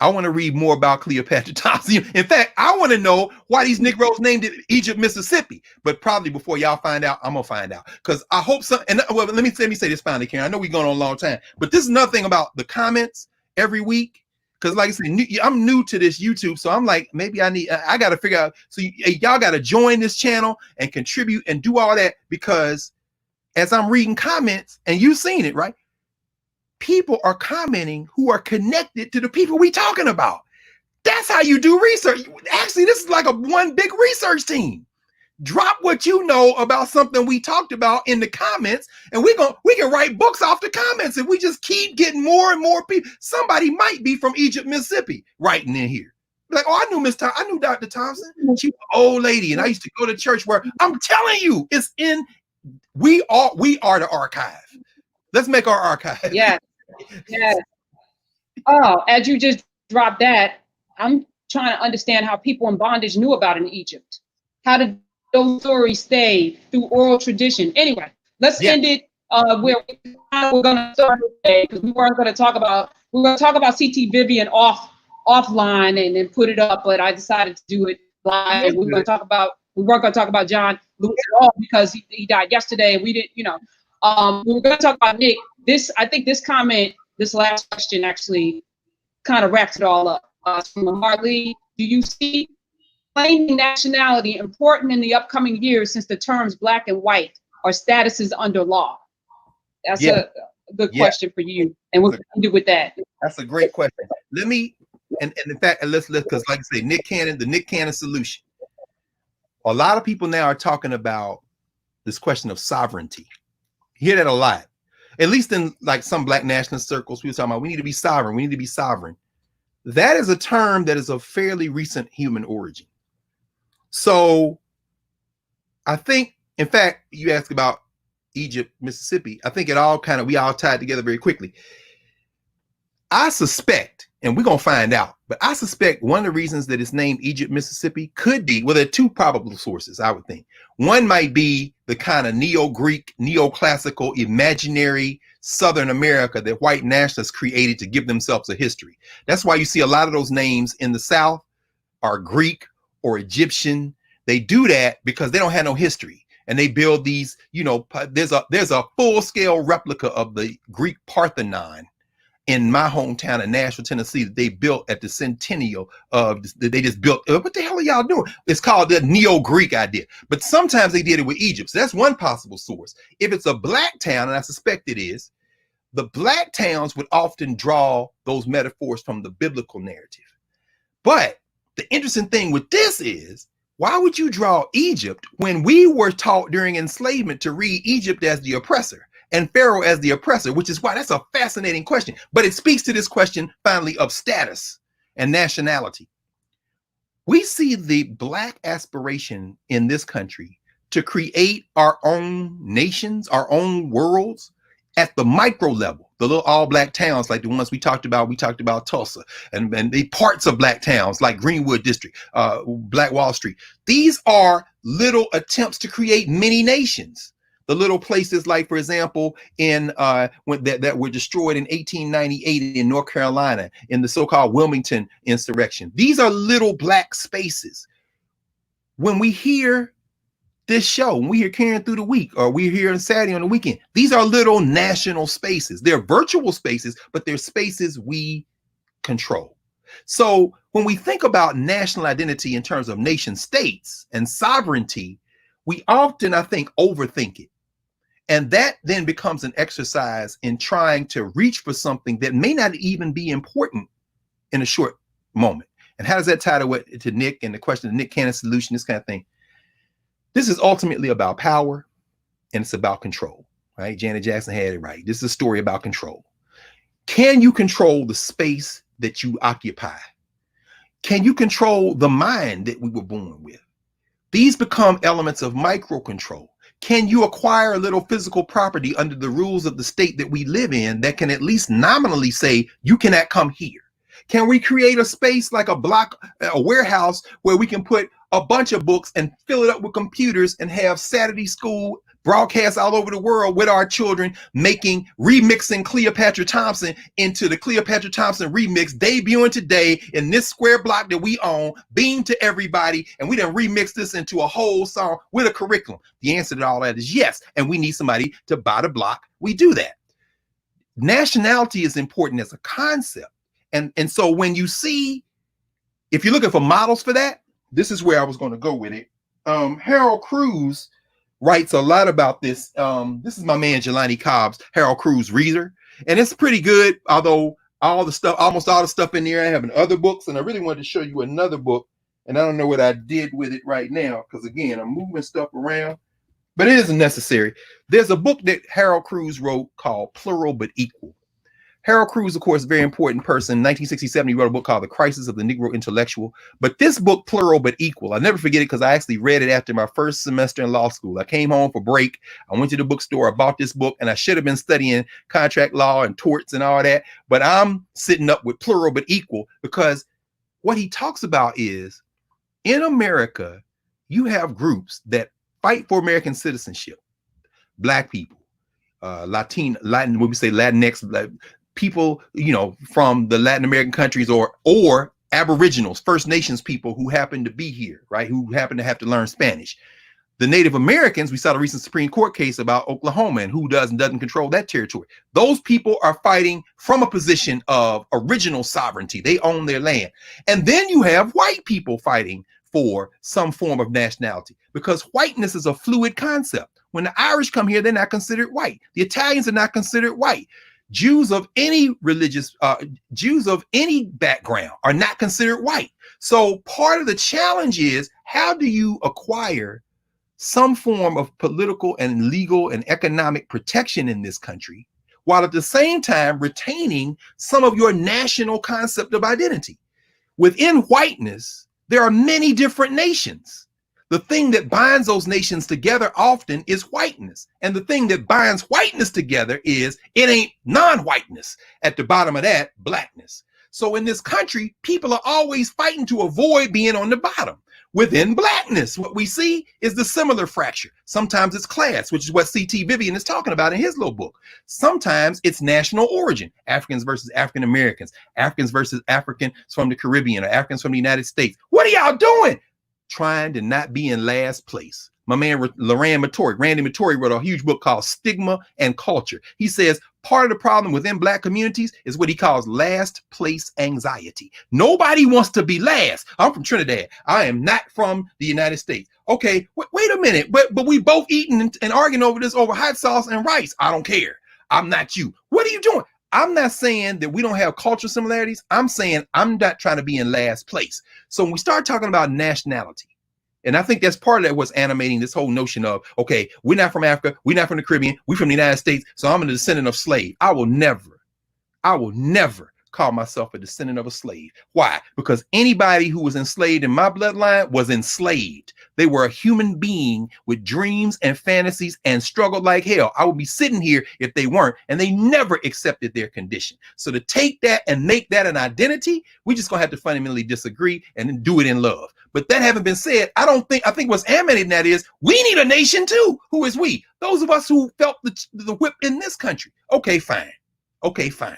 I want to read more about Cleopatra Thompson. In fact, I want to know why these Negroes named it Egypt, Mississippi. But probably before y'all find out, I'm going to find out. Because I hope some, and well, let me say this finally, Karen. I know we're going on a long time, but this is another thing about the comments every week. Because like I said, I'm new to this YouTube. So I'm like, maybe I got to figure out. So y'all got to join this channel and contribute and do all that. Because as I'm reading comments, and you've seen it, right? People are commenting who are connected to the people we talking about. That's how you do research. Actually, this is like one big research team. Drop what you know about something we talked about in the comments, and we can write books off the comments, and we just keep getting more and more people. Somebody might be from Egypt, Mississippi, writing in here. Like, oh, I knew Dr. Thompson. She was an old lady, and I used to go to church where I'm telling you, it's in. We are the archive. Let's make our archive. Yeah. Yes. Oh, as you just dropped that, I'm trying to understand how people in bondage knew about it in Egypt. How did those stories stay through oral tradition? Anyway, let's end it where we're going to start today, because we weren't going to talk about CT Vivian offline and then put it up, but I decided to do it live. We weren't going to talk about John Lewis at all because he died yesterday, and we didn't, we were going to talk about Nick. I think this last question actually kind of wraps it all up. From Lamar Lee, do you see claiming nationality important in the upcoming years since the terms black and white are statuses under law? That's a good question for you, and we'll do with that. That's a great question. Let me, and in fact, let's because like I say, Nick Cannon, the Nick Cannon solution. A lot of people now are talking about this question of sovereignty. You hear that a lot, at least in like some Black nationalist circles. People talking about we need to be sovereign. We need to be sovereign. That is a term that is of fairly recent human origin. So I think, in fact, you asked about Egypt, Mississippi. I think we all tied together very quickly. I suspect, and we're going to find out, but I suspect one of the reasons that it's named Egypt, Mississippi could be, well, there are two probable sources, I would think. One might be the kind of neo-Greek, neoclassical, imaginary Southern America that white nationalists created to give themselves a history. That's why you see a lot of those names in the South are Greek or Egyptian. They do that because they don't have no history. And they build these, there's a full-scale replica of the Greek Parthenon in my hometown of Nashville, Tennessee, that they built at the centennial of, they just built. What the hell are y'all doing? It's called the Neo-Greek idea. But sometimes they did it with Egypt. So that's one possible source. If it's a Black town, and I suspect it is, the Black towns would often draw those metaphors from the biblical narrative. But the interesting thing with this is, why would you draw Egypt when we were taught during enslavement to read Egypt as the oppressor and Pharaoh as the oppressor, which is why that's a fascinating question. But it speaks to this question, finally, of status and nationality. We see the Black aspiration in this country to create our own nations, our own worlds at the micro level, the little all Black towns like the ones we talked about Tulsa and the parts of Black towns like Greenwood District, Black Wall Street. These are little attempts to create mini nations. The little places like, for example, that were destroyed in 1898 in North Carolina in the so-called Wilmington insurrection. These are little Black spaces. When we hear this show, when we hear Carrying Through the Week, or we hear on Saturday on the weekend, these are little national spaces. They're virtual spaces, but they're spaces we control. So when we think about national identity in terms of nation states and sovereignty, we often, I think, overthink it. And that then becomes an exercise in trying to reach for something that may not even be important in a short moment. And how does that tie to Nick and the question of Nick Cannon solution, this kind of thing? This is ultimately about power, and it's about control, right? Janet Jackson had it right. This is a story about control. Can you control the space that you occupy? Can you control the mind that we were born with? These become elements of micro control. Can you acquire a little physical property under the rules of the state that we live in that can at least nominally say you cannot come here? Can we create a space like a warehouse where we can put a bunch of books and fill it up with computers and have Saturday school broadcasts all over the world with our children remixing Cleopatra Thompson into the Cleopatra Thompson remix, debuting today in this square block that we own, beamed to everybody, and we done remix this into a whole song with a curriculum? The answer to all that is yes, and we need somebody to buy the block. We do that. Nationality is important as a concept. And so when you see, if you're looking for models for that, this is where I was going to go with it. Harold Cruz writes a lot about this. This is my man Jelani Cobb's Harold Cruz Reader, and it's pretty good. Although almost all the stuff in there, I have in other books, and I really wanted to show you another book, and I don't know what I did with it right now because again, I'm moving stuff around, but it isn't necessary. There's a book that Harold Cruz wrote called Plural But Equal. Harold Cruz, of course, a very important person. In 1967, he wrote a book called The Crisis of the Negro Intellectual. But this book, Plural But Equal, I'll never forget it because I actually read it after my first semester in law school. I came home for break. I went to the bookstore. I bought this book, and I should have been studying contract law and torts and all that. But I'm sitting up with Plural But Equal because what he talks about is, in America, you have groups that fight for American citizenship. Black people, Latin, when we say Latinx, people, from the Latin American countries or Aboriginals, First Nations people who happen to be here, right? Who happen to have to learn Spanish. The Native Americans, we saw the recent Supreme Court case about Oklahoma and who does and doesn't control that territory. Those people are fighting from a position of original sovereignty. They own their land. And then you have white people fighting for some form of nationality, because whiteness is a fluid concept. When the Irish come here, they're not considered white. The Italians are not considered white. Jews of any Jews of any background are not considered white. So part of the challenge is, how do you acquire some form of political and legal and economic protection in this country, while at the same time retaining some of your national concept of identity? Within whiteness, there are many different nations. The thing that binds those nations together often is whiteness. And the thing that binds whiteness together is, it ain't non-whiteness. At the bottom of that, blackness. So in this country, people are always fighting to avoid being on the bottom. Within blackness, what we see is the similar fracture. Sometimes it's class, which is what C.T. Vivian is talking about in his little book. Sometimes it's national origin, Africans versus African Americans, Africans versus Africans from the Caribbean, or Africans from the United States. What are y'all doing? Trying to not be in last place. My man Randy Mattori wrote a huge book called Stigma and Culture. He says part of the problem within Black communities is what he calls last place anxiety. Nobody wants to be last. I'm from Trinidad. I am not from the United States. Okay, wait a minute, but we both eating and arguing over this over hot sauce and rice. I don't care. I'm not you. What are you doing? I'm not saying that we don't have cultural similarities. I'm saying I'm not trying to be in last place. So when we start talking about nationality, and I think that's part of that what's animating this whole notion of, okay, we're not from Africa, we're not from the Caribbean, we're from the United States, so I'm a descendant of slave. I will never call myself a descendant of a slave. Why? Because anybody who was enslaved in my bloodline was enslaved. They were a human being with dreams and fantasies and struggled like hell. I would be sitting here if they weren't, and they never accepted their condition. So to take that and make that an identity, we just gonna have to fundamentally disagree and then do it in love. But that having been said, I think what's animating that is, we need a nation too. Who is we? Those of us who felt the whip in this country. Okay, fine. Okay, fine.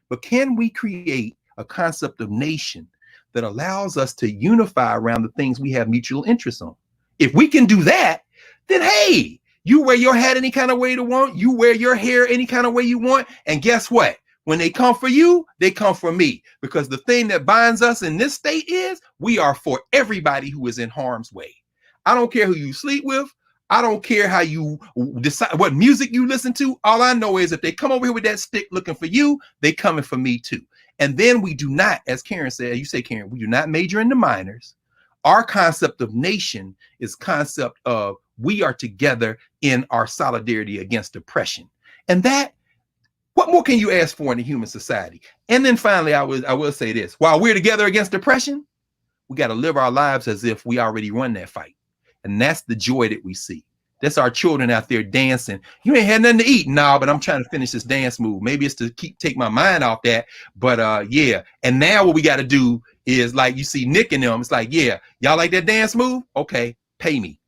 But can we create a concept of nation that allows us to unify around the things we have mutual interests on? If we can do that, then hey, you wear your hat any kind of way you want, you wear your hair any kind of way you want, and guess what? When they come for you, they come for me. Because the thing that binds us in this state is, we are for everybody who is in harm's way. I don't care who you sleep with. I don't care how you decide what music you listen to. All I know is if they come over here with that stick looking for you, they coming for me too. And then we do not, as Karen said, you say, Karen, we do not major in the minors. Our concept of nation is concept of we are together in our solidarity against oppression. And that, what more can you ask for in a human society? And then finally, I will say this: while we're together against oppression, we got to live our lives as if we already won that fight. And that's the joy that we see. That's our children out there dancing. You ain't had nothing to eat. Nah, but I'm trying to finish this dance move. Maybe it's to take my mind off that. But yeah. And now what we got to do is, like you see Nick and them, it's like, yeah, y'all like that dance move? Okay, pay me.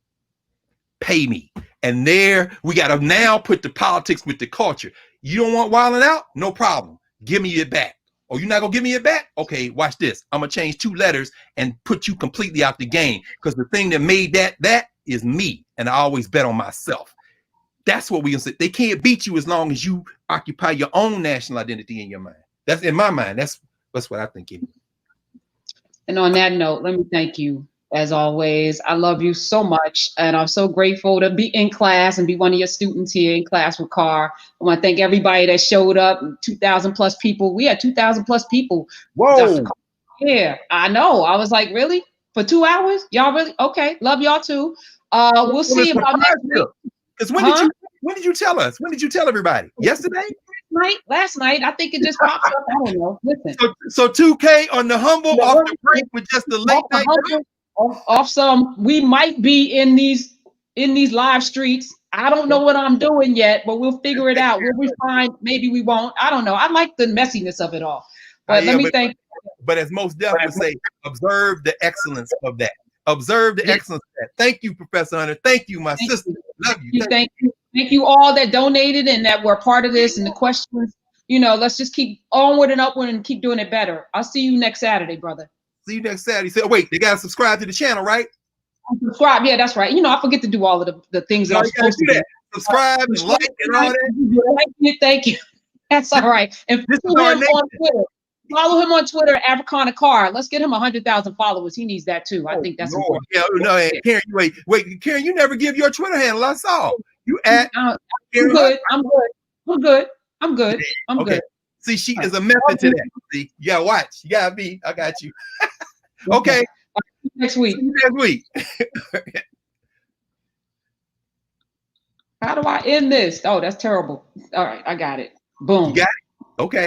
Pay me. And there we got to now put the politics with the culture. You don't want wilding out? No problem. Give me it back. Oh, you're not gonna give me it back? Okay, watch this. I'm gonna change 2 letters and put you completely out the game, because the thing that made that is me, and I always bet on myself. That's what we gonna say. They can't beat you as long as you occupy your own national identity in your mind. That's in my mind. That's what I think. And on that note, let me thank you. As always, I love you so much, and I'm so grateful to be in class and be one of your students here in class with Carr. I want to thank everybody that showed up. 2,000 plus people. We had 2,000 plus people. Whoa! Yeah, I know. I was like, really? For 2 hours? Y'all really? Okay. Love y'all too. We'll see about next week. Because when did you tell us? When did you tell everybody? Yesterday? Last night. I think it just popped up. I don't know. Listen. So 2K on the humble off the break with just the late night. Off some, we might be in these live streets. I don't know what I'm doing yet, but we'll figure it out. Will we find? Maybe we won't. I don't know. I like the messiness of it all. But let me thank. But as most definitely say, observe the excellence of that. Observe the excellence of that. Thank you, Professor Hunter. Thank you, my sister. Love you. Thank you. Thank you all that donated and that were part of this and the questions. You know, let's just keep onward and upward and keep doing it better. I'll see you next Saturday, brother. See you next Saturday. So wait, they gotta subscribe to the channel, right? Subscribe, yeah, that's right. You know, I forget to do all of the things that I'm supposed to do. Subscribe and like and all that. Thank you. That's all right. And this is our nation. Follow him on Twitter, Africana Carr. Let's get him 100,000 followers. He needs that too. I think that's important. Yeah, no, hey, Karen, wait, Karen, you never give your Twitter handle. I saw you at. I'm good. I'm good. I'm good. I'm good. I'm okay. good. See, she is a method to that. See, you gotta watch. You gotta be. I got you. Okay. Next week. Next week. How do I end this? Oh, that's terrible. All right, I got it. Boom. You got it? Okay.